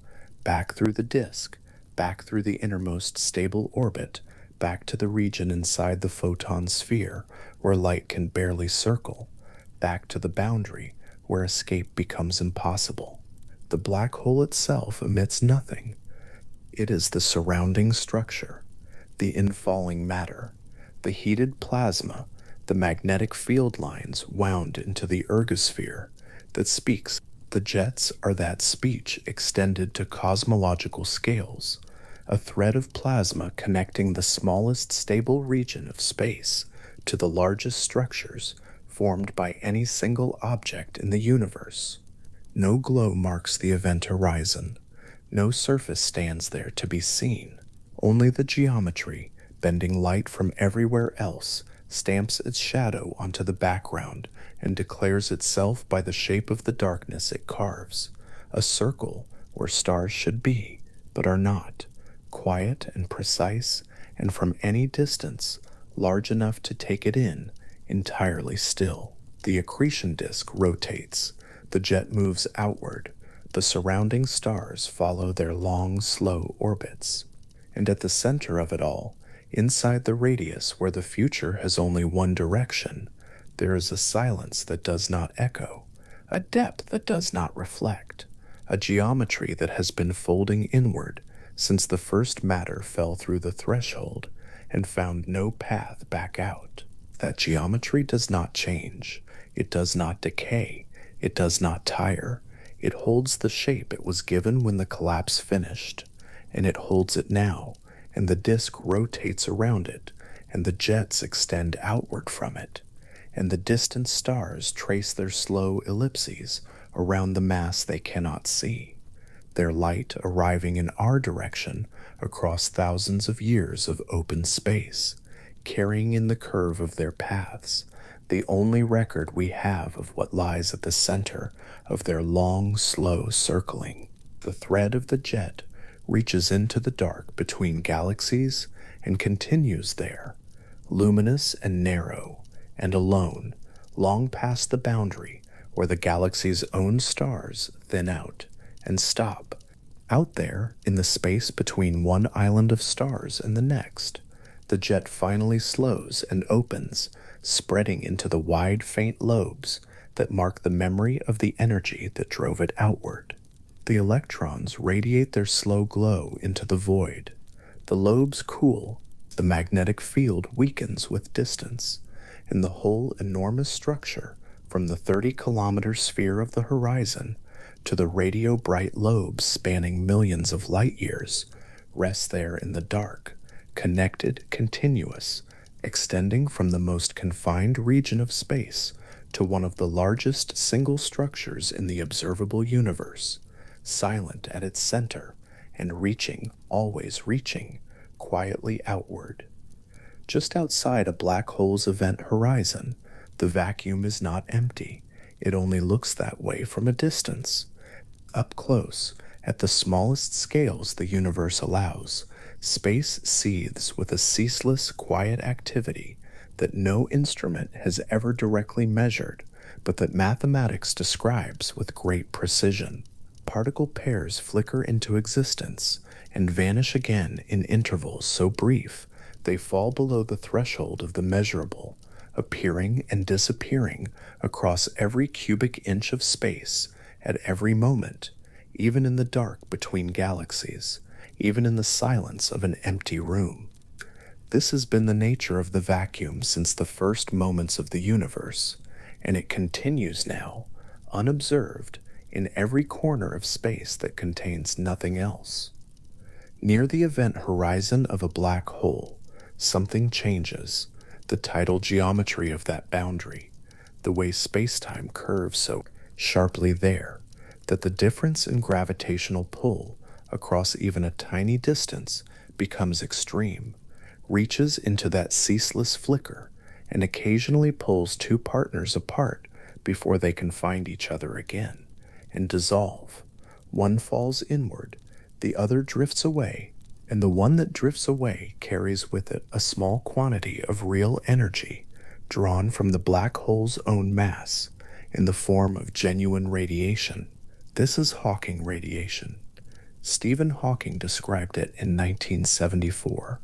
back through the disk, back through the innermost stable orbit, back to the region inside the photon sphere where light can barely circle, back to the boundary where escape becomes impossible. The black hole itself emits nothing. It is the surrounding structure, the infalling matter, the heated plasma, the magnetic field lines wound into the ergosphere that speaks. The jets are that speech extended to cosmological scales, a thread of plasma connecting the smallest stable region of space to the largest structures formed by any single object in the universe. No glow marks the event horizon. No surface stands there to be seen. Only the geometry, bending light from everywhere else, stamps its shadow onto the background and declares itself by the shape of the darkness it carves, a circle where stars should be, but are not, quiet and precise, and from any distance, large enough to take it in, entirely still. The accretion disk rotates, the jet moves outward, the surrounding stars follow their long, slow orbits. And at the center of it all, inside the radius where the future has only one direction, there is a silence that does not echo, a depth that does not reflect, a geometry that has been folding inward since the first matter fell through the threshold and found no path back out. That geometry does not change, it does not decay, it does not tire. It holds the shape it was given when the collapse finished, and it holds it now, and the disk rotates around it, and the jets extend outward from it, and the distant stars trace their slow ellipses around the mass they cannot see, their light arriving in our direction across thousands of years of open space, carrying in the curve of their paths the only record we have of what lies at the center of their long, slow circling. The thread of the jet reaches into the dark between galaxies and continues there, luminous and narrow, and alone, long past the boundary where the galaxy's own stars thin out and stop, out there in the space between one island of stars and the next. The jet finally slows and opens, spreading into the wide, faint lobes that mark the memory of the energy that drove it outward. The electrons radiate their slow glow into the void. The lobes cool, the magnetic field weakens with distance, and the whole enormous structure, from the 30-kilometer sphere of the horizon to the radio-bright lobes spanning millions of light years, rests there in the dark, connected, continuous, extending from the most confined region of space to one of the largest single structures in the observable universe, silent at its center and reaching, always reaching, quietly outward. Just outside a black hole's event horizon, the vacuum is not empty. It only looks that way from a distance. Up close, at the smallest scales the universe allows, space seethes with a ceaseless, quiet activity that no instrument has ever directly measured, but that mathematics describes with great precision. Particle pairs flicker into existence and vanish again in intervals so brief they fall below the threshold of the measurable, appearing and disappearing across every cubic inch of space at every moment, even in the dark between galaxies, even in the silence of an empty room. This has been the nature of the vacuum since the first moments of the universe, and it continues now, unobserved, in every corner of space that contains nothing else. Near the event horizon of a black hole, something changes, the tidal geometry of that boundary, the way spacetime curves so sharply there that the difference in gravitational pull across even a tiny distance becomes extreme, reaches into that ceaseless flicker, and occasionally pulls two partners apart before they can find each other again and dissolve. One falls inward, the other drifts away, and the one that drifts away carries with it a small quantity of real energy drawn from the black hole's own mass in the form of genuine radiation. This is Hawking radiation. Stephen Hawking described it in 1974,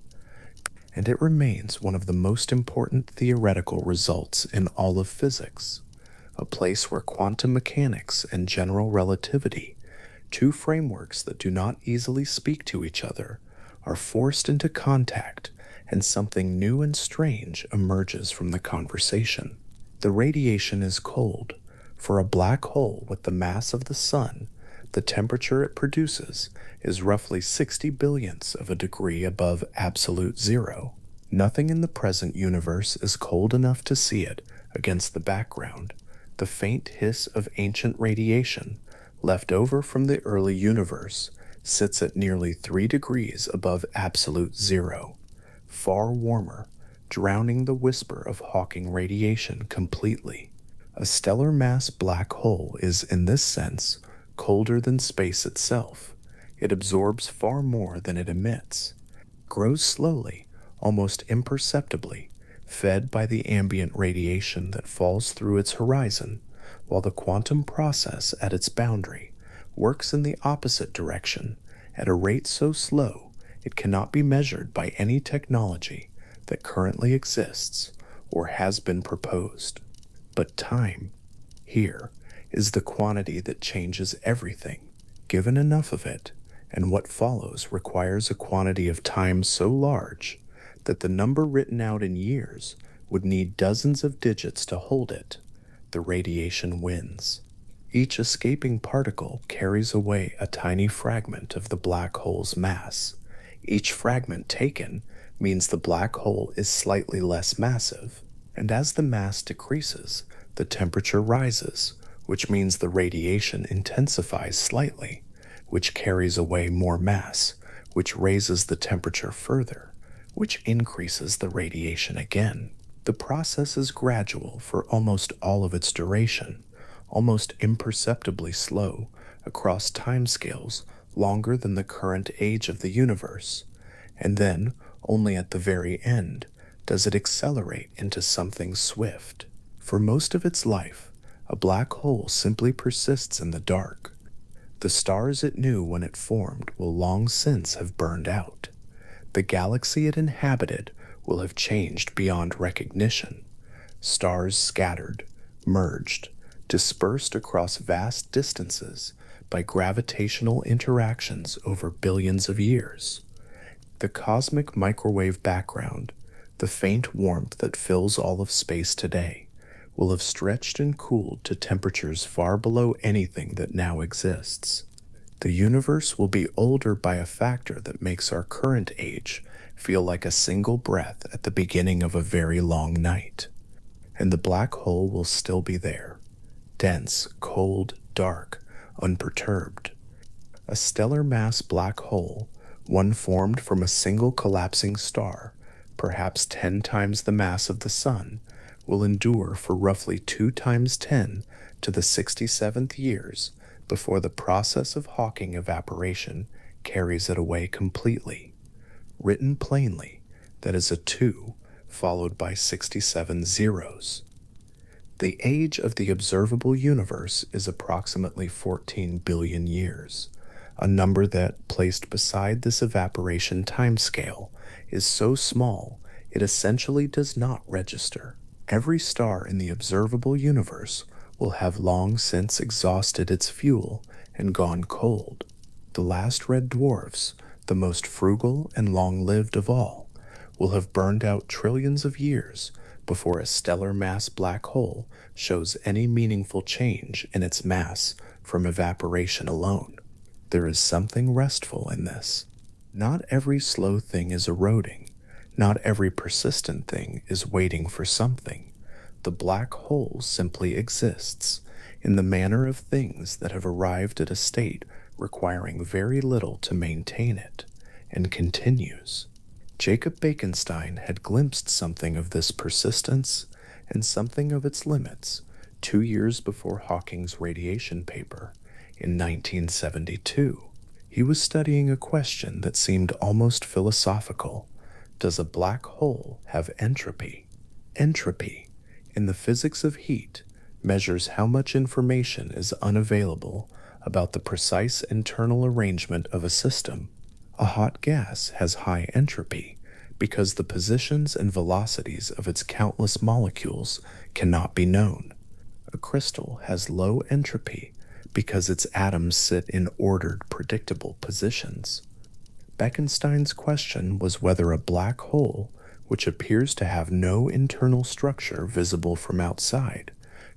and it remains one of the most important theoretical results in all of physics, a place where quantum mechanics and general relativity, two frameworks that do not easily speak to each other, are forced into contact, and something new and strange emerges from the conversation. The radiation is cold. For a black hole with the mass of the sun, the temperature it produces is roughly 60 billionths of a degree above absolute zero. Nothing in the present universe is cold enough to see it against the background, the faint hiss of ancient radiation left over from the early universe sits at nearly 3 degrees above absolute zero, far warmer, drowning the whisper of Hawking radiation completely. A stellar mass black hole is, in this sense, colder than space itself. It absorbs far more than it emits, grows slowly, almost imperceptibly, fed by the ambient radiation that falls through its horizon, while the quantum process at its boundary works in the opposite direction at a rate so slow it cannot be measured by any technology that currently exists or has been proposed. But time, here, is the quantity that changes everything. Given enough of it, and what follows requires a quantity of time so large that the number written out in years would need dozens of digits to hold it, the radiation wins. Each escaping particle carries away a tiny fragment of the black hole's mass. Each fragment taken means the black hole is slightly less massive, and as the mass decreases, the temperature rises, which means the radiation intensifies slightly, which carries away more mass, which raises the temperature further, which increases the radiation again. The process is gradual for almost all of its duration, almost imperceptibly slow across timescales longer than the current age of the universe, and then, only at the very end, does it accelerate into something swift. For most of its life, a black hole simply persists in the dark. The stars it knew when it formed will long since have burned out. The galaxy it inhabited will have changed beyond recognition. Stars scattered, merged, dispersed across vast distances by gravitational interactions over billions of years. The cosmic microwave background, the faint warmth that fills all of space today, will have stretched and cooled to temperatures far below anything that now exists. The universe will be older by a factor that makes our current age feel like a single breath at the beginning of a very long night. And the black hole will still be there, dense, cold, dark, unperturbed. A stellar mass black hole, one formed from a single collapsing star, perhaps 10 times the mass of the sun, will endure for roughly 2 times 10 to the 67th years before the process of Hawking evaporation carries it away completely. Written plainly, that is a 2 followed by 67 zeros. The age of the observable universe is approximately 14 billion years, a number that, placed beside this evaporation timescale, is so small it essentially does not register. Every star in the observable universe will have long since exhausted its fuel and gone cold. The last red dwarfs, the most frugal and long-lived of all, will have burned out trillions of years before a stellar mass black hole shows any meaningful change in its mass from evaporation alone. There is something restful in this. Not every slow thing is eroding. Not every persistent thing is waiting for something. The black hole simply exists in the manner of things that have arrived at a state requiring very little to maintain it, and continues. Jacob Bekenstein had glimpsed something of this persistence and something of its limits 2 years before Hawking's radiation paper in 1972. He was studying a question that seemed almost philosophical. Does a black hole have entropy? Entropy, in the physics of heat, measures how much information is unavailable about the precise internal arrangement of a system. A hot gas has high entropy because the positions and velocities of its countless molecules cannot be known. A crystal has low entropy because its atoms sit in ordered, predictable positions. Bekenstein's question was whether a black hole, which appears to have no internal structure visible from outside,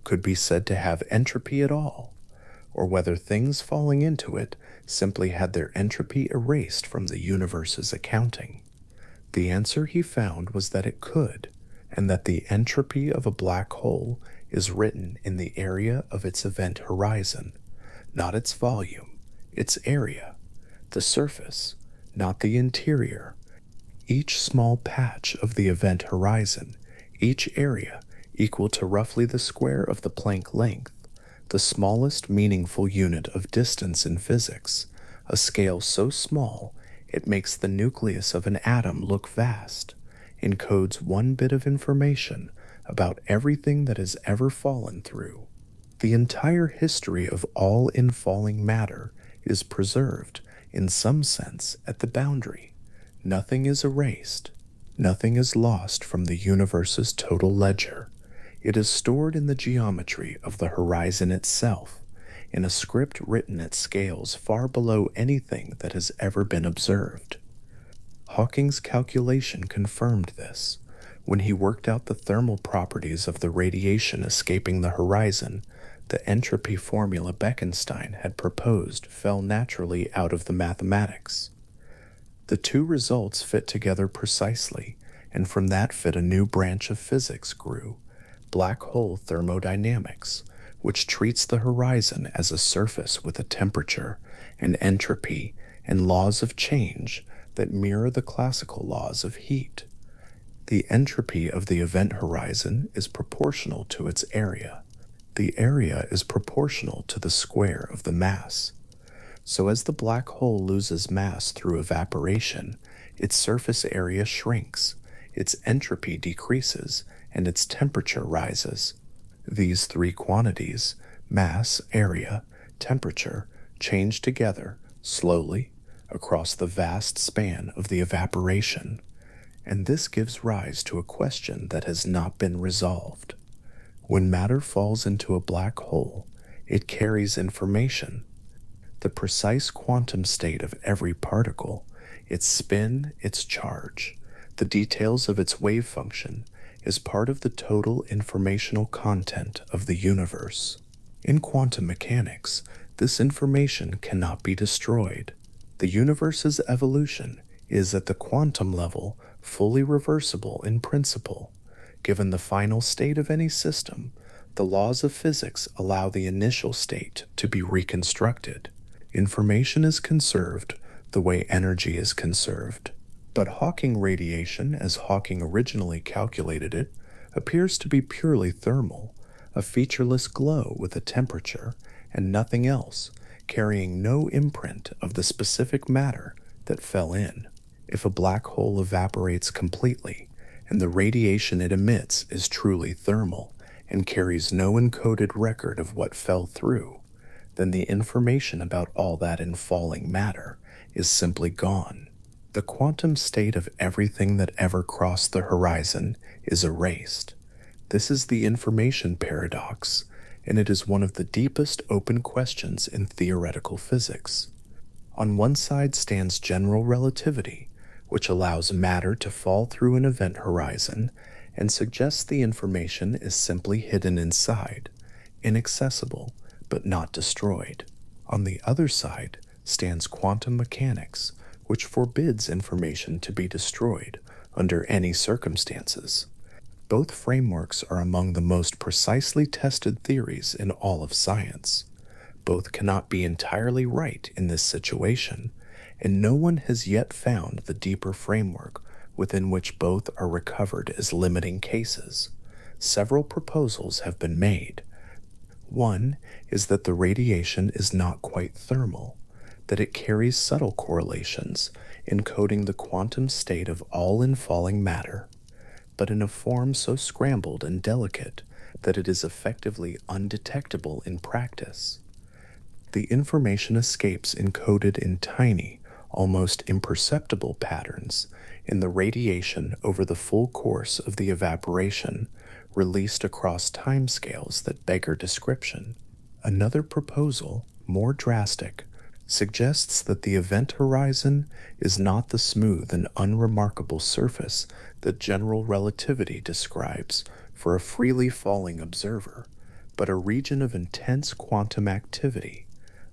could be said to have entropy at all, or whether things falling into it simply had their entropy erased from the universe's accounting. The answer he found was that it could, and that the entropy of a black hole is written in the area of its event horizon, not its volume, its area, the surface, not the interior. Each small patch of the event horizon, each area equal to roughly the square of the Planck length, the smallest meaningful unit of distance in physics, a scale so small it makes the nucleus of an atom look vast, encodes one bit of information about everything that has ever fallen through. The entire history of all infalling matter is preserved, in some sense, at the boundary. Nothing is erased. Nothing is lost from the universe's total ledger. It is stored in the geometry of the horizon itself, in a script written at scales far below anything that has ever been observed. Hawking's calculation confirmed this. When he worked out the thermal properties of the radiation escaping the horizon, the entropy formula Bekenstein had proposed fell naturally out of the mathematics. The two results fit together precisely, and from that fit a new branch of physics grew, black hole thermodynamics, which treats the horizon as a surface with a temperature, and entropy, and laws of change that mirror the classical laws of heat. The entropy of the event horizon is proportional to its area. The area is proportional to the square of the mass. So as the black hole loses mass through evaporation, its surface area shrinks, its entropy decreases, and its temperature rises. These three quantities, mass, area, temperature, change together, slowly, across the vast span of the evaporation, and this gives rise to a question that has not been resolved. When matter falls into a black hole, it carries information. The precise quantum state of every particle, its spin, its charge, the details of its wave function, is part of the total informational content of the universe. In quantum mechanics, this information cannot be destroyed. The universe's evolution is at the quantum level fully reversible in principle. Given the final state of any system, the laws of physics allow the initial state to be reconstructed. Information is conserved the way energy is conserved. But Hawking radiation, as Hawking originally calculated it, appears to be purely thermal, a featureless glow with a temperature and nothing else, carrying no imprint of the specific matter that fell in. If a black hole evaporates completely, and the radiation it emits is truly thermal and carries no encoded record of what fell through, then the information about all that infalling matter is simply gone. The quantum state of everything that ever crossed the horizon is erased. This is the information paradox, and it is one of the deepest open questions in theoretical physics. On one side stands general relativity, which allows matter to fall through an event horizon and suggests the information is simply hidden inside, inaccessible, but not destroyed. On the other side stands quantum mechanics, which forbids information to be destroyed under any circumstances. Both frameworks are among the most precisely tested theories in all of science. Both cannot be entirely right in this situation, and no one has yet found the deeper framework within which both are recovered as limiting cases. Several proposals have been made. One is that the radiation is not quite thermal, that it carries subtle correlations, encoding the quantum state of all infalling matter, but in a form so scrambled and delicate that it is effectively undetectable in practice. The information escapes encoded in tiny, almost imperceptible patterns in the radiation over the full course of the evaporation, released across timescales that beggar description. Another proposal, more drastic, suggests that the event horizon is not the smooth and unremarkable surface that general relativity describes for a freely falling observer, but a region of intense quantum activity,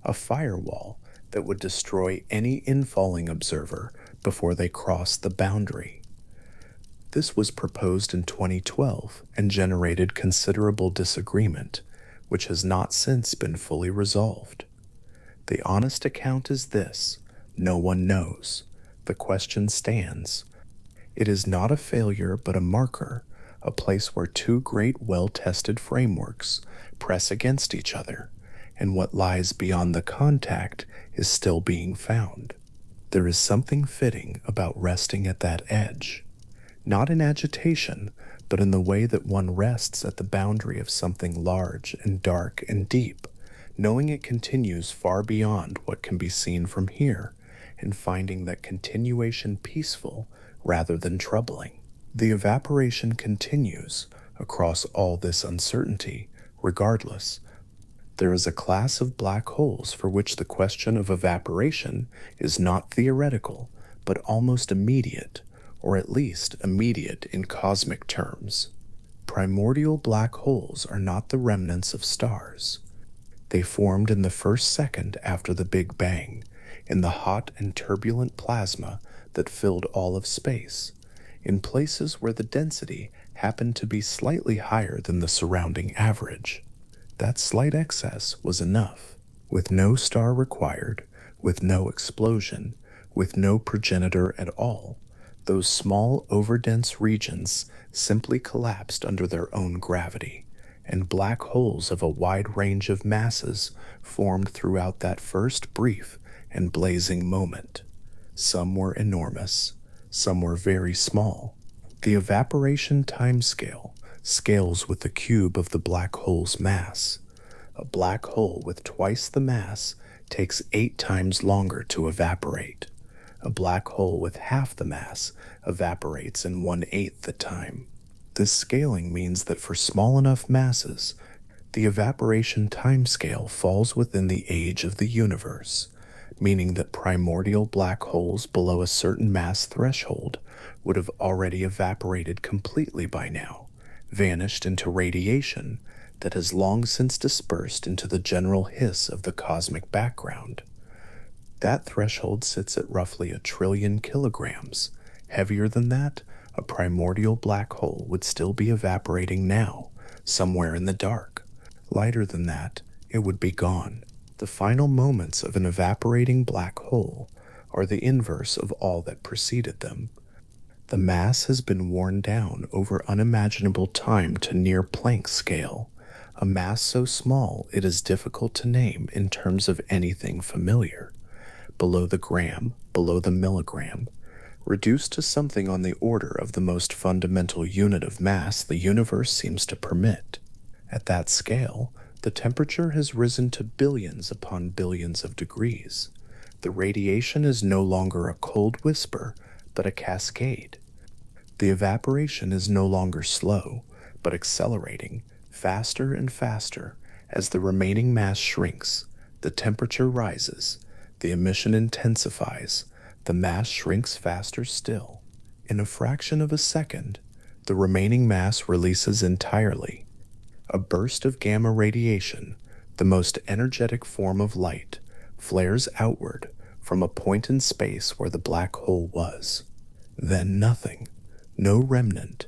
a firewall that would destroy any infalling observer before they cross the boundary. This was proposed in 2012 and generated considerable disagreement, which has not since been fully resolved. The honest account is this: no one knows. The question stands. It is not a failure but a marker, a place where two great well-tested frameworks press against each other, and what lies beyond the contact is still being found. There is something fitting about resting at that edge, not in agitation, but in the way that one rests at the boundary of something large and dark and deep, knowing it continues far beyond what can be seen from here, and finding that continuation peaceful rather than troubling. The evaporation continues across all this uncertainty, regardless. There is a class of black holes for which the question of evaporation is not theoretical, but almost immediate, or at least immediate in cosmic terms. Primordial black holes are not the remnants of stars. They formed in the first second after the Big Bang, in the hot and turbulent plasma that filled all of space, in places where the density happened to be slightly higher than the surrounding average. That slight excess was enough. With no star required, with no explosion, with no progenitor at all, those small overdense regions simply collapsed under their own gravity, and black holes of a wide range of masses formed throughout that first brief and blazing moment. Some were enormous, some were very small. The evaporation timescale scales with the cube of the black hole's mass. A black hole with twice the mass takes 8 times longer to evaporate. A black hole with half the mass evaporates in 1/8 the time. This scaling means that for small enough masses, the evaporation timescale falls within the age of the universe, meaning that primordial black holes below a certain mass threshold would have already evaporated completely by now, vanished into radiation that has long since dispersed into the general hiss of the cosmic background. That threshold sits at roughly 1 trillion kilograms. Heavier than that, a primordial black hole would still be evaporating now, somewhere in the dark. Lighter than that, it would be gone. The final moments of an evaporating black hole are the inverse of all that preceded them. The mass has been worn down over unimaginable time to near Planck scale, a mass so small it is difficult to name in terms of anything familiar. Below the gram, below the milligram, reduced to something on the order of the most fundamental unit of mass the universe seems to permit. At that scale, the temperature has risen to billions upon billions of degrees. The radiation is no longer a cold whisper, but a cascade. The evaporation is no longer slow, but accelerating, faster and faster. As the remaining mass shrinks, the temperature rises. The emission intensifies, the mass shrinks faster still. In a fraction of a second, the remaining mass releases entirely. A burst of gamma radiation, the most energetic form of light, flares outward from a point in space where the black hole was. Then nothing, no remnant,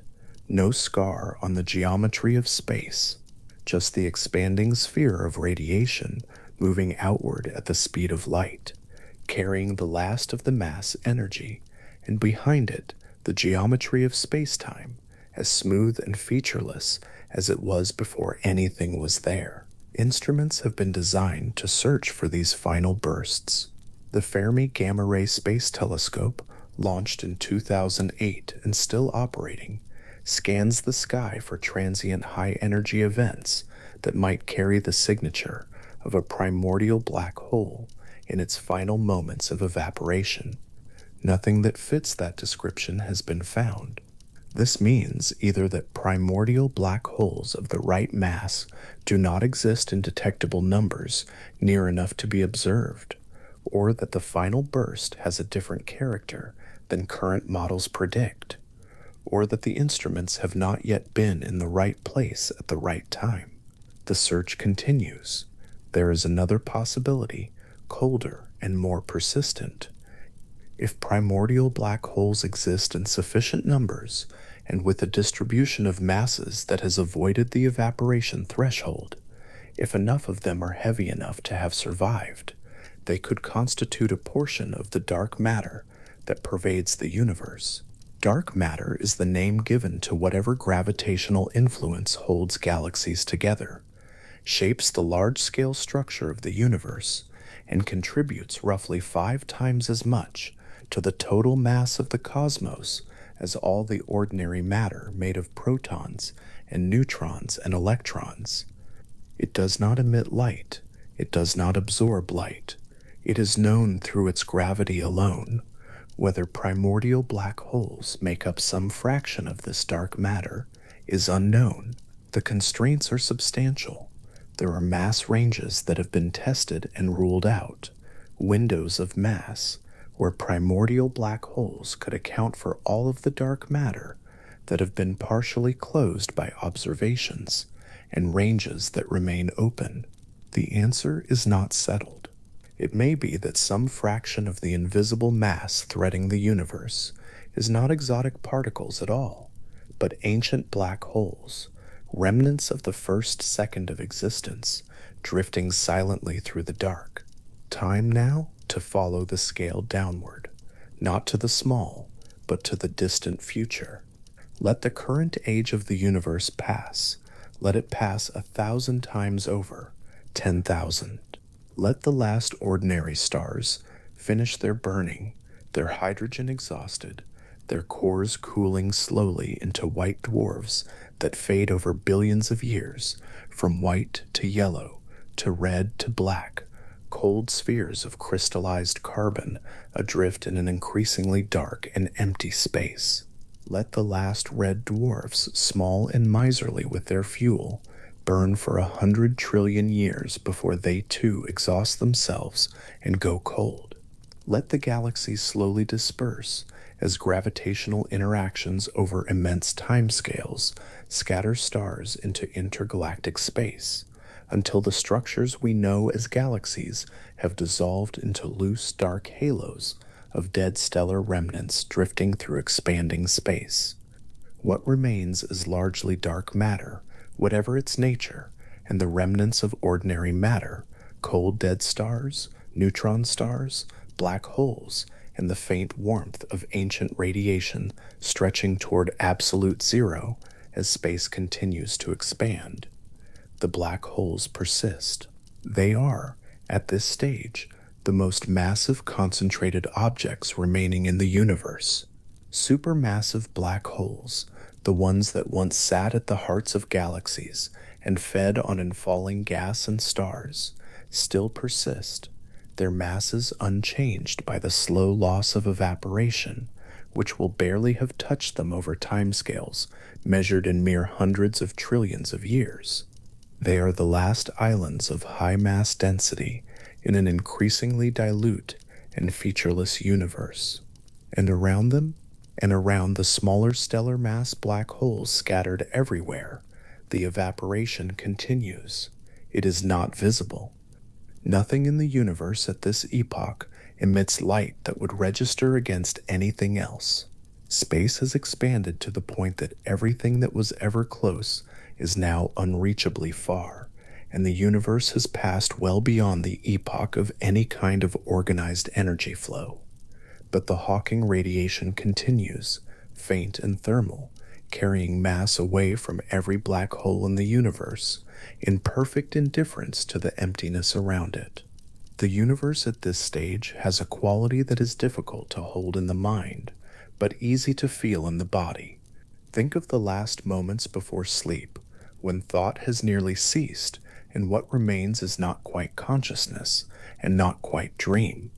no scar on the geometry of space, just the expanding sphere of radiation moving outward at the speed of light, carrying the last of the mass energy, and behind it, the geometry of spacetime, as smooth and featureless as it was before anything was there. Instruments have been designed to search for these final bursts. The Fermi Gamma Ray Space Telescope, launched in 2008 and still operating, scans the sky for transient high-energy events that might carry the signature of a primordial black hole in its final moments of evaporation. Nothing that fits that description has been found. This means either that primordial black holes of the right mass do not exist in detectable numbers near enough to be observed, or that the final burst has a different character than current models predict, or that the instruments have not yet been in the right place at the right time. The search continues. There is another possibility, colder and more persistent. If primordial black holes exist in sufficient numbers and with a distribution of masses that has avoided the evaporation threshold, if enough of them are heavy enough to have survived, they could constitute a portion of the dark matter that pervades the universe. Dark matter is the name given to whatever gravitational influence holds galaxies together, shapes the large-scale structure of the universe, and contributes roughly 5 times as much to the total mass of the cosmos as all the ordinary matter made of protons and neutrons and electrons. It does not emit light. It does not absorb light. It is known through its gravity alone. Whether primordial black holes make up some fraction of this dark matter is unknown. The constraints are substantial. There are mass ranges that have been tested and ruled out, windows of mass, where primordial black holes could account for all of the dark matter that have been partially closed by observations, and ranges that remain open. The answer is not settled. It may be that some fraction of the invisible mass threading the universe is not exotic particles at all, but ancient black holes, remnants of the first second of existence, drifting silently through the dark. Time now to follow the scale downward, not to the small, but to the distant future. Let the current age of the universe pass. Let it pass 1,000 times over, 10,000. Let the last ordinary stars finish their burning, their hydrogen exhausted, their cores cooling slowly into white dwarfs that fade over billions of years, from white to yellow, to red to black, cold spheres of crystallized carbon adrift in an increasingly dark and empty space. Let the last red dwarfs, small and miserly with their fuel, burn for 100 trillion years before they too exhaust themselves and go cold. Let the galaxies slowly disperse as gravitational interactions over immense timescales scatter stars into intergalactic space, until the structures we know as galaxies have dissolved into loose dark halos of dead stellar remnants drifting through expanding space. What remains is largely dark matter, whatever its nature, and the remnants of ordinary matter, cold dead stars, neutron stars, black holes, and the faint warmth of ancient radiation stretching toward absolute zero as space continues to expand. The black holes persist. They are, at this stage, the most massive concentrated objects remaining in the universe. Supermassive black holes, the ones that once sat at the hearts of galaxies and fed on infalling gas and stars, still persist, their masses unchanged by the slow loss of evaporation, which will barely have touched them over timescales measured in mere hundreds of trillions of years. They are the last islands of high mass density in an increasingly dilute and featureless universe. And around them, and around the smaller stellar mass black holes scattered everywhere, the evaporation continues. It is not visible. Nothing in the universe at this epoch emits light that would register against anything else. Space has expanded to the point that everything that was ever close is now unreachably far, and the universe has passed well beyond the epoch of any kind of organized energy flow. But the Hawking radiation continues, faint and thermal, carrying mass away from every black hole in the universe, in perfect indifference to the emptiness around it. The universe at this stage has a quality that is difficult to hold in the mind, but easy to feel in the body. Think of the last moments before sleep, when thought has nearly ceased, and what remains is not quite consciousness, and not quite dream.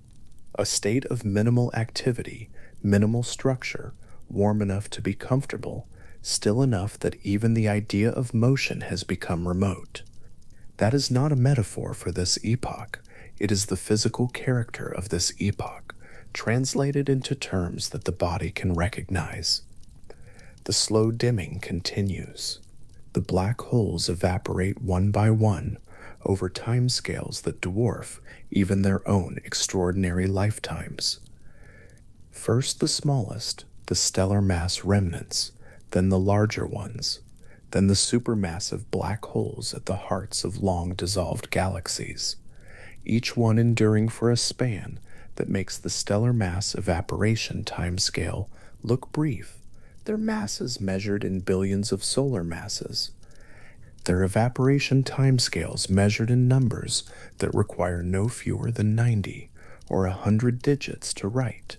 A state of minimal activity, minimal structure, warm enough to be comfortable, still enough that even the idea of motion has become remote. That is not a metaphor for this epoch. It is the physical character of this epoch, translated into terms that the body can recognize. The slow dimming continues. The black holes evaporate one by one over timescales that dwarf even their own extraordinary lifetimes. First the smallest, the stellar mass remnants, then the larger ones, then the supermassive black holes at the hearts of long-dissolved galaxies, each one enduring for a span that makes the stellar mass evaporation timescale look brief, their masses measured in billions of solar masses, their evaporation timescales measured in numbers that require no fewer than 90 or 100 digits to write.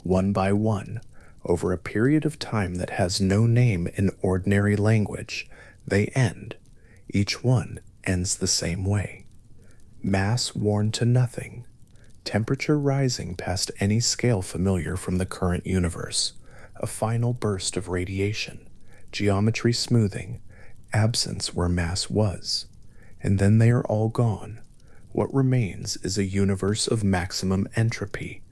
One by one, over a period of time that has no name in ordinary language, they end. Each one ends the same way. Mass worn to nothing, temperature rising past any scale familiar from the current universe, a final burst of radiation, geometry smoothing, absence where mass was, and then they are all gone. What remains is a universe of maximum entropy.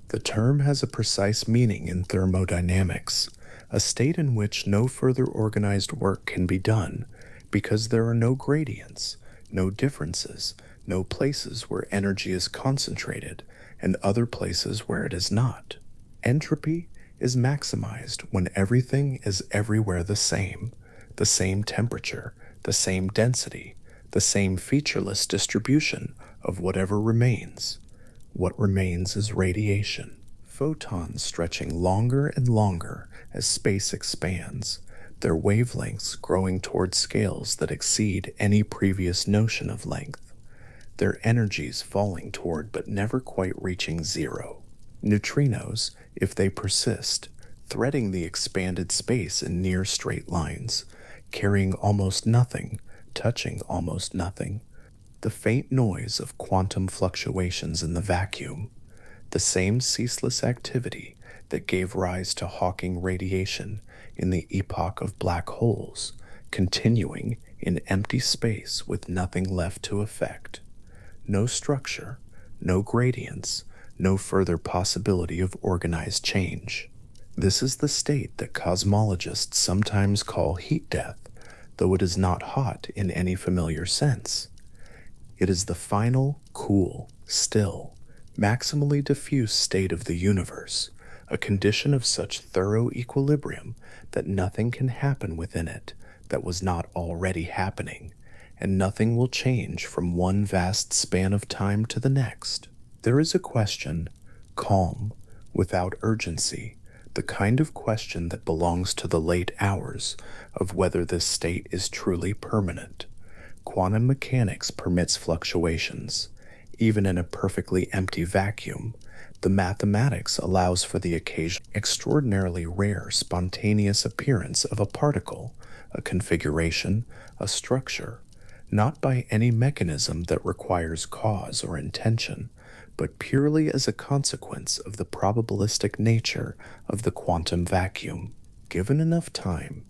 The term has a precise meaning in thermodynamics, a state in which no further organized work can be done, because there are no gradients, no differences, no places where energy is concentrated, and other places where it is not. Entropy is maximized when everything is everywhere the same temperature, the same density, the same featureless distribution of whatever remains. What remains is radiation, photons stretching longer and longer as space expands, their wavelengths growing toward scales that exceed any previous notion of length, their energies falling toward but never quite reaching zero. Neutrinos, if they persist, threading the expanded space in near straight lines, carrying almost nothing, touching almost nothing, the faint noise of quantum fluctuations in the vacuum, the same ceaseless activity that gave rise to Hawking radiation in the epoch of black holes, continuing in empty space with nothing left to affect. No structure, no gradients, no further possibility of organized change. This is the state that cosmologists sometimes call heat death, though it is not hot in any familiar sense. It is the final, cool, still, maximally diffuse state of the universe, a condition of such thorough equilibrium that nothing can happen within it that was not already happening, and nothing will change from one vast span of time to the next. There is a question, calm, without urgency, the kind of question that belongs to the late hours of whether this state is truly permanent. Quantum mechanics permits fluctuations. Even in a perfectly empty vacuum, the mathematics allows for the occasional extraordinarily rare spontaneous appearance of a particle, a configuration, a structure, not by any mechanism that requires cause or intention, but purely as a consequence of the probabilistic nature of the quantum vacuum. Given enough time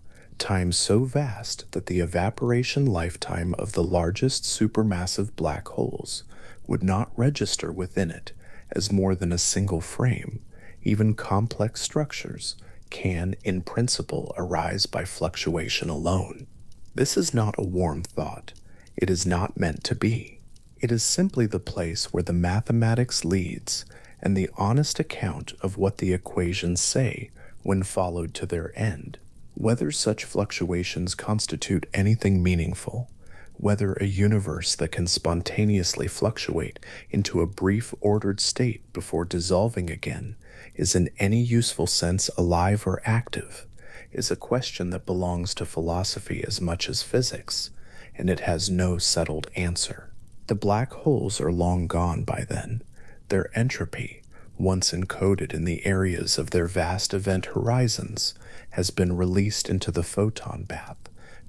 so vast that the evaporation lifetime of the largest supermassive black holes would not register within it as more than a single frame. Even complex structures can, in principle, arise by fluctuation alone. This is not a warm thought. It is not meant to be. It is simply the place where the mathematics leads and the honest account of what the equations say when followed to their end. Whether such fluctuations constitute anything meaningful, whether a universe that can spontaneously fluctuate into a brief ordered state before dissolving again is in any useful sense alive or active, is a question that belongs to philosophy as much as physics, and it has no settled answer. The black holes are long gone by then. Their entropy, once encoded in the areas of their vast event horizons, has been released into the photon bath,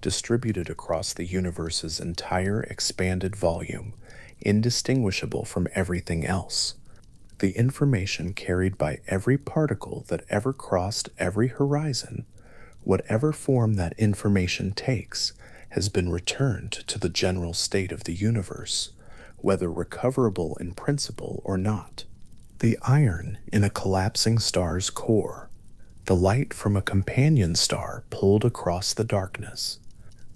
distributed across the universe's entire expanded volume, indistinguishable from everything else. The information carried by every particle that ever crossed every horizon, whatever form that information takes, has been returned to the general state of the universe, whether recoverable in principle or not. The iron in a collapsing star's core, the light from a companion star pulled across the darkness,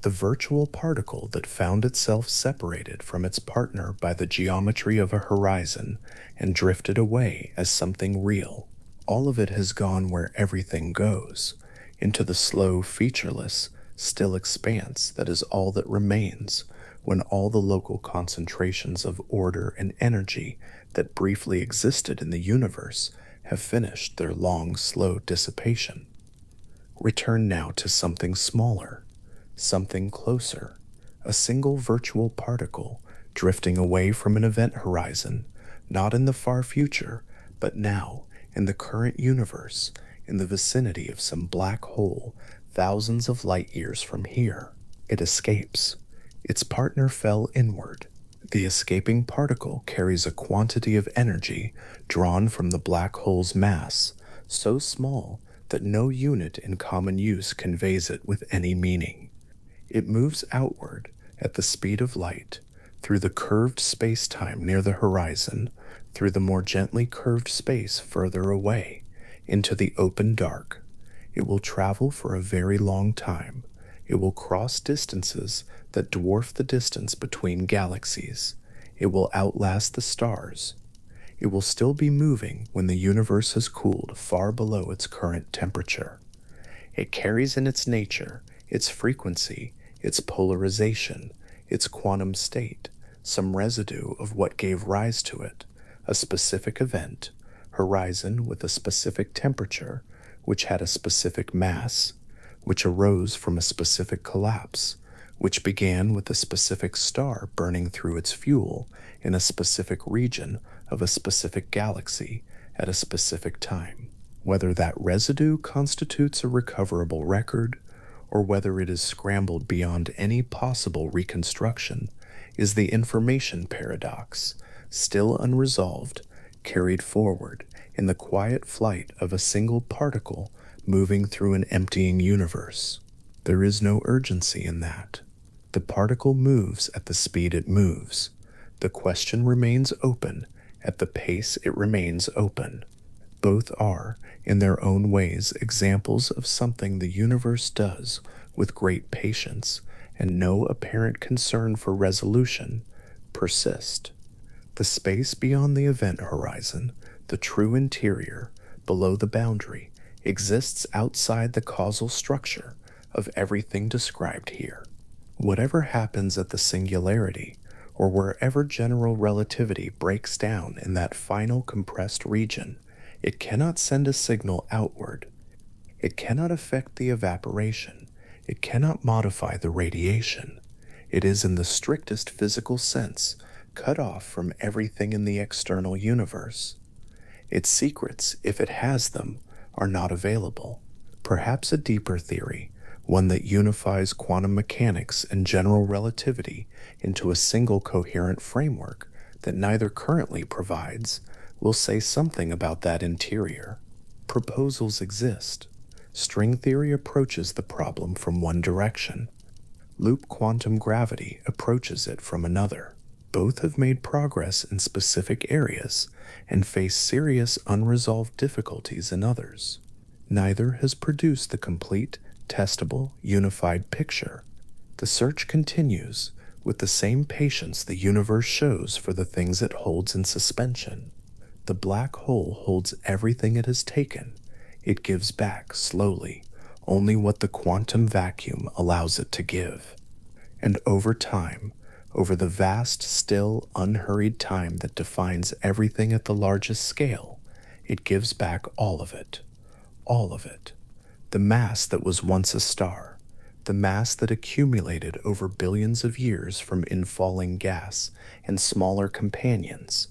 the virtual particle that found itself separated from its partner by the geometry of a horizon and drifted away as something real. All of it has gone where everything goes, into the slow, featureless, still expanse that is all that remains when all the local concentrations of order and energy that briefly existed in the universe have finished their long, slow dissipation. Return now to something smaller, something closer, a single virtual particle drifting away from an event horizon, not in the far future, but now, in the current universe, in the vicinity of some black hole thousands of light years from here. It escapes. Its partner fell inward. The escaping particle carries a quantity of energy drawn from the black hole's mass, so small that no unit in common use conveys it with any meaning. It moves outward at the speed of light, through the curved space-time near the horizon, through the more gently curved space further away, into the open dark. It will travel for a very long time. It will cross distances that dwarf the distance between galaxies. It will outlast the stars. It will still be moving when the universe has cooled far below its current temperature. It carries in its nature, its frequency, its polarization, its quantum state, some residue of what gave rise to it, a specific event, horizon with a specific temperature, which had a specific mass, which arose from a specific collapse, which began with a specific star burning through its fuel in a specific region of a specific galaxy at a specific time. Whether that residue constitutes a recoverable record, or whether it is scrambled beyond any possible reconstruction, is the information paradox, still unresolved, carried forward in the quiet flight of a single particle moving through an emptying universe. There is no urgency in that. The particle moves at the speed it moves. The question remains open at the pace it remains open. Both are, in their own ways, examples of something the universe does with great patience and no apparent concern for resolution, persist. The space beyond the event horizon, the true interior, below the boundary, exists outside the causal structure of everything described here. Whatever happens at the singularity, or wherever general relativity breaks down in that final compressed region, it cannot send a signal outward. It cannot affect the evaporation. It cannot modify the radiation. It is, in the strictest physical sense, cut off from everything in the external universe. Its secrets, if it has them, are not available. Perhaps a deeper theory, one that unifies quantum mechanics and general relativity into a single coherent framework that neither currently provides, will say something about that interior. Proposals exist. String theory approaches the problem from one direction. Loop quantum gravity approaches it from another. Both have made progress in specific areas and face serious unresolved difficulties in others. Neither has produced the complete, testable, unified picture. The search continues with the same patience the universe shows for the things it holds in suspension. The black hole holds everything it has taken. It gives back slowly only what the quantum vacuum allows it to give. And over time, over the vast, still, unhurried time that defines everything at the largest scale, it gives back all of it. All of it. The mass that was once a star, the mass that accumulated over billions of years from infalling gas and smaller companions,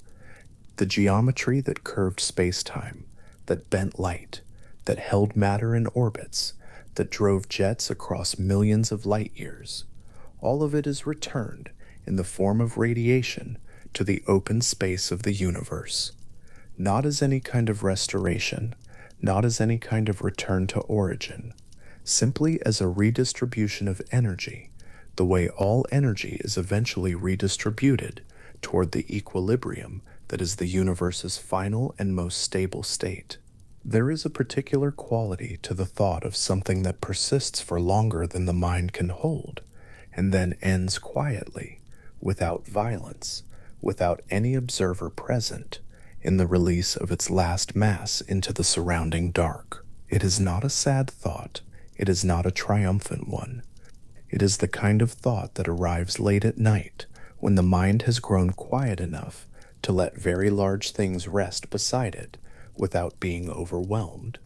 the geometry that curved spacetime, that bent light, that held matter in orbits, that drove jets across millions of light years, all of it is returned in the form of radiation to the open space of the universe, not as any kind of restoration, not as any kind of return to origin, simply as a redistribution of energy, the way all energy is eventually redistributed toward the equilibrium that is the universe's final and most stable state. There is a particular quality to the thought of something that persists for longer than the mind can hold, and then ends quietly, without violence, without any observer present, in the release of its last mass into the surrounding dark. It is not a sad thought. It is not a triumphant one. It is the kind of thought that arrives late at night, when the mind has grown quiet enough to let very large things rest beside it without being overwhelmed.